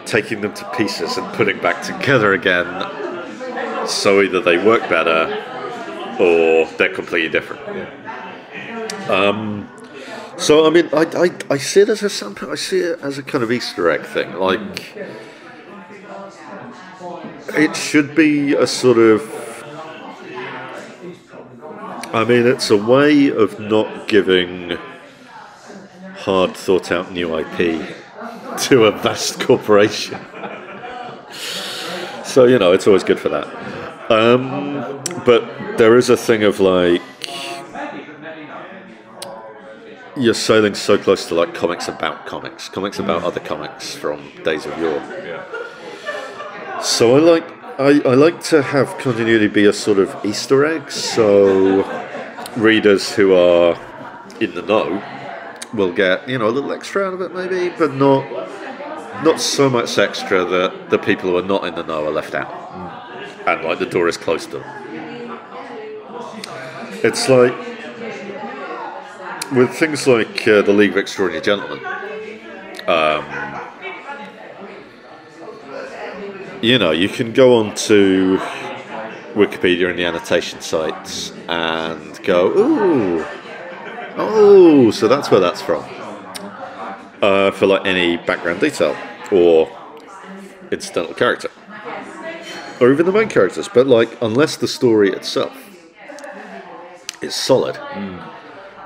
taking them to pieces and putting back together again, so either they work better or they're completely different. Yeah. So, I mean, I see it as a sample. I see it as a kind of Easter egg thing. Like, it should be a sort of... I mean, it's a way of not giving hard thought-out new IP to a vast corporation. So, it's always good for that. But there is a thing of, like, you're sailing so close to like comics about other comics from days of yore. Yeah. So I like to have continuity be a sort of Easter egg, so readers who are in the know will get a little extra out of it maybe, but not so much extra that the people who are not in the know are left out, and like the door is closed to them. It's like with things like the League of Extraordinary Gentlemen, you can go on to Wikipedia and the annotation sites and go, so that's where that's from, for like any background detail or incidental character, or even the main characters. But like, unless the story itself is solid,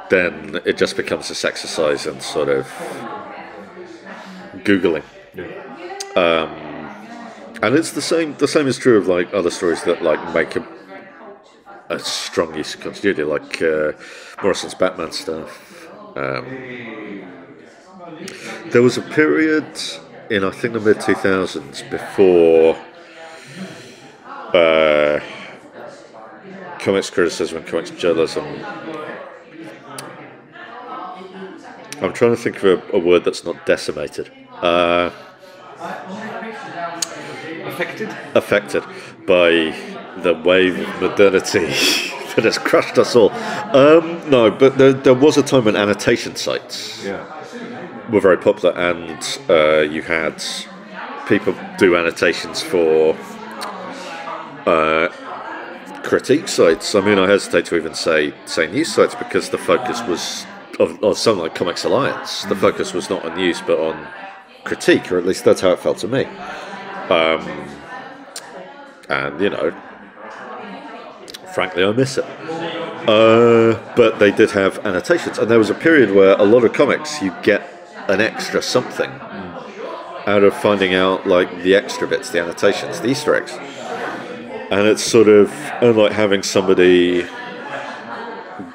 then it just becomes this exercise in sort of Googling. And it's the same. The same is true of like other stories that like make a strong use of continuity, like Morrison's Batman stuff. There was a period in I think the mid 2000s before comics criticism and comics journalism. I'm trying to think of a word that's not decimated. Affected by the wave of modernity that has crushed us all. No, but there was a time when annotation sites were very popular, and you had people do annotations for critique sites. I mean, I hesitate to even say news sites because the focus was of something like Comics Alliance. The focus was not on news but on critique, or at least that's how it felt to me. And you know, frankly, I miss it. But they did have annotations, and there was a period where a lot of comics you get an extra something out of finding out like the extra bits, the annotations, the Easter eggs. And it's sort of like having somebody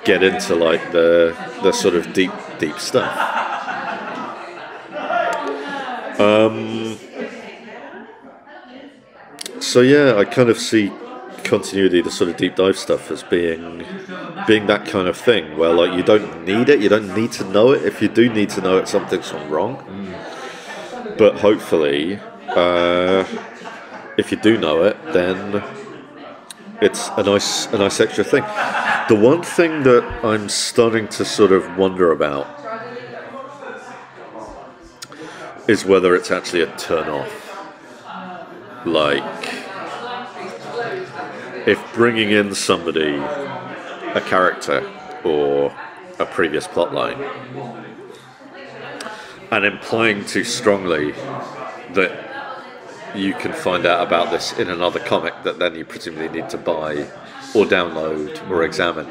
get into like the sort of deep stuff. So yeah, I kind of see continuity, the sort of deep dive stuff, as being that kind of thing where like you don't need it, you don't need to know it. If you do need to know it, something's gone wrong. But hopefully, if you do know it, then it's a nice extra thing. The one thing that I'm starting to sort of wonder about is whether it's actually a turn-off. Like, if bringing in somebody, a character, or a previous plotline, and implying too strongly that you can find out about this in another comic that then you presumably need to buy or download or examine,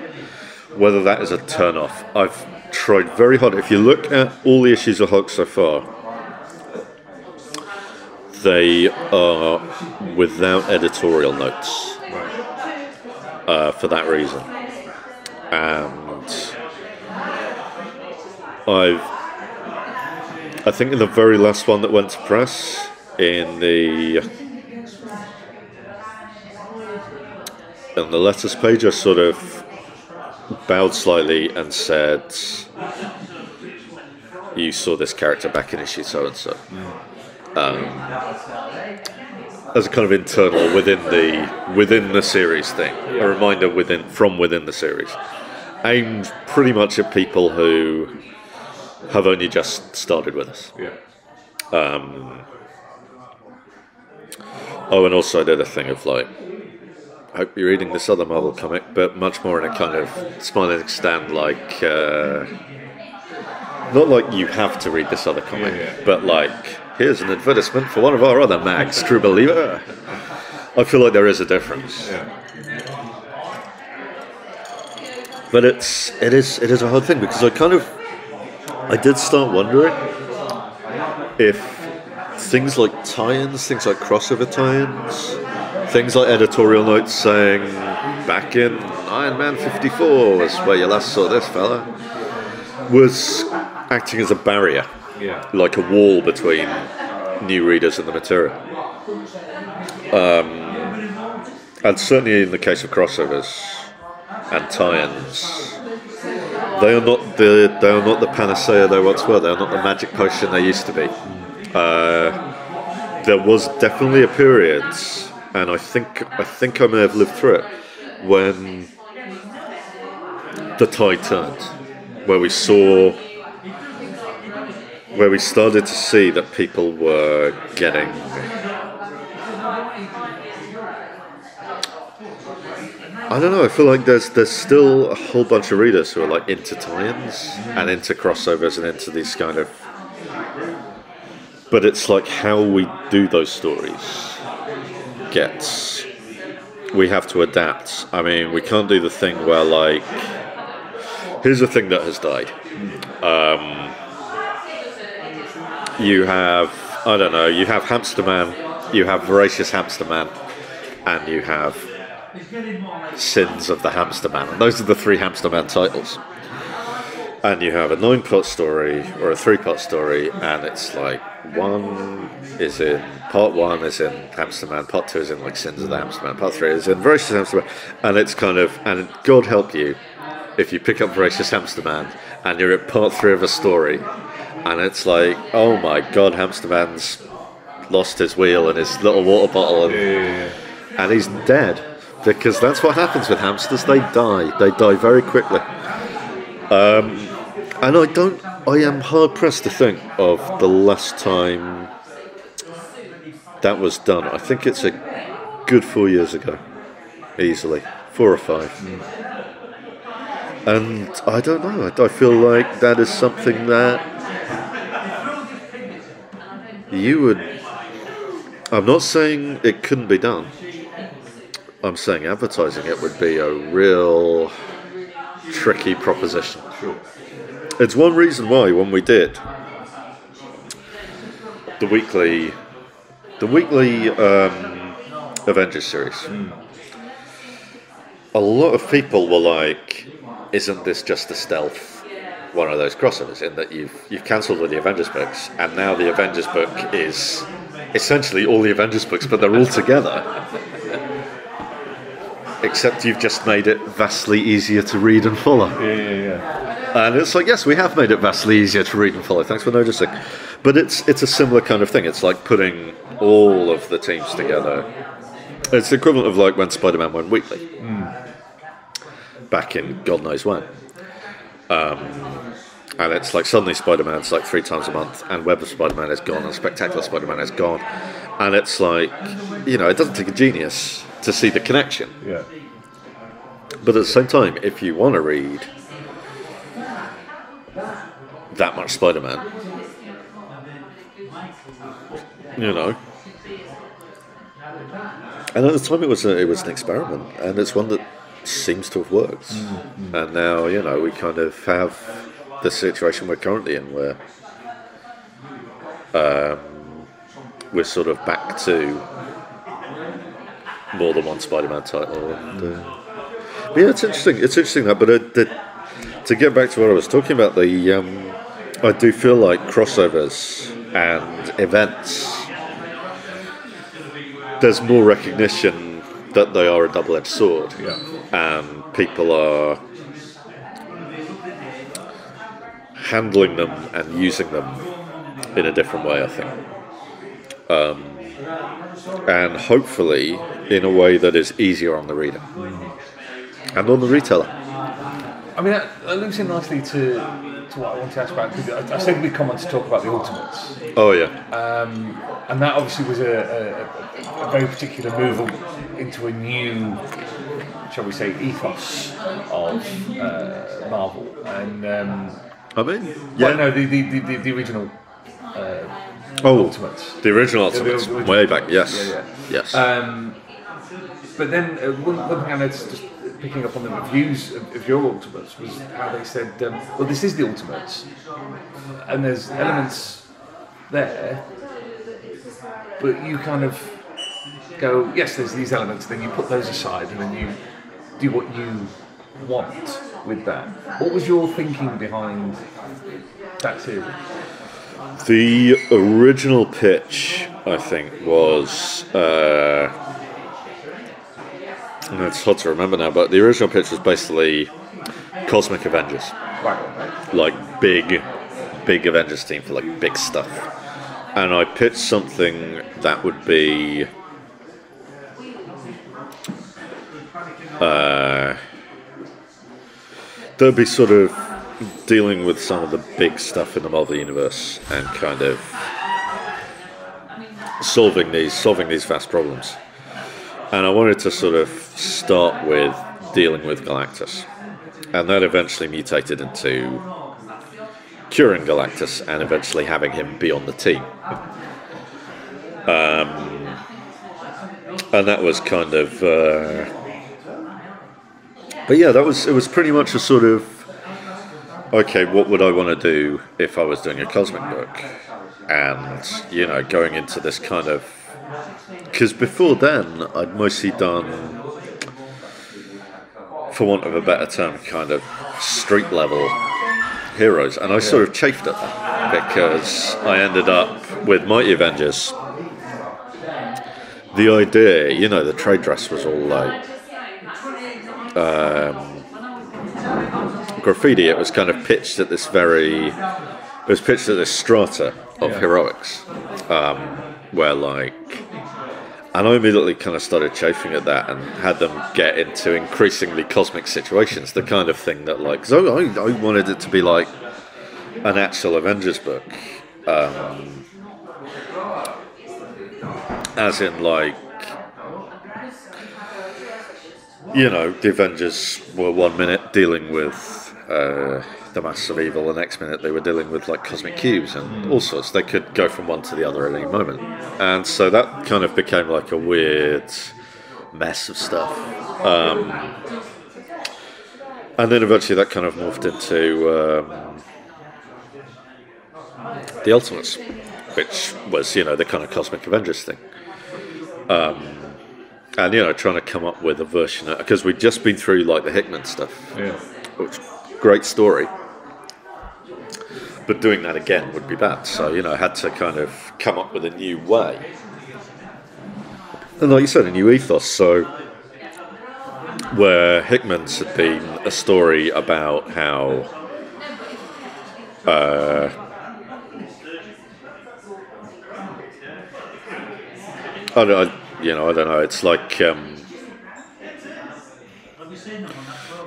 whether that is a turn-off. I've tried very hard. If you look at all the issues of Hulk so far, they are without editorial notes for that reason. And I think in the very last one that went to press, in the letters page, I sort of bowed slightly and said, "You saw this character back in issue so and so," as a kind of internal within the series thing, a reminder from within the series, aimed pretty much at people who have only just started with us. Oh, and also I did a thing of like, I hope you're reading this other Marvel comic, but much more in a kind of smiling stand, like, not like you have to read this other comic, but like, here's an advertisement for one of our other mags, True Believer. I feel like there is a difference. But it is a hard thing, because I did start wondering if things like tie-ins, things like crossover tie-ins, things like editorial notes saying back in Iron Man 54 was where you last saw this fella, was acting as a barrier, like a wall between new readers and the material. And certainly in the case of crossovers and tie-ins, they are not the panacea they once were. They are not the magic potion they used to be. There was definitely a period, and I think I may have lived through it, when the tide turned, where we started to see that people were getting, I don't know, I feel like there's still a whole bunch of readers who are like into tie-ins and into crossovers and into these kind of, but it's like how we do those stories we have to adapt. I mean, we can't do the thing where like, here's a thing that has died. You have I don't know, you have Hamster Man, you have Voracious Hamster Man, and you have Sins of the Hamster Man. And those are the 3 Hamster Man titles. And you have a 9-part story or a 3-part story, and it's like part 1 is in Hamster Man, part 2 is in like Sins of the Hamster Man, part 3 is in Voracious Hamster Man, and it's kind of, and God help you if you pick up Voracious Hamster Man and you're at part 3 of a story, and it's like, oh my God, Hamster Man's lost his wheel and his little water bottle, and he's dead, because that's what happens with hamsters. They die very quickly. And I am hard pressed to think of the last time that was done. I think it's a good 4 years ago, easily 4 or 5. And I don't know. I feel like that is something that you would. I'm not saying it couldn't be done. I'm saying advertising it would be a real tricky proposition. Sure. It's one reason why when we did the weekly Avengers series, a lot of people were like, "Isn't this just a stealth one of those crossovers? In that you've cancelled all the Avengers books, and now the Avengers book is essentially all the Avengers books, but they're all together." Except you've just made it vastly easier to read and follow. Yeah. And it's like, yes, we have made it vastly easier to read and follow. Thanks for noticing. But it's a similar kind of thing. It's like putting all of the teams together. It's the equivalent of like when Spider-Man went weekly. Back in God knows when. And it's like suddenly Spider-Man's like 3 times a month, and Web of Spider-Man is gone, and Spectacular Spider-Man is gone. And it's like, it doesn't take a genius to see the connection. Yeah. But at the same time, if you want to read that much Spider-Man, and at the time it was an experiment, and it's one that seems to have worked. And now, we kind of have the situation we're currently in, where we're sort of back to more than one Spider-Man title. And, but yeah, it's interesting that. But to get back to what I was talking about, I do feel like crossovers and events, there's more recognition that they are a double-edged sword, and people are handling them and using them in a different way, I think. And hopefully in a way that is easier on the reader and on the retailer. I mean, that links in nicely to what I want to ask about, because I said we'd come on to talk about the Ultimates. Oh, yeah. And that obviously was a very particular move into a new, shall we say, ethos of Marvel. And the original Ultimates. The original Ultimates, way back, yes. Yes. But then one thing I noticed, just picking up on the reviews of your Ultimates, was how they said, well, this is the Ultimates, and there's elements there, but you kind of go, yes, there's these elements, then you put those aside, and then you do what you want with that. What was your thinking behind that series? The original pitch, I think, was... it's hard to remember now, but the original pitch was basically Cosmic Avengers. Right. Like big Avengers team for like big stuff. And I pitched something that would be... that would be sort of dealing with some of the big stuff in the Marvel Universe and kind of solving these vast problems. And I wanted to sort of start with dealing with Galactus. And that eventually mutated into curing Galactus and eventually having him be on the team. And that was kind of... but yeah, it was pretty much a sort of... Okay, what would I want to do if I was doing a cosmic book? and going into this kind of, because before then I'd mostly done, for want of a better term, kind of street level heroes, and I sort of chafed at that because I ended up with Mighty Avengers. The idea, the trade dress was all like graffiti. It was kind of pitched at this strata of heroics, where and I immediately kind of started chafing at that and had them get into increasingly cosmic situations, the kind of thing that because I wanted it to be like an actual Avengers book, as in the Avengers were 1 minute dealing with the masses of evil, the next minute they were dealing with cosmic cubes and all sorts. They could go from one to the other at any moment, and so that kind of became like a weird mess of stuff, and then eventually that kind of morphed into the Ultimates, which was the kind of cosmic Avengers thing, and trying to come up with a version because we'd just been through the Hickman stuff, which great story, but doing that again would be bad. So I had to kind of come up with a new way, and like you said, a new ethos. So where Hickman's had been a story about how I don't know. It's like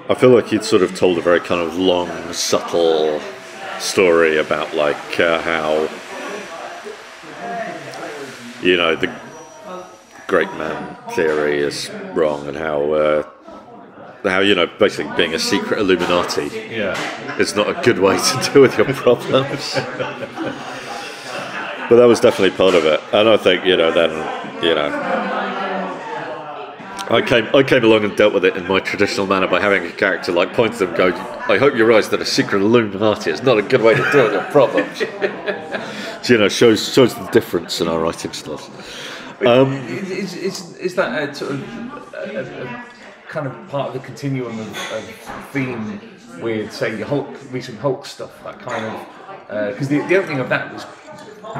I feel like he'd sort of told a very kind of long, subtle story about how the great man theory is wrong, and how basically being a secret Illuminati is not a good way to deal with your problems. But that was definitely part of it, and I think I came along and dealt with it in my traditional manner by having a character point to them, go, I hope you realise that a secret Illuminati is not a good way to deal with your problems. Shows the difference in our writing styles. Is that a sort of a kind of part of the continuum of theme with, say, recent Hulk stuff, that kind of, because the opening of that was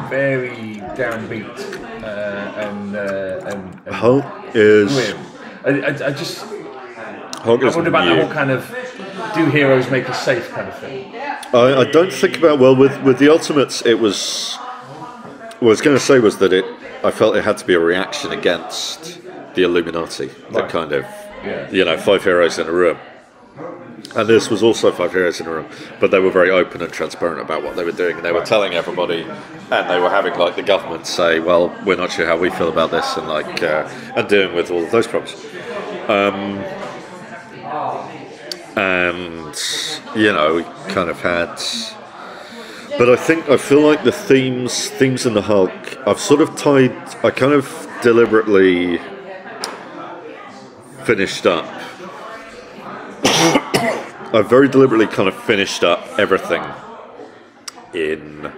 very downbeat and Hulk is grim. I wonder about new. the whole kind of do heroes make us safe kind of thing. I don't think about, with the Ultimates, it was, what I was going to say was that I felt it had to be a reaction against the Illuminati, that kind of 5 heroes in a room. And this was also 5 heroes in a room, but they were very open and transparent about what they were doing, and they were telling everybody, and they were having the government say, well, we're not sure how we feel about this, and and dealing with all of those problems. And we kind of had, but I feel like the themes in the Hulk, I kind of deliberately finished up. I very deliberately kind of finished up everything in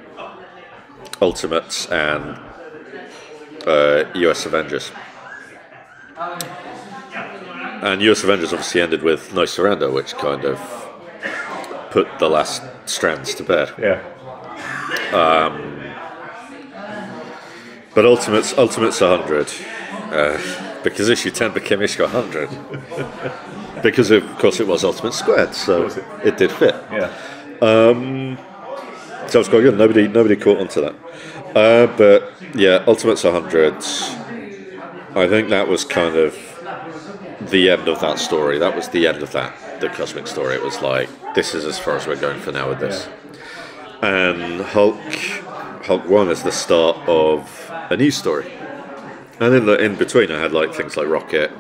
Ultimates and US Avengers. And US Avengers obviously ended with No Surrender, which kind of put the last strands to bed. But Ultimates 100, because issue 10 became issue 100. Because of course it was Ultimate Squared, so it did fit. So it was quite good. Nobody caught onto that. But yeah, Ultimates 100. I think that was kind of the end of that story. That was the end of the cosmic story. It was this is as far as we're going for now with this. And Hulk 1 is the start of a new story. And in between, I had things like Rocket,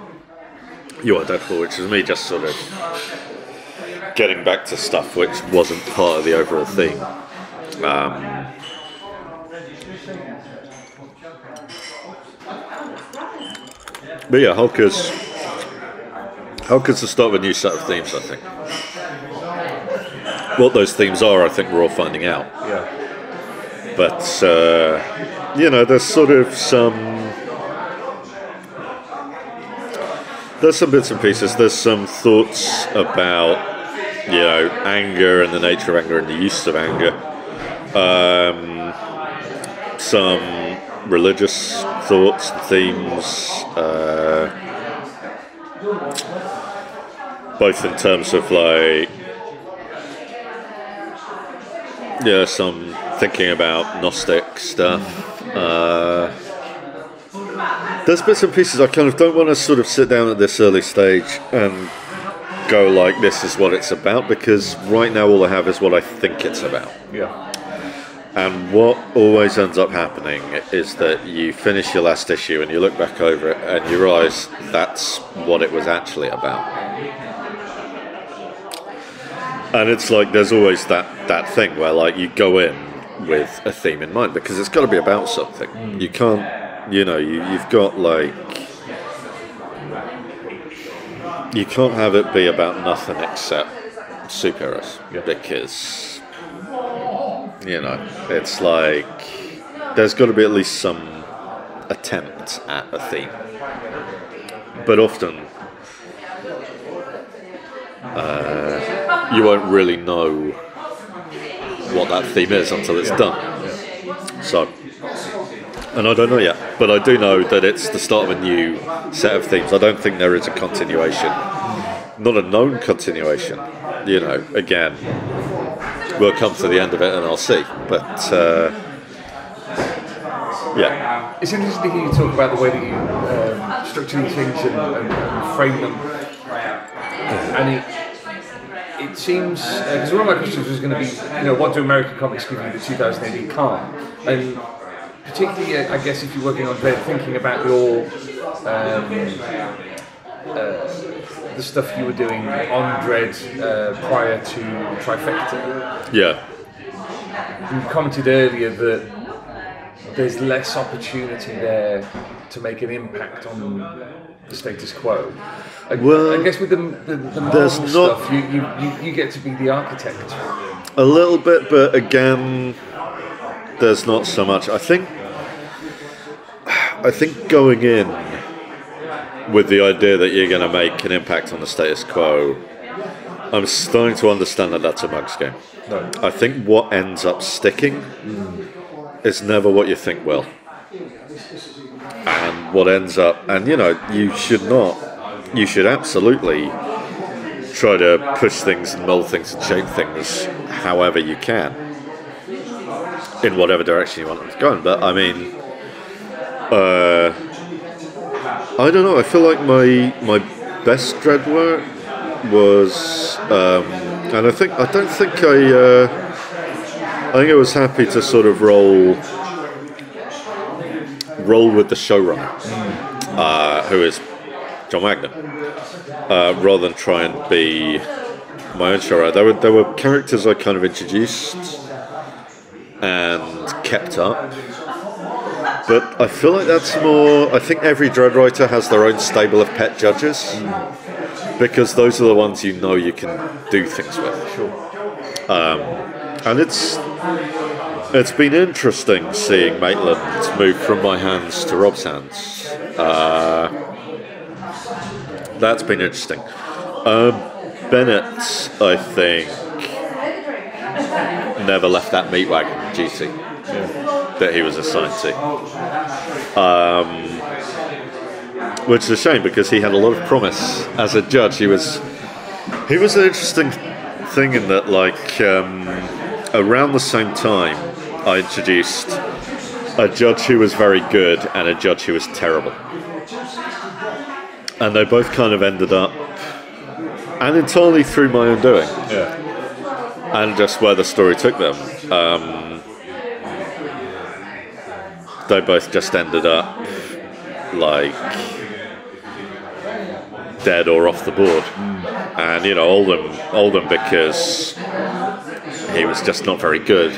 You Are Deadpool, which was me just sort of getting back to stuff which wasn't part of the overall theme. But yeah, Hulk is the start of a new set of themes, I think. What those themes are, I think we're all finding out. But there's sort of there's some bits and pieces. There's some thoughts about anger and the nature of anger and the use of anger. Some religious thoughts and themes, both in terms of some thinking about Gnostic stuff. There's bits and pieces I kind of don't want to sort of sit down at this early stage and go like, this is what it's about, because right now all I have is what I think it's about. Yeah. And what always ends up happening is that you finish your last issue and you look back over it and you realise that's what it was actually about. And it's like there's always that thing where like you go in with a theme in mind because it's got to be about something. You can't, you've got you can't have it be about nothing except superheroes because it's like there's got to be at least some attempt at a theme, but often you won't really know what that theme is until it's done. So, and I don't know yet, but I do know that it's the start of a new set of themes. I don't think there is a continuation, not a known continuation. Again, we'll come to the end of it and I'll see. But yeah, it's interesting to hear you talk about the way that you structure these things and frame them. And it seems because one of my questions was going to be, what do American comics give you that 2000 AD can't? And particularly, I guess, if you're working on Dredd, thinking about your the stuff you were doing on Dredd prior to Trifecta. Yeah. You commented earlier that there's less opportunity there to make an impact on the status quo. I guess with the Marvel stuff, you get to be the architect. A little bit, but again, there's not so much. I think going in with the idea that you're going to make an impact on the status quo, I'm starting to understand that that's a mug's game. No. I think what ends up sticking is never what you think will. And what ends up, and you should absolutely try to push things and mold things and shape things however you can in whatever direction you want them to go in. But I mean, I don't know, I feel like my best Dredd work was and I think I was happy to sort of roll with the showrunner, who is John Wagner, rather than try and be my own showrunner. There were characters I kind of introduced and kept up, but I feel like that's more. I think every Dredd writer has their own stable of pet judges, because those are the ones you can do things with. Sure. And it's been interesting seeing Maitland move from my hands to Rob's hands. That's been interesting. Bennett, I think, never left that meat wagon duty that he was assigned to. Which is a shame, because he had a lot of promise as a judge. He was an interesting thing in that, around the same time, I introduced a judge who was very good and a judge who was terrible. And they both kind of ended up, and entirely through my own doing, and just where the story took them, they both just ended up dead or off the board. And Oldham because he was just not very good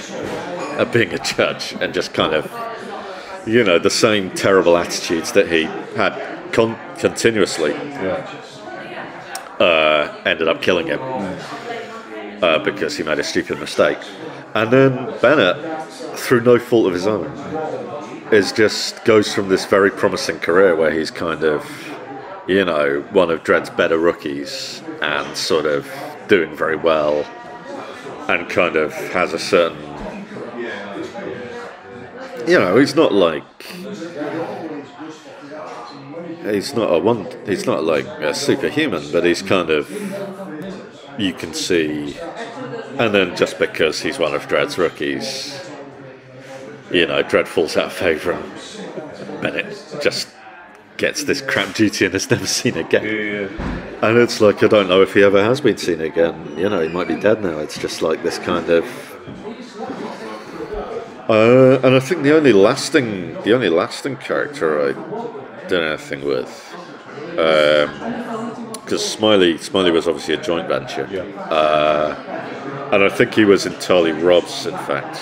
at being a judge, and just kind of the same terrible attitudes that he had continuously ended up killing him because he made a stupid mistake. And then Bennett, through no fault of his own, goes from this very promising career where he's kind of, you know, one of Dredd's better rookies and sort of doing very well, and kind of has a certain, you know, he's not like a superhuman, but he's kind of, you can see, and then just because he's one of Dredd's rookies, you know, Dredd falls out of favour and Bennett just gets this crap duty and is never seen again. Yeah. And it's like, I don't know if he ever has been seen again. You know, he might be dead now. It's just like this kind of... and I think the only lasting character I did anything with, because Smiley was obviously a joint venture. Yeah. And I think he was entirely Rob's, in fact.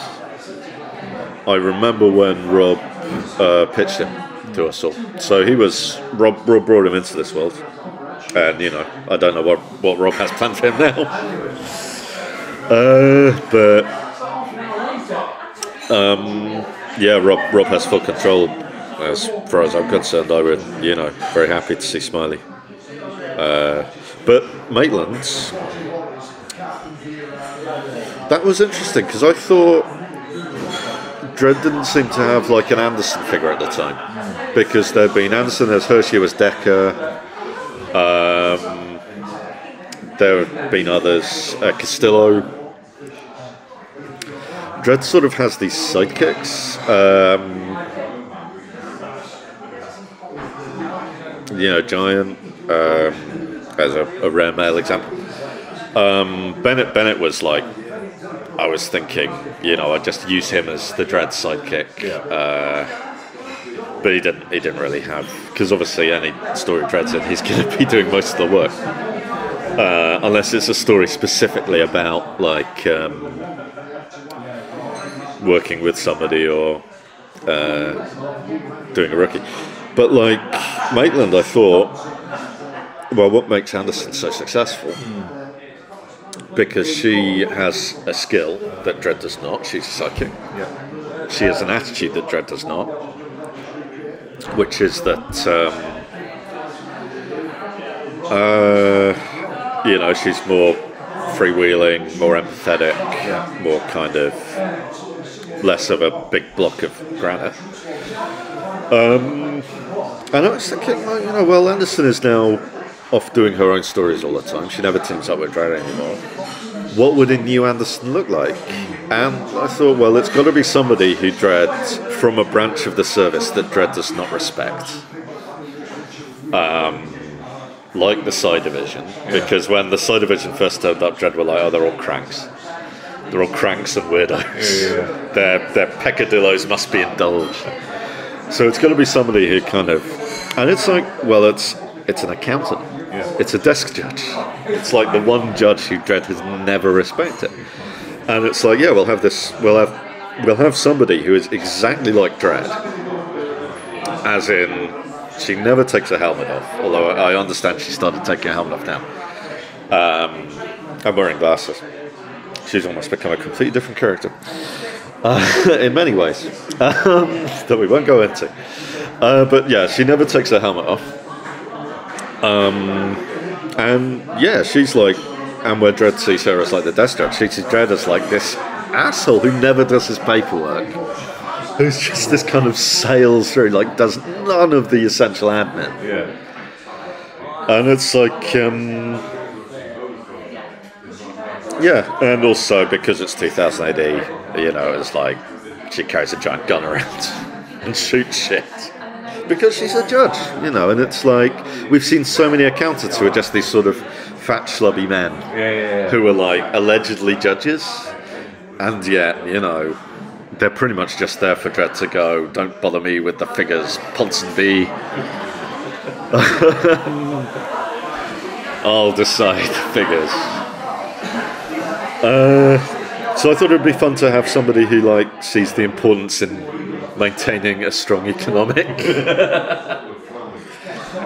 I remember when Rob pitched him to us all. So Rob brought him into this world. And, you know, I don't know what Rob has planned for him now. Yeah, Rob has full control. As far as I'm concerned, I would, you know, very happy to see Smiley. But Maitland's, that was interesting because I thought Dredd didn't seem to have like an Anderson figure at the time, because there'd been Anderson, there's Hershey was Decker, there have been others, Castillo. Dredd sort of has these sidekicks, you know, Giant as a rare male example. Bennett was like, I was thinking, you know, I'd just use him as the Dredd sidekick. Yeah. But he didn't really have, because obviously any story Dredd's in, he's going to be doing most of the work, unless it's a story specifically about like working with somebody or doing a rookie. But like Maitland, I thought, well, what makes Anderson so successful? Because she has a skill that Dredd does not. She's a psychic. Yeah. She has an attitude that Dredd does not, which is that you know, she's more freewheeling, more empathetic, more kind of less of a big block of granite. And I was thinking, you know, well, Anderson is now off doing her own stories all the time. She never teams up with Dredd anymore. What would a new Anderson look like? And I thought, well, it's got to be somebody who Dredd, from a branch of the service that Dredd does not respect. Like the Psi Division. Because when the Psi Division first turned up, Dredd were like, oh, they're all cranks. They're all cranks and weirdos. Yeah. Their peccadillos must be indulged. So it's got to be somebody who kind of... And it's like, well, it's an accountant. Yeah. It's a desk judge. It's like the one judge who Dredd has never respected. And it's like, yeah, we'll have somebody who is exactly like Dredd. As in, she never takes her helmet off. Although I understand she started taking her helmet off now. I'm wearing glasses. She's almost become a completely different character. In many ways. That we won't go into. But yeah, she never takes her helmet off. And yeah, she's like, and where Dredd sees her as like the desk judge, she sees Dredd as like this asshole who never does his paperwork, who's just this kind of sails through, like does none of the essential admin. Yeah. And it's like, yeah, and also because it's 2000 AD, you know, it's like she carries a giant gun around and shoots shit. Because she's a judge, you know, and it's like, we've seen so many accountants who are just these sort of fat, schlubby men who are like allegedly judges, and yet, you know, they're pretty much just there for Dredd to go, don't bother me with the figures, Ponsonby. I'll decide the figures. So I thought it'd be fun to have somebody who like sees the importance in maintaining a strong economic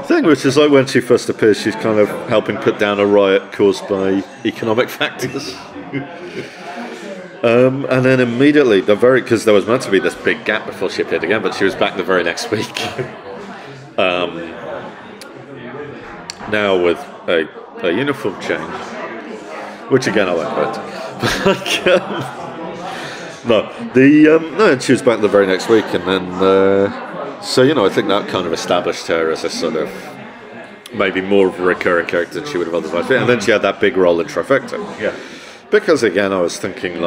thing, which is like when she first appears, she's kind of helping put down a riot caused by economic factors. And then immediately, because there was meant to be this big gap before she appeared again, but she was back the very next week. Now with a uniform change, which again I won't go into. And she was back the very next week, and then so I think that kind of established her as a sort of maybe more of a recurring character than she would have otherwise been. And then she had that big role in Trifecta. Yeah. Because again, I was thinking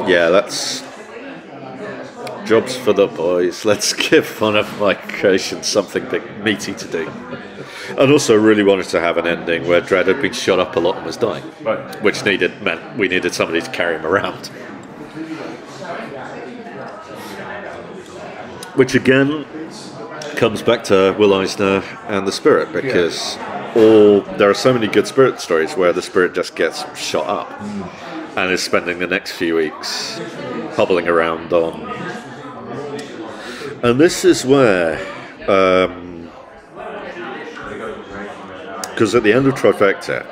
that's jobs for the boys. Let's give one of my creations something big, meaty to do. And also really wanted to have an ending where Dredd had been shot up a lot and was dying. Right. Which meant we needed somebody to carry him around. Which again comes back to Will Eisner and the Spirit, because there are so many good Spirit stories where the Spirit just gets shot up and is spending the next few weeks hobbling around on. And this is where, because at the end of Trifecta,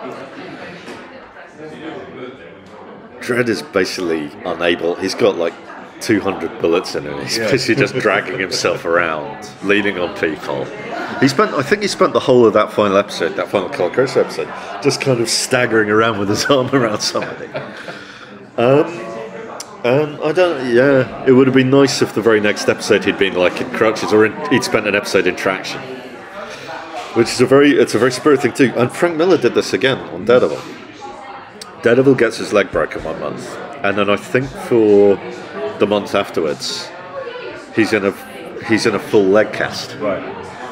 Dredd is basically unable. He's got 200 bullets in him. He's basically just dragging himself around, leaning on people. I think he spent the whole of that final episode, that final Carl Croce episode, just kind of staggering around with his arm around somebody. And I don't. Yeah, it would have been nice if the very next episode he'd been in crutches, or he'd spent an episode in traction, which is a very Spirit thing too. And Frank Miller did this again on Daredevil. Daredevil gets his leg broken 1 month, and then I think for the month afterwards, he's in a full leg cast. Right.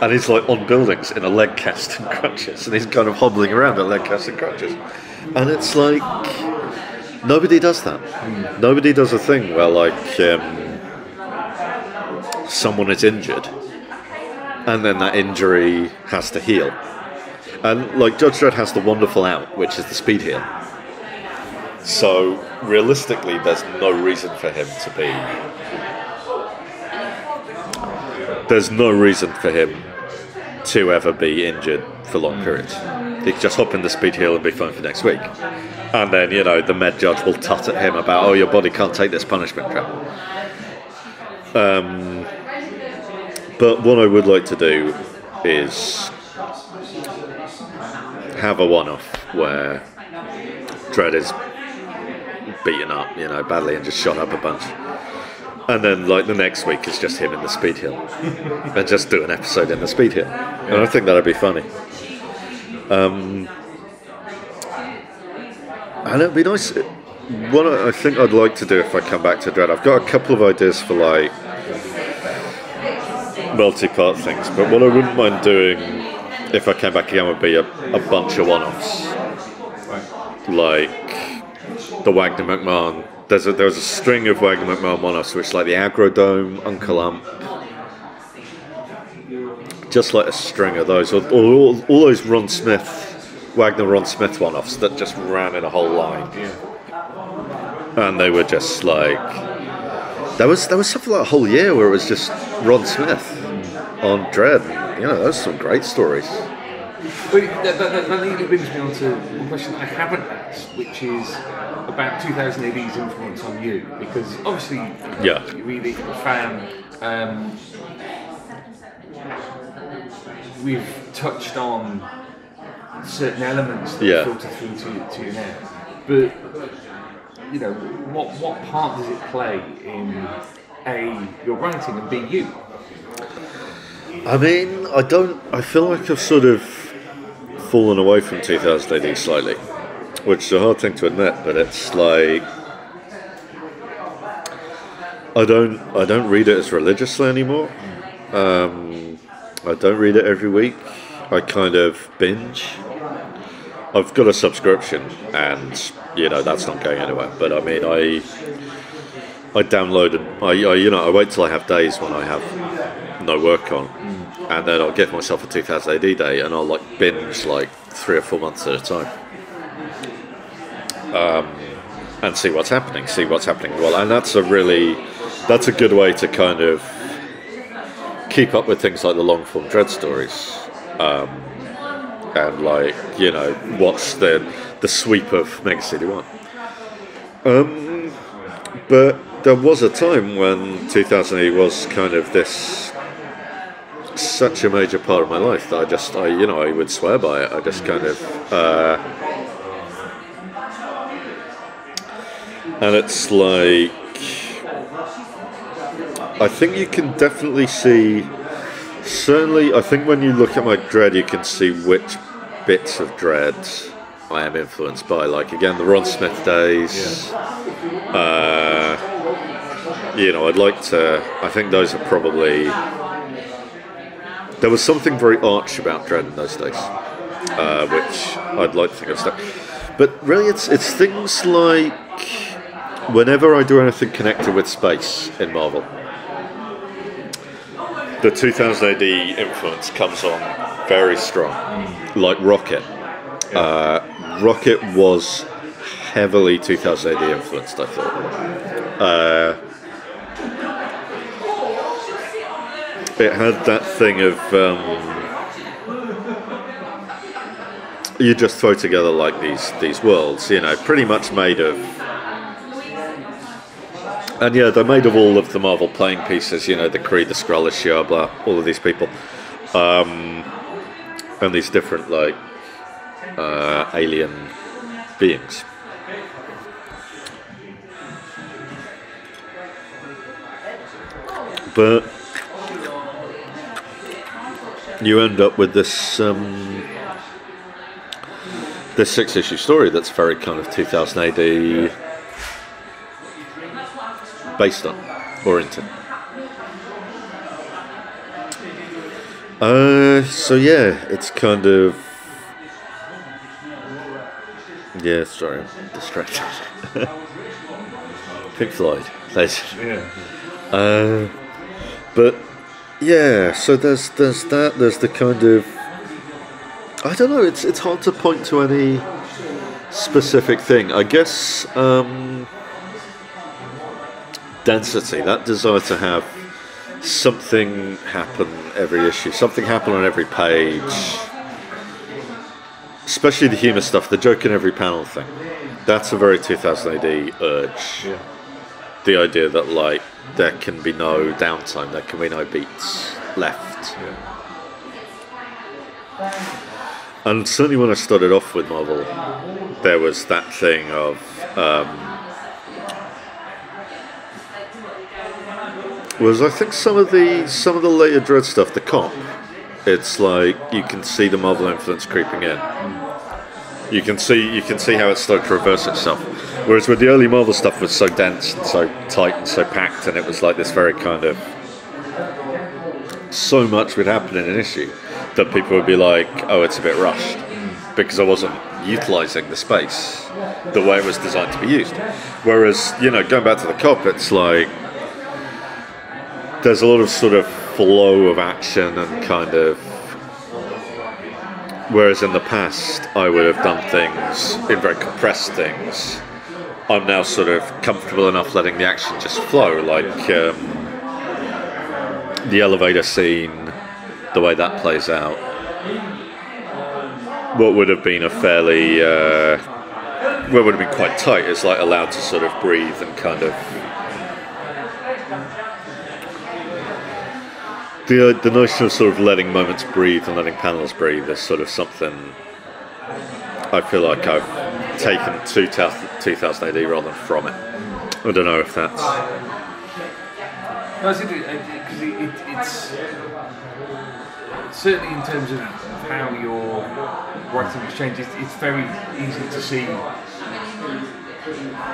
And he's on buildings in a leg cast and crutches, and he's kind of hobbling around in a leg cast and crutches. And it's nobody does that. Nobody does a thing where someone is injured, and then that injury has to heal. And Judge Dredd has the wonderful out, which is the speed heal. So realistically, there's no reason for him to be. There's no reason for him to ever be injured for long periods. He can just hop in the speed heal and be fine for next week. And then, the med judge will tut at him about, your body can't take this punishment crap. But what I would like to do is have a one-off where Dredd is beaten up, badly, and just shot up a bunch. And then, the next week is just him in the speed hill, and just do an episode in the speed hill. And I think that'd be funny. And it'd be nice. What I think I'd like to do if I come back to Dredd, I've got a couple of ideas for multi-part things, but what I wouldn't mind doing if I came back again would be a bunch of one-offs, the Wagner McMahon. There was a string of Wagner McMahon one-offs, which the Aggro Dome, Uncle Ump, just a string of those, or all those Wagner Ron Smith one-offs that just ran in a whole line, and they were just there was something a whole year where it was just Ron Smith on Dredd. Those are some great stories. But that neatly brings me on to one question I haven't asked, which is about 2000 AD's influence on you, because obviously you're really a fan. We've touched on certain elements that filter through to you now, but what part does it play in A, your writing, and B, you? I mean, I feel like I've sort of fallen away from 2000 AD slightly, which is a hard thing to admit, but it's I don't read it as religiously anymore. I don't read it every week. I kind of binge. I've got a subscription, and that's not going anywhere. But I mean, I download and I wait till I have days when I have no work on, and then I'll give myself a 2000 AD day, and I'll binge 3 or 4 months at a time, and see what's happening well. And that's a good way to kind of keep up with things like the long form Dredd stories, and watch the sweep of Mega City 1. But there was a time when 2008 was kind of this such a major part of my life that I would swear by it. I just kind of and it's like, I think you can definitely see, certainly I think when you look at my Dredd you can see which bits of Dredd I am influenced by, like again the Ron Smith days. I think those are probably, there was something very arch about Dredd in those days, which I'd like to think of stuck. But really it's things like, whenever I do anything connected with space in Marvel, the 2000 AD influence comes on very strong, like Rocket. Rocket was heavily 2000 AD influenced, I thought. It had that thing of you just throw together like these worlds, pretty much made of, and they're made of all of the Marvel playing pieces, the Kree, the Skrull, the Shi'ar, blah, all of these people, and these different alien beings. But you end up with this this 6-issue story that's very kind of 2000 AD based on, oriented. It's kind of, sorry, I'm distracted. Pink Floyd, but so there's that. There's the kind of, I don't know. It's hard to point to any specific thing. I guess density, that desire to have something happen every issue, something happen on every page. Especially the humour stuff, the joke in every panel thing. That's a very 2000 AD urge. Yeah. The idea that there can be no downtime, there can be no beats left. Yeah. And certainly when I started off with Marvel, there was that thing of I think some of the later Dredd stuff, the comp, it's like you can see the Marvel influence creeping in. You can see how it started to reverse itself. Whereas with the early Marvel stuff was so dense and so tight and so packed, and it was like this very kind of, so much would happen in an issue that people would be like, oh, it's a bit rushed, because I wasn't utilising the space the way it was designed to be used. Whereas, going back to the cop, it's like there's a lot of sort of flow of action and kind of, whereas in the past I would have done things in very compressed things, I'm now sort of comfortable enough letting the action just flow, like the elevator scene, the way that plays out. What would have been a fairly, what would have been quite tight is allowed to sort of breathe and kind of, the notion of sort of letting moments breathe and letting panels breathe is sort of something I feel like I've taken to 2000 AD rather than from it. I don't know if that's... No, it's interesting, because it's certainly in terms of how your writing has changed, it's very easy to see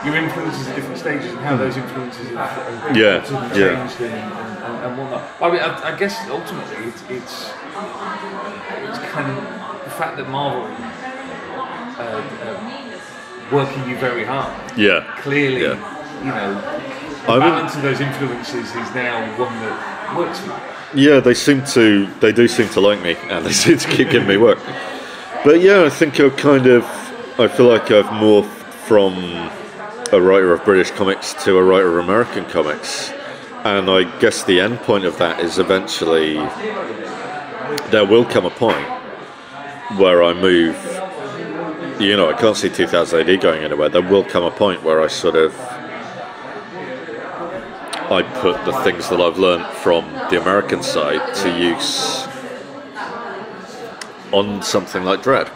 your influences at different stages and how those influences have changed and whatnot. I mean, I guess ultimately it's kind of the fact that Marvel working you very hard. Yeah. Clearly, the balance of those influences is now one that works for you. Yeah, they do seem to like me, and they seem to keep giving me work. But I think I feel like I've morphed from a writer of British comics to a writer of American comics, and I guess the end point of that is eventually there will come a point where I move you know, I can't see 2000 AD going anywhere. There will come a point where I put the things that I've learned from the American side to use on something like Dredd.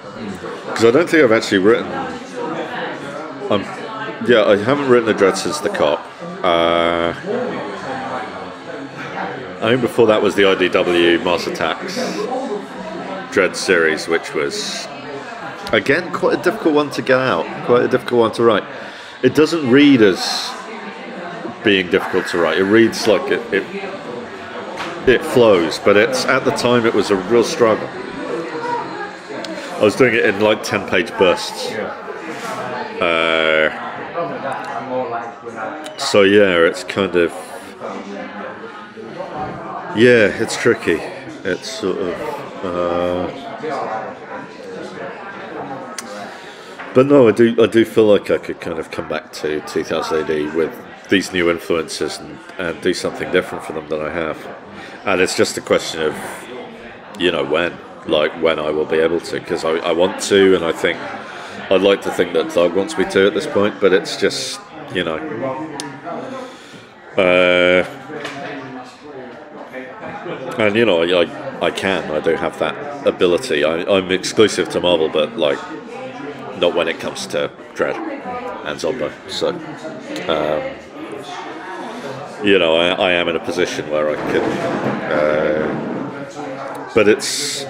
Because I don't think I've actually written... I haven't written a Dredd since the Cop. I think before that was the IDW Mars Attacks Dredd series, which was, again, quite a difficult one to get out, quite a difficult one to write. It doesn't read as being difficult to write. It reads like it flows, but at the time it was a real struggle. I was doing it in like 10-page bursts. So yeah, it's kind of, it's tricky. It's sort of, but no, I do feel like I could kind of come back to 2000 AD with these new influences and do something different for them than I have. And it's just a question of, you know, when I will be able to, because I want to, and I think I'd like to think that Doug wants me to at this point, but it's just, you know, and you know, I do have that ability. I'm exclusive to Marvel, but like not when it comes to Dredd and Zombo. So you know, I am in a position where I can, but it's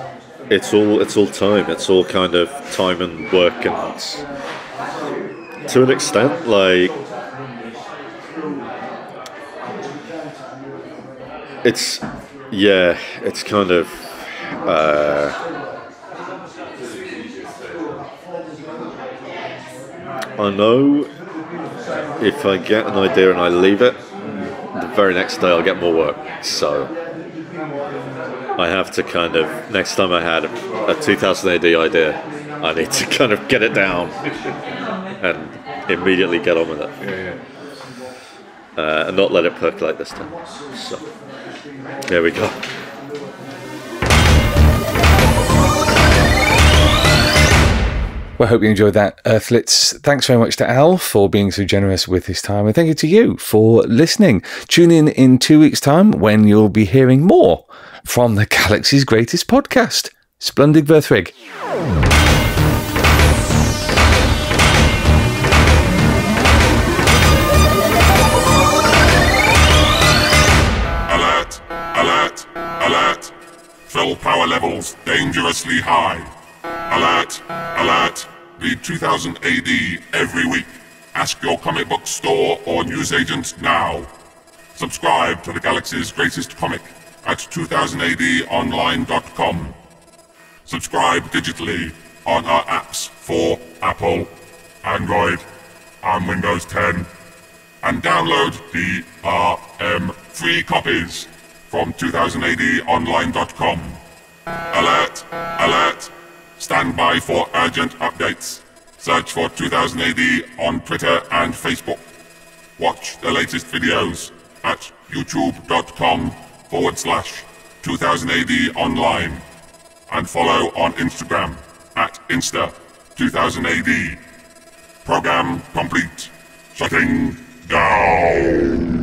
all time. It's all kind of time and work, and to an extent, like it's kind of I know if I get an idea and I leave it, the very next day I'll get more work. So I have to kind of, next time I had a 2000 AD idea, I need to kind of get it down and immediately get on with it. And not let it percolate this time. So there we go. Well, I hope you enjoyed that, Earthlets. Thanks very much to Al for being so generous with his time, and thank you to you for listening. Tune in 2 weeks' time when you'll be hearing more from the galaxy's greatest podcast, Splundig Verthrig. Alert! Alert! Alert! Fill power levels dangerously high. Alert! Alert! Read 2000 AD every week. Ask your comic book store or newsagent now. Subscribe to the galaxy's greatest comic at 2000adonline.com. Subscribe digitally on our apps for Apple, Android, and Windows 10. And download DRM free copies from 2000adonline.com. Alert! Alert! Stand by for urgent updates. Search for 2000 AD on Twitter and Facebook. Watch the latest videos at youtube.com/2000 AD online. And follow on Instagram at Insta2000 AD. Program complete. Shutting down.